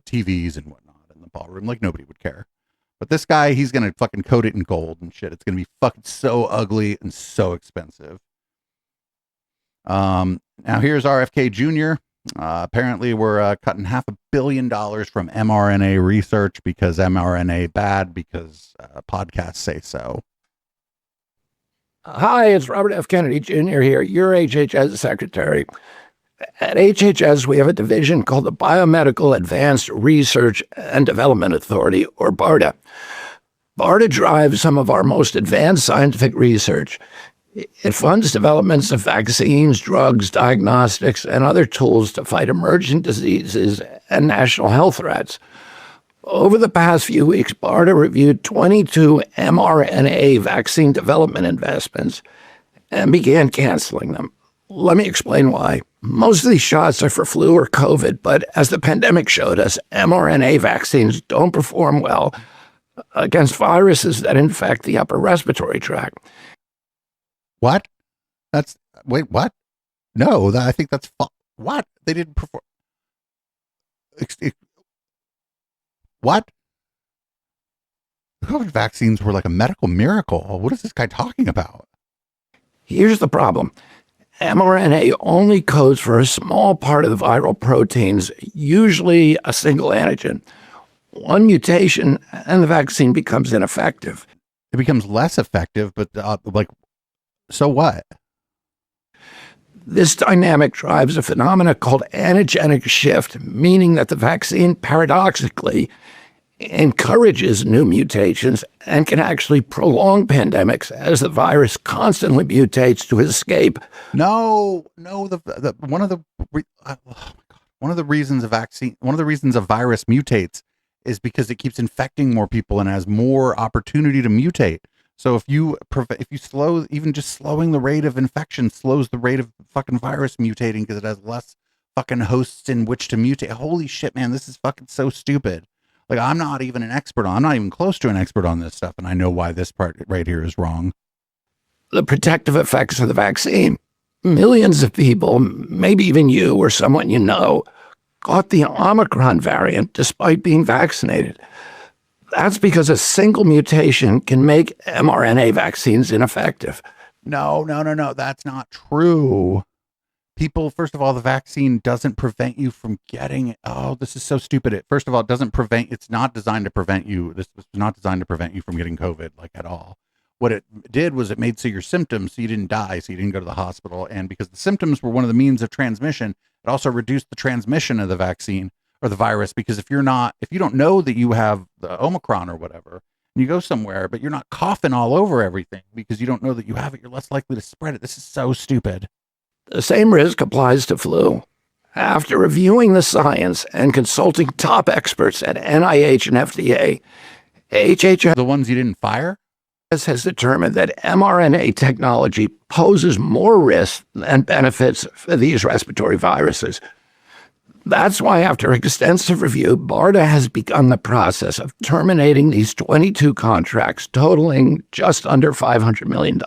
TVs and whatnot in the ballroom. Like nobody would care. But this guy, he's going to fucking coat it in gold and shit. It's going to be fucking so ugly and so expensive. Now here's RFK Jr. Apparently we're cutting $500 million from mRNA research because mRNA bad because podcasts say so. Hi, it's Robert F. Kennedy Jr. here, your HHS secretary. At HHS, we have a division called the Biomedical Advanced Research and Development Authority, or BARDA. BARDA drives some of our most advanced scientific research. It funds developments of vaccines, drugs, diagnostics, and other tools to fight emerging diseases and national health threats. Over the past few weeks, BARDA reviewed 22 mRNA vaccine development investments and began canceling them. Let me explain why. Most of these shots are for flu or COVID, but as the pandemic showed us, mRNA vaccines don't perform well against viruses that infect the upper respiratory tract. What? Wait, what? No, I think that's what? They didn't perform. What? COVID vaccines were like a medical miracle. What is this guy talking about? Here's the problem. mRNA only codes for a small part of the viral proteins, usually a single antigen. One mutation and the vaccine becomes ineffective. It becomes less effective, but so what? This dynamic drives a phenomena called antigenic shift, meaning that the vaccine paradoxically encourages new mutations and can actually prolong pandemics as the virus constantly mutates to escape. No, one of the reasons a virus mutates is because it keeps infecting more people and has more opportunity to mutate. So if you slow, even just slowing the rate of infection slows the rate of fucking virus mutating because it has less fucking hosts in which to mutate. Holy shit, man, this is fucking so stupid. Like, I'm not even close to an expert on this stuff, and I know why this part right here is wrong. The protective effects of the vaccine. Millions of people, maybe even you or someone you know, caught the Omicron variant despite being vaccinated. That's because a single mutation can make mRNA vaccines ineffective. No, that's not true. People, first of all, the vaccine doesn't prevent you from getting it. Oh, this is so stupid. First of all, it's not designed to prevent you. This was not designed to prevent you from getting COVID, like, at all. What it did was it made so your symptoms, so you didn't die, so you didn't go to the hospital. And because the symptoms were one of the means of transmission, it also reduced the transmission of the vaccine or the virus. Because if you don't know that you have the Omicron or whatever, and you go somewhere, but you're not coughing all over everything because you don't know that you have it, you're less likely to spread it. This is so stupid. The same risk applies to flu. After reviewing the science and consulting top experts at NIH and FDA, HHS, the ones you didn't fire, has determined that mRNA technology poses more risks than benefits for these respiratory viruses. That's why, after extensive review, BARDA has begun the process of terminating these 22 contracts totaling just under $500 million.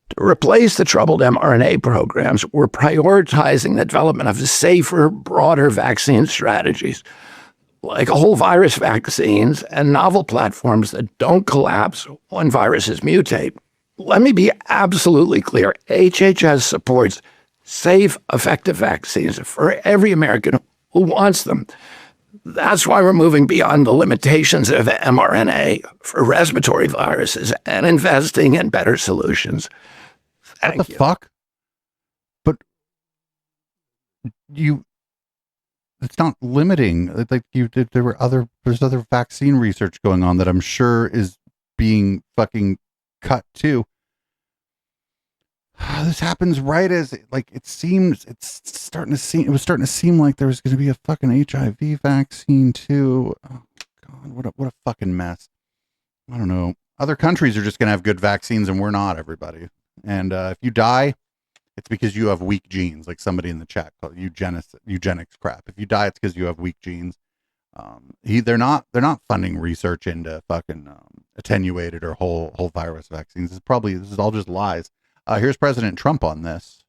To replace the troubled mRNA programs, we're prioritizing the development of safer, broader vaccine strategies, like whole virus vaccines and novel platforms that don't collapse when viruses mutate. Let me be absolutely clear. HHS supports safe, effective vaccines for every American who wants them. That's why we're moving beyond the limitations of mRNA for respiratory viruses and investing in better solutions. What the fuck? But it's not limiting. Like there's other vaccine research going on that I'm sure is being fucking cut too. This happens right as it was starting to seem like there was going to be a fucking HIV vaccine too. Oh God, what a fucking mess. I don't know. Other countries are just going to have good vaccines and we're not, everybody. And if you die, it's because you have weak genes, like somebody in the chat called eugenics crap. If you die, it's because you have weak genes. They're not funding research into fucking attenuated or whole virus vaccines. This is all just lies. Here's President Trump on this.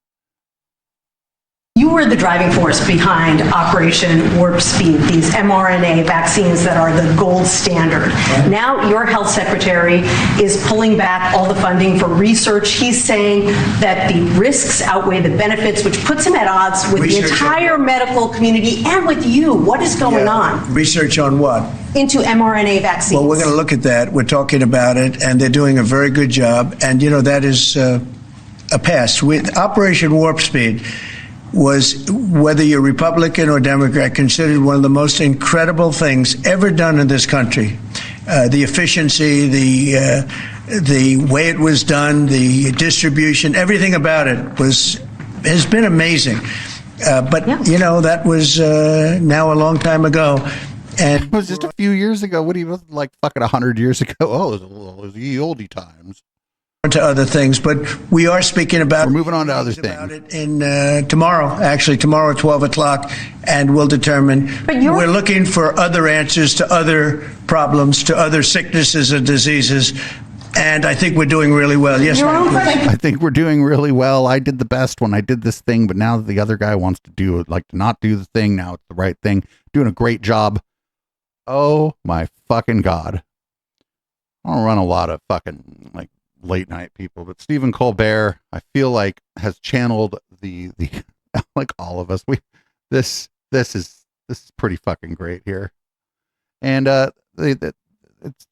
You were the driving force behind Operation Warp Speed, these mRNA vaccines that are the gold standard. Now your health secretary is pulling back all the funding for research. He's saying that the risks outweigh the benefits, which puts him at odds with the entire medical community and with you. What is going on? Research on what? Into mRNA vaccines. Well, we're going to look at that. We're talking about it, and they're doing a very good job. And, that is a pass. With Operation Warp Speed was, whether you're Republican or Democrat, considered one of the most incredible things ever done in this country. The efficiency, the way it was done, the distribution, everything about it has been amazing. But that was now a long time ago. And it was just a few years ago. What he was like fucking 100 years ago. Oh, it was the oldie times. To other things, but we are speaking about. We're moving on to other things. About it in tomorrow at 12 o'clock, and we'll determine. We're looking for other answers to other problems, to other sicknesses and diseases, and I think we're doing really well. Yes, I think we're doing really well. I did the best when I did this thing, but now that the other guy wants to do it, like to not do the thing, now it's the right thing. Doing a great job. Oh my fucking God! I don't run a lot of fucking like late night people, but Stephen Colbert, I feel like, has channeled the like all of us. This is pretty fucking great here, and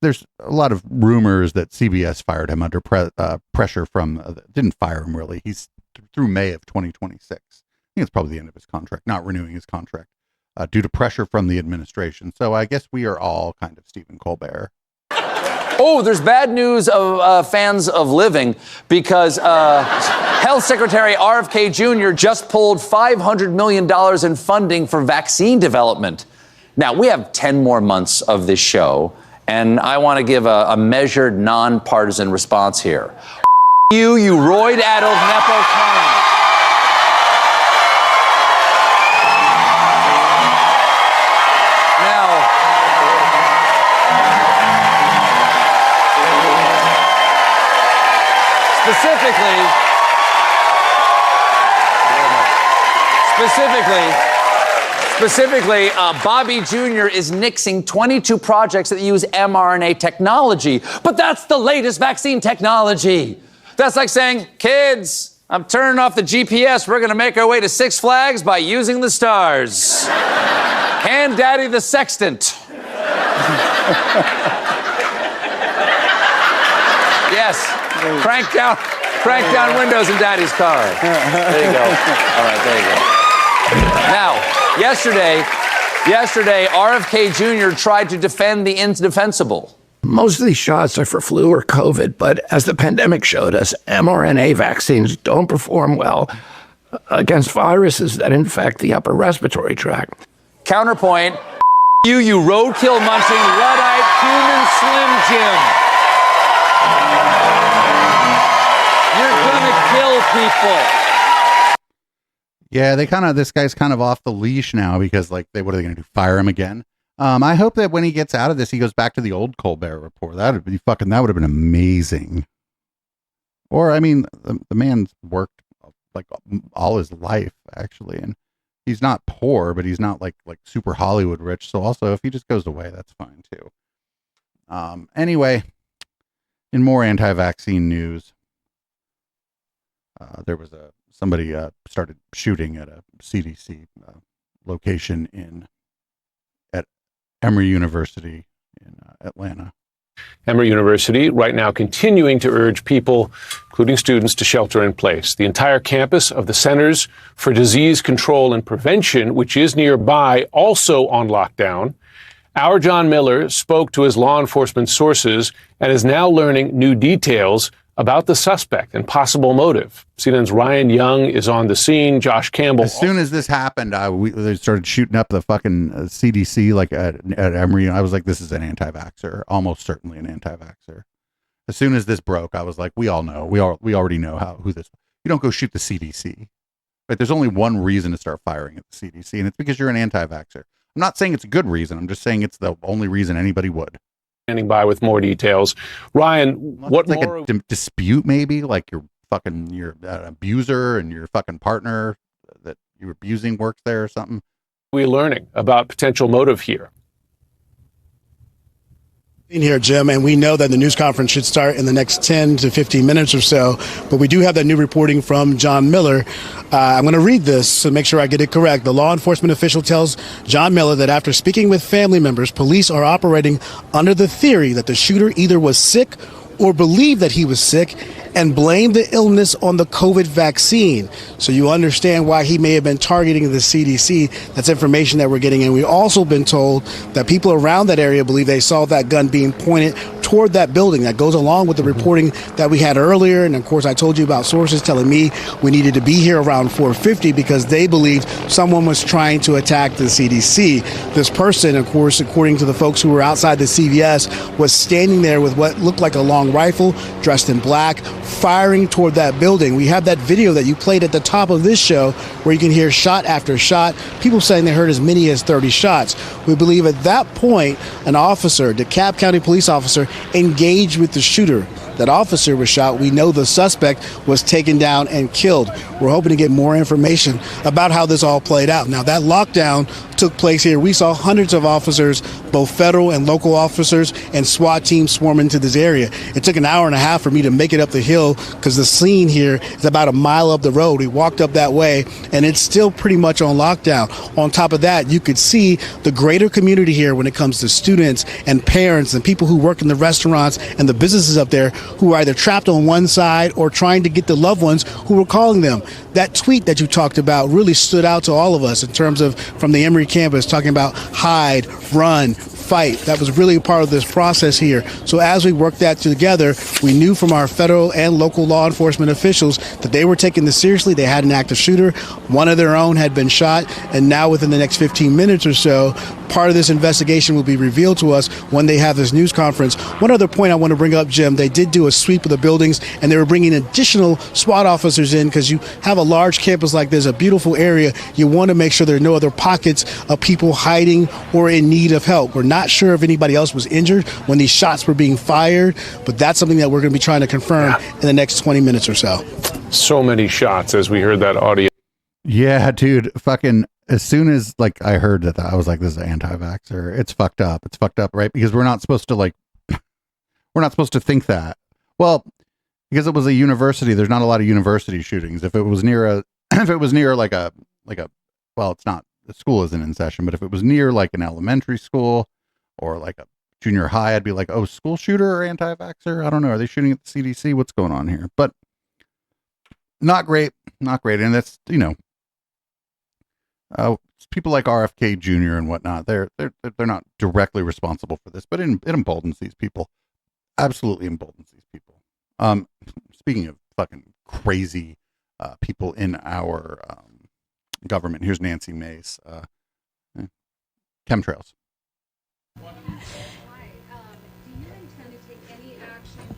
there's a lot of rumors that CBS fired him under pressure from didn't fire him really. He's through May of 2026. I think it's probably the end of his contract, not renewing his contract due to pressure from the administration. So I guess we are all kind of Stephen Colbert. Oh, there's bad news of fans of Living because Health Secretary RFK Jr. just pulled $500 million in funding for vaccine development. Now, we have 10 more months of this show, and I want to give a measured, nonpartisan response here. You roid-addled Nepo clown. Specifically, Bobby Jr. is nixing 22 projects that use mRNA technology. But that's the latest vaccine technology. That's like saying, kids, I'm turning off the GPS. We're going to make our way to Six Flags by using the stars. Hand Daddy the sextant. Yes, crank down windows in Daddy's car. There you go. All right, there you go. Now, yesterday, RFK Jr. tried to defend the indefensible. Most of these shots are for flu or COVID, but as the pandemic showed us, mRNA vaccines don't perform well against viruses that infect the upper respiratory tract. Counterpoint, you roadkill munching, Luddite, human Slim Jim. You're gonna kill people. Yeah, this guy's kind of off the leash now because what are they going to do? Fire him again? I hope that when he gets out of this, he goes back to the old Colbert Report. That would have been amazing. Or, I mean, the man's worked like all his life actually, and he's not poor, but he's not like super Hollywood rich. So also, if he just goes away, that's fine too. Anyway, in more anti-vaccine news, there was somebody started shooting at a CDC location at Emory University in Atlanta. Emory University right now continuing to urge people, including students, to shelter in place. The entire campus of the Centers for Disease Control and Prevention, which is nearby, also on lockdown. Our John Miller spoke to his law enforcement sources and is now learning new details about the suspect and possible motive. CNN's Ryan Young is on the scene. Josh Campbell. As soon as this happened, they started shooting up the fucking CDC like at Emory. I was like, this is an anti-vaxxer, almost certainly an anti-vaxxer. As soon as this broke, I was like, we all know, we already know who this. You don't go shoot the CDC. Right? There's only one reason to start firing at the CDC, and it's because you're an anti-vaxxer. I'm not saying it's a good reason. I'm just saying it's the only reason anybody would. Standing by with more details. Ryan, what like more? A dispute maybe, like your abuser and your fucking partner that you're abusing works there or something? We're learning about potential motive here. In here, Jim, and we know that the news conference should start in the next 10 to 15 minutes or so, but we do have that new reporting from John Miller. I'm going to read this to make sure I get it correct. The law enforcement official tells John Miller that after speaking with family members, police are operating under the theory that the shooter either was sick or believed that he was sick and blamed the illness on the COVID vaccine. So you understand why he may have been targeting the CDC. That's information that we're getting. And we've also been told that people around that area believe they saw that gun being pointed toward that building. That goes along with the reporting that we had earlier. And of course, I told you about sources telling me we needed to be here around 4:50 because they believed someone was trying to attack the CDC. This person, of course, according to the folks who were outside the CVS, was standing there with what looked like a long rifle, dressed in black, firing toward that building. We have that video that you played at the top of this show where you can hear shot after shot, people saying they heard as many as 30 shots. We believe at that point, an officer, DeKalb County police officer, engaged with the shooter. That officer was shot. We know the suspect was taken down and killed. We're hoping to get more information about how this all played out. Now, that lockdown took place here. We saw hundreds of officers, both federal and local officers, and SWAT teams swarm into this area. It took an hour and a half for me to make it up the hill because the scene here is about a mile up the road. We walked up that way, and it's still pretty much on lockdown. On top of that, you could see the greater community here when it comes to students and parents and people who work in the restaurants and the businesses up there who are either trapped on one side or trying to get the loved ones who were calling them. That tweet that you talked about really stood out to all of us in terms of from the Emory campus talking about hide, run, fight. That was really a part of this process here. So as we worked that together, we knew from our federal and local law enforcement officials that they were taking this seriously. They had an active shooter. One of their own had been shot. And now within the next 15 minutes or so, part of this investigation will be revealed to us when they have this news conference. One other point I want to bring up, Jim, they did do a sweep of the buildings and they were bringing additional SWAT officers in because you have a large campus like this, a beautiful area. You want to make sure there are no other pockets of people hiding or in need of help. We're not sure if anybody else was injured when these shots were being fired, but that's something that we're going to be trying to confirm in the next 20 minutes or so. So many shots as we heard that audio. Yeah, dude, fucking as soon as like I heard that, I was like, this is an anti-vaxxer. It's fucked up. It's fucked up, right? Because we're not supposed to we're not supposed to think that. Well, because it was a university, there's not a lot of university shootings. If it was near like a well, it's not, the school isn't in session, but if it was near like an elementary school or like a junior high, I'd be like, oh, school shooter or anti-vaxxer? I don't know. Are they shooting at the CDC? What's going on here? But not great. And that's, people like RFK Jr. and whatnot, they're not directly responsible for this, but it emboldens these people. Absolutely emboldens these people. Speaking of fucking crazy people in our government, here's Nancy Mace. Chemtrails.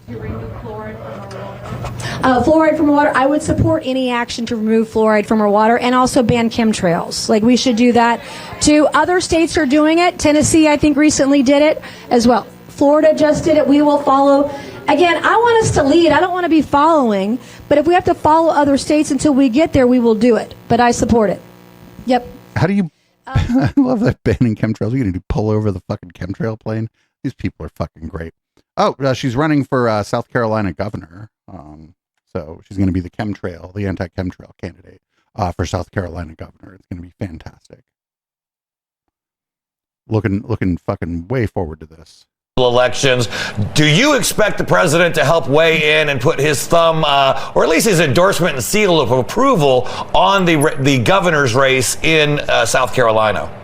To remove fluoride from our water? Fluoride from water, I would support any action to remove fluoride from our water and also ban chemtrails. Like, we should do that too. Other states are doing it. Tennessee, I think, recently did it as well. Florida just did it. We will follow. Again, I want us to lead. I don't want to be following, but if we have to follow other states until we get there, we will do it. But I support it. Yep. How do you... I love that banning chemtrails. We're going to pull over the fucking chemtrail plane. These people are fucking great. Oh, she's running for South Carolina governor. So she's going to be the anti-chemtrail candidate for South Carolina governor. It's going to be fantastic. Looking fucking way forward to this. elections. Do you expect the president to help weigh in and put his thumb, or at least his endorsement and seal of approval on the governor's race in South Carolina?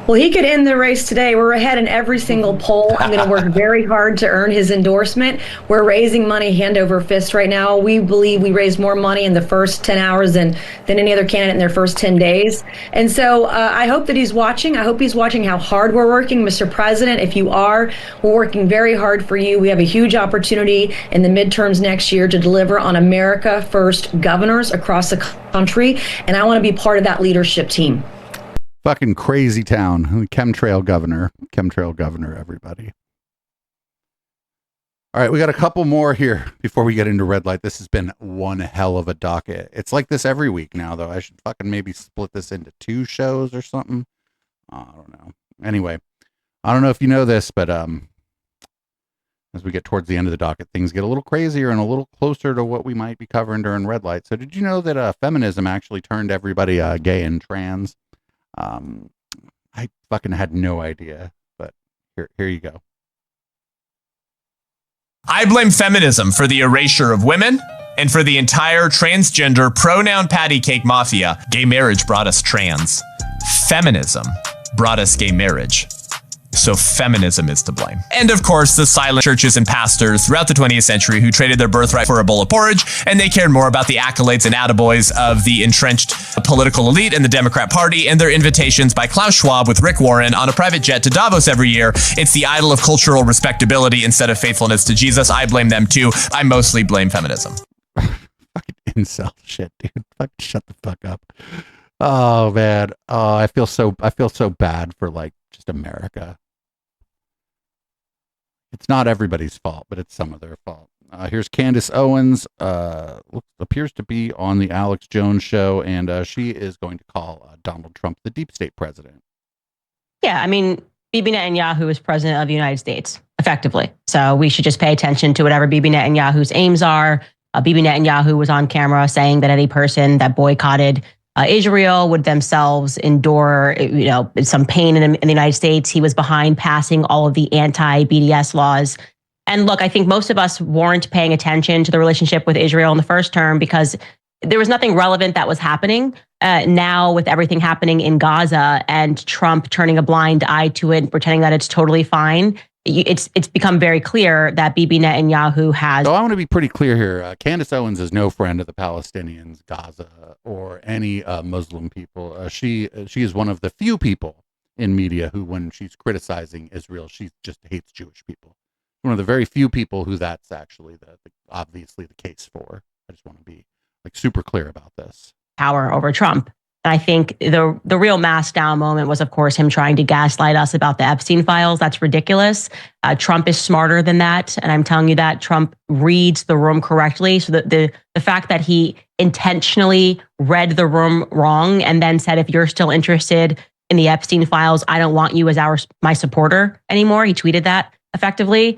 Well, he could end the race today. We're ahead in every single poll. I'm going to work very hard to earn his endorsement. We're raising money hand over fist right now. We believe we raised more money in the first 10 hours than any other candidate in their first 10 days. And so I hope that he's watching. I hope he's watching how hard we're working. Mr. President, if you are, we're working very hard for you. We have a huge opportunity in the midterms next year to deliver on America First governors across the country. And I want to be part of that leadership team. Fucking crazy town. Chemtrail governor, everybody. All right, we got a couple more here before we get into red light. This has been one hell of a docket. It's like this every week now, though. I should fucking maybe split this into 2 shows or something. I don't know. Anyway, I don't know if you know this, but as we get towards the end of the docket, things get a little crazier and a little closer to what we might be covering during red light. So did you know that feminism actually turned everybody gay and trans? I fucking had no idea, but here you go. I blame feminism for the erasure of women and for the entire transgender pronoun patty cake mafia. Gay marriage brought us trans. Feminism brought us gay marriage. So feminism is to blame. And of course, the silent churches and pastors throughout the 20th century who traded their birthright for a bowl of porridge, and they cared more about the accolades and attaboys of the entrenched political elite and the Democrat Party and their invitations by Klaus Schwab with Rick Warren on a private jet to Davos every year. It's the idol of cultural respectability instead of faithfulness to Jesus. I blame them too. I mostly blame feminism. Fucking incel shit, dude. Fucking shut the fuck up. Oh man. Oh, I feel so bad for just America. It's not everybody's fault, but it's some of their fault. Here's Candace Owens, appears to be on the Alex Jones show, and she is going to call Donald Trump the deep state president. Yeah, I mean, Bibi Netanyahu is president of the United States, effectively. So we should just pay attention to whatever Bibi Netanyahu's aims are. Bibi Netanyahu was on camera saying that any person that boycotted Israel would themselves endure, some pain in the United States. He was behind passing all of the anti-BDS laws. And look, I think most of us weren't paying attention to the relationship with Israel in the first term because there was nothing relevant that was happening. Now with everything happening in Gaza and Trump turning a blind eye to it and pretending that it's totally fine, it's become very clear that Bibi Netanyahu has... So I want to be pretty clear here. Candace Owens is no friend of the Palestinians, Gaza, or any Muslim people. She is one of the few people in media who, when she's criticizing Israel, she just hates Jewish people. One of the very few people who that's actually obviously the case for. I just want to be super clear about this. Power over Trump. And I think the real mask down moment was, of course, him trying to gaslight us about the Epstein files. That's ridiculous. Trump is smarter than that. And I'm telling you that Trump reads the room correctly. So the fact that he intentionally read the room wrong and then said, if you're still interested in the Epstein files, I don't want you as my supporter anymore. He tweeted that effectively.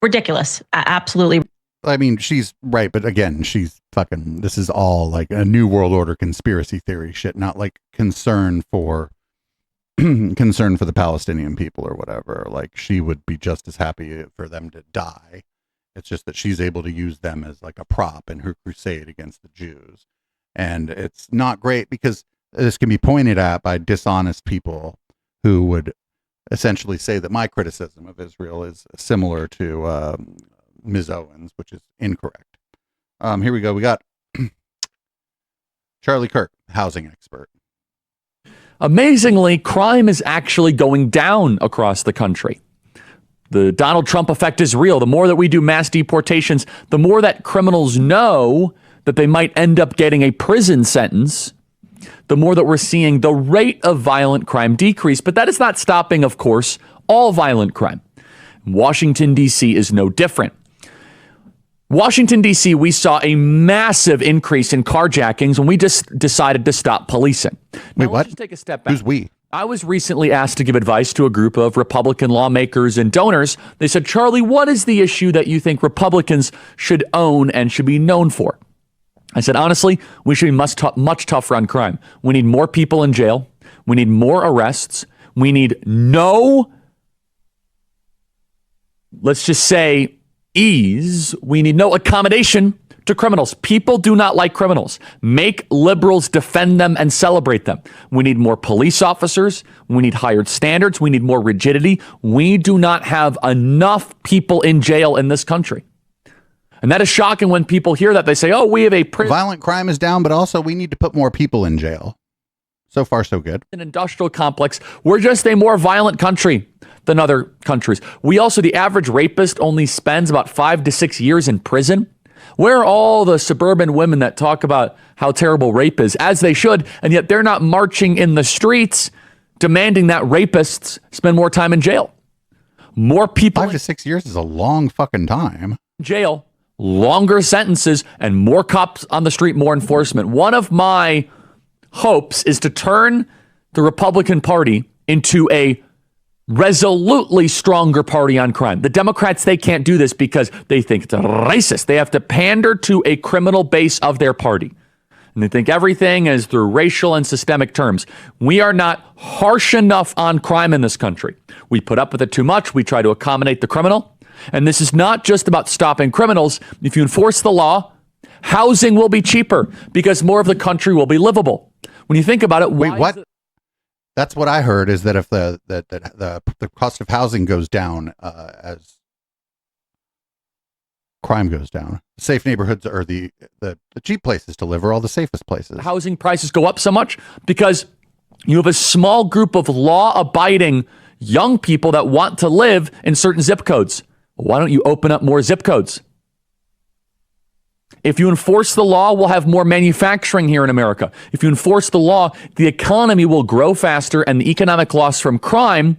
Ridiculous. Absolutely. I mean, she's right, but again, she's fucking, this is all a new world order conspiracy theory shit, not concern for the Palestinian people or whatever. She would be just as happy for them to die. It's just that she's able to use them as a prop in her crusade against the Jews. And it's not great because this can be pointed at by dishonest people who would essentially say that my criticism of Israel is similar to Ms. Owens, which is incorrect. Here we go. We got Charlie Kirk, housing expert. Amazingly, crime is actually going down across the country. The Donald Trump effect is real. The more that we do mass deportations, the more that criminals know that they might end up getting a prison sentence, the more that we're seeing the rate of violent crime decrease. But that is not stopping, of course, all violent crime. Washington, D.C. is no different. Washington, D.C., we saw a massive increase in carjackings when we just decided to stop policing. Wait, what? Let's just take a step back. Who's we? I was recently asked to give advice to a group of Republican lawmakers and donors. They said, Charlie, what is the issue that you think Republicans should own and should be known for? I said, honestly, we should be much tougher on crime. We need more people in jail. We need more arrests. We need no let's just say, ease. We need no accommodation to criminals. People do not like criminals. Make liberals defend them and celebrate them. We need more police officers. We need higher standards. We need more rigidity. We do not have enough people in jail in this country. And that is shocking when people hear that. They say, oh, we have a violent crime is down, but also we need to put more people in jail. So far, so good. An industrial complex. We're just a more violent country than other countries. We also, the average rapist only spends about 5 to 6 years in prison. Where are all the suburban women that talk about how terrible rape is, as they should, and yet they're not marching in the streets demanding that rapists spend more time in jail? More people. 5 to 6 years is a long fucking time. Jail, longer sentences, and more cops on the street, more enforcement. One of my hopes is to turn the Republican Party into a resolutely stronger party on crime. The Democrats, they can't do this because they think it's racist. They have to pander to a criminal base of their party. And they think everything is through racial and systemic terms. We are not harsh enough on crime in this country. We put up with it too much. We try to accommodate the criminal. And this is not just about stopping criminals. If you enforce the law, housing will be cheaper because more of the country will be livable. When you think about it, wait, what? That's what I heard, is that if the cost of housing goes down as crime goes down, safe neighborhoods are the cheap places to live, are all the safest places. Housing prices go up so much because you have a small group of law-abiding young people that want to live in certain zip codes. Why don't you open up more zip codes? If you enforce the law, we'll have more manufacturing here in America. If you enforce the law, the economy will grow faster, and the economic loss from crime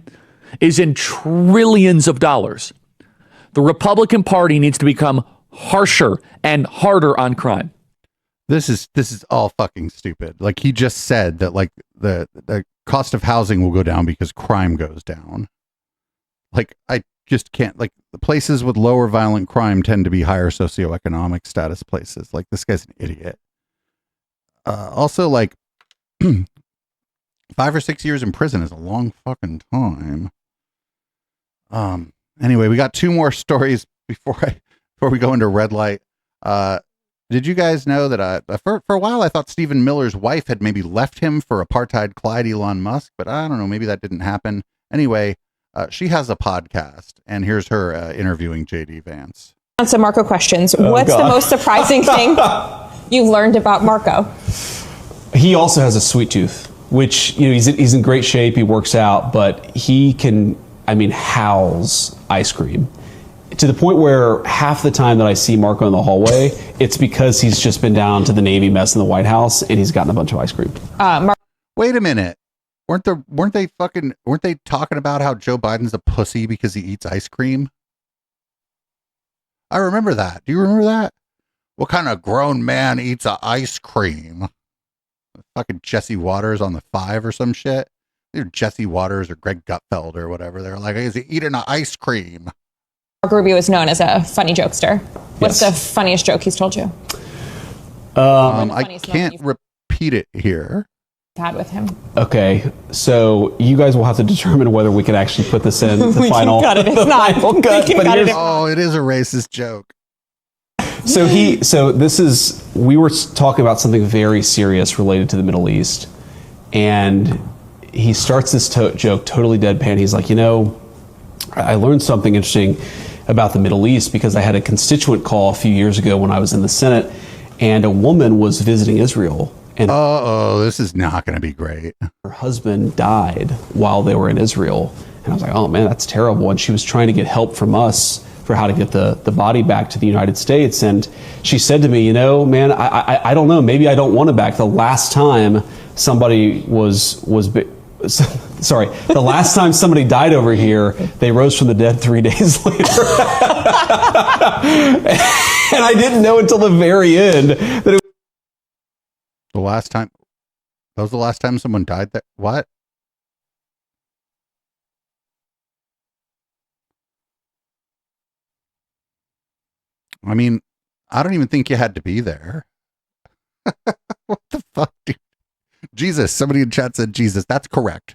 is in trillions of dollars. The Republican Party needs to become harsher and harder on crime. This is all fucking stupid. Like, he just said that, like, the cost of housing will go down because crime goes down. Like, I just can't, like, the places with lower violent crime tend to be higher socioeconomic status places. Like, this guy's an idiot. Also, like, 5 or 6 years in prison is a long fucking time. Anyway, we got 2 more stories before we go into red light. Did you guys know that for a while I thought Stephen Miller's wife had maybe left him for apartheid Clyde Elon Musk, but I don't know, maybe that didn't happen. Anyway, she has a podcast, and here's her interviewing JD Vance. Some Marco questions. What's the most surprising thing you've learned about Marco? He also has a sweet tooth, which, you know, he's in great shape. He works out, but he can, house ice cream to the point where half the time that I see Marco in the hallway, it's because he's just been down to the Navy mess in the White House and he's gotten a bunch of ice cream. Wait a minute. Weren't they talking about how Joe Biden's a pussy because he eats ice cream? I remember that. Do you remember that? What kind of grown man eats ice cream? Fucking Jesse Waters on the 5 or some shit. Either Jesse Waters or Greg Gutfeld or whatever. They're like, is he eating an ice cream? Marco Rubio is known as a funny jokester. What's the funniest joke he's told you? I can't repeat it here. Had with him. Okay, so you guys will have to determine whether we can actually put this in the We can final. cut it if not. Final We cut, can but cut it here's- if not. Oh, it is a racist joke. We were talking about something very serious related to the Middle East, and he starts this joke totally deadpan. He's like, I learned something interesting about the Middle East because I had a constituent call a few years ago when I was in the Senate, and a woman was visiting Israel. And this is not going to be great. Her husband died while they were in Israel. And I was like, oh man, that's terrible. And she was trying to get help from us for how to get the body back to the United States. And she said to me, man, I don't know. Maybe I don't want it back. The last time somebody the last time somebody died over here, they rose from the dead 3 days later. And I didn't know until the very end that it that was the last time someone died there. What? I don't even think you had to be there. What the fuck, dude? Jesus, somebody in chat said Jesus. That's correct.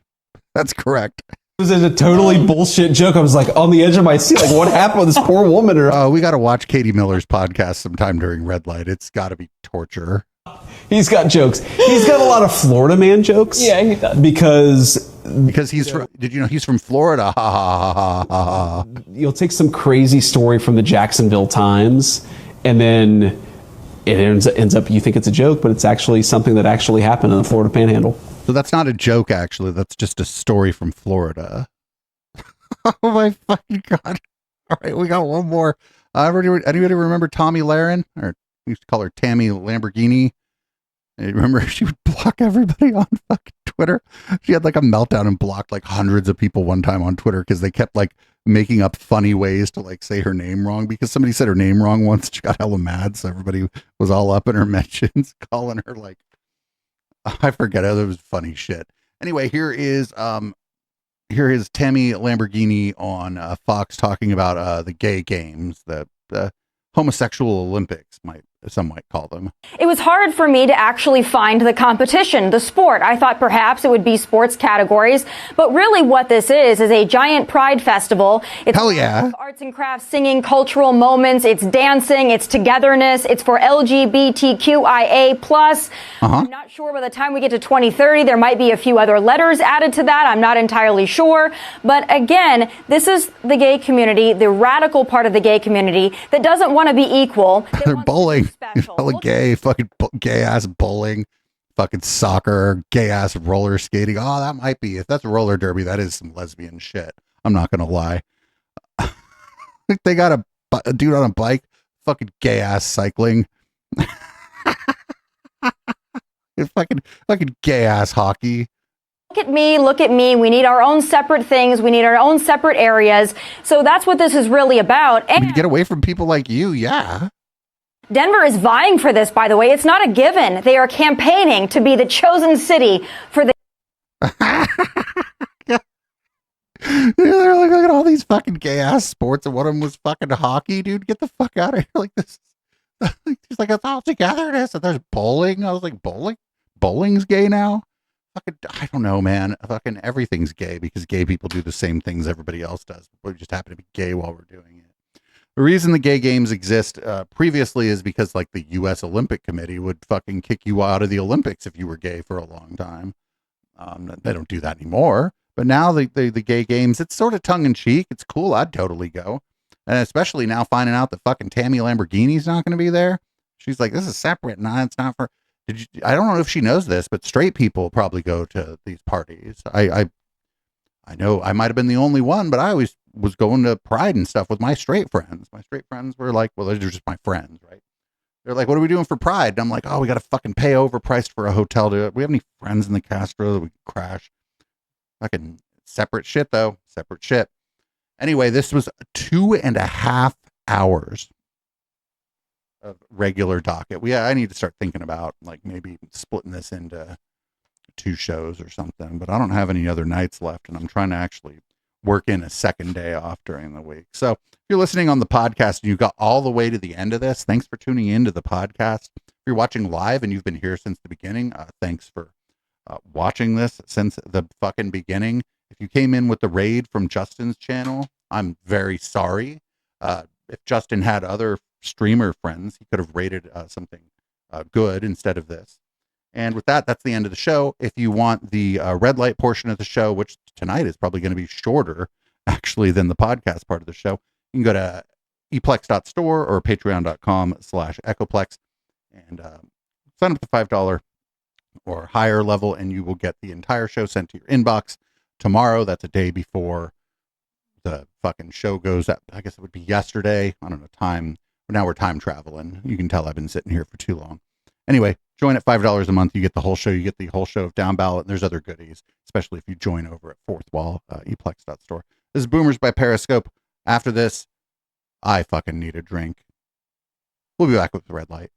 That's correct. It was a totally bullshit joke. I was like on the edge of my seat. Like, what happened with this poor woman? Or we got to watch Katie Miller's podcast sometime during red light. It's got to be torture. He's got jokes. He's got a lot of Florida man jokes. Yeah, he does. Because he's from, did you know he's from Florida? Ha ha ha ha ha. You'll take some crazy story from the Jacksonville Times, and then it ends up you think it's a joke, but it's actually something that actually happened in the Florida Panhandle. So that's not a joke, actually. That's just a story from Florida. Oh my fucking God. All right, we got one more. Anybody remember Tommy Lahren? Or we used to call her Tammy Lamborghini. I remember she would block everybody on fucking Twitter. She had like a meltdown and blocked like hundreds of people one time on Twitter because they kept like making up funny ways to like say her name wrong, because somebody said her name wrong once. She got hella mad. So everybody was all up in her mentions calling her like, I forget. It was funny shit. Anyway, here is Tammy Lamborghini on Fox talking about the gay games, the homosexual Olympics, some might call them. It was hard for me to actually find the competition, the sport. I thought perhaps it would be sports categories, but really what this is a giant pride festival. It's Hell yeah. Arts and crafts, singing, cultural moments, it's dancing, it's togetherness, it's for LGBTQIA+. I'm not sure by the time we get to 2030, there might be a few other letters added to that. I'm not entirely sure. But again, this is the gay community, the radical part of the gay community that doesn't want to be equal. They're bowling. Hella gay, fucking gay ass bowling, fucking soccer, gay ass roller skating. Oh, that might be, if that's roller derby, that is some lesbian shit. I'm not gonna lie. They got a dude on a bike, fucking gay ass cycling. fucking gay ass hockey. Look at me. We need our own separate things. We need our own separate areas. So that's what this is really about. And get away from people like you, yeah. Denver is vying for this, by the way. It's not a given. They are campaigning to be the chosen city for the... They're like, look at all these fucking gay ass sports, and one of them was fucking hockey, dude. Get the fuck out of here. Like this. He's like, it's all togetherness, and there's bowling. I was like, bowling? Bowling's gay now? Fucking, I don't know, man. Fucking everything's gay because gay people do the same things everybody else does. We just happen to be gay while we're doing it. The reason the gay games exist previously is because like the U.S. Olympic Committee would fucking kick you out of the Olympics if you were gay for a long time. They don't do that anymore. But now the gay games, it's sort of tongue in cheek. It's cool. I'd totally go. And especially now finding out that fucking Tammy Lamborghini's not going to be there. She's like, this is separate. Nah, it's not for... I don't know if she knows this, but straight people probably go to these parties. I know I might have been the only one, but I always was going to Pride and stuff with my straight friends. My straight friends were like, well, they're just my friends, right? They're like, what are we doing for Pride? And I'm like, oh, we got to fucking pay overpriced for a hotel. We have any friends in the Castro that we can crash? Fucking separate shit, though. Separate shit. Anyway, this was 2.5 hours of regular docket. I need to start thinking about like maybe splitting this into 2 shows or something, but I don't have any other nights left, and I'm trying to actually work in a second day off during the week. So if you're listening on the podcast and you got all the way to the end of this, thanks for tuning into the podcast. If you're watching live and you've been here since the beginning, thanks for watching this since the fucking beginning. If you came in with the raid from Justin's channel, I'm very sorry. If Justin had other streamer friends, he could have rated something good instead of this. And with that, that's the end of the show. If you want the red light portion of the show, which tonight is probably going to be shorter actually than the podcast part of the show, you can go to eplex.store or patreon.com/echoplex and sign up to $5 or higher level, and you will get the entire show sent to your inbox tomorrow. That's a day before the fucking show goes up. I guess it would be yesterday. I don't know time. But now we're time traveling. You can tell I've been sitting here for too long. Anyway, join at $5 a month. You get the whole show. You get the whole show of Down Ballot. And there's other goodies, especially if you join over at Fourth Wall, eplex.store. This is Boomers by Periscope. After this, I fucking need a drink. We'll be back with the red light.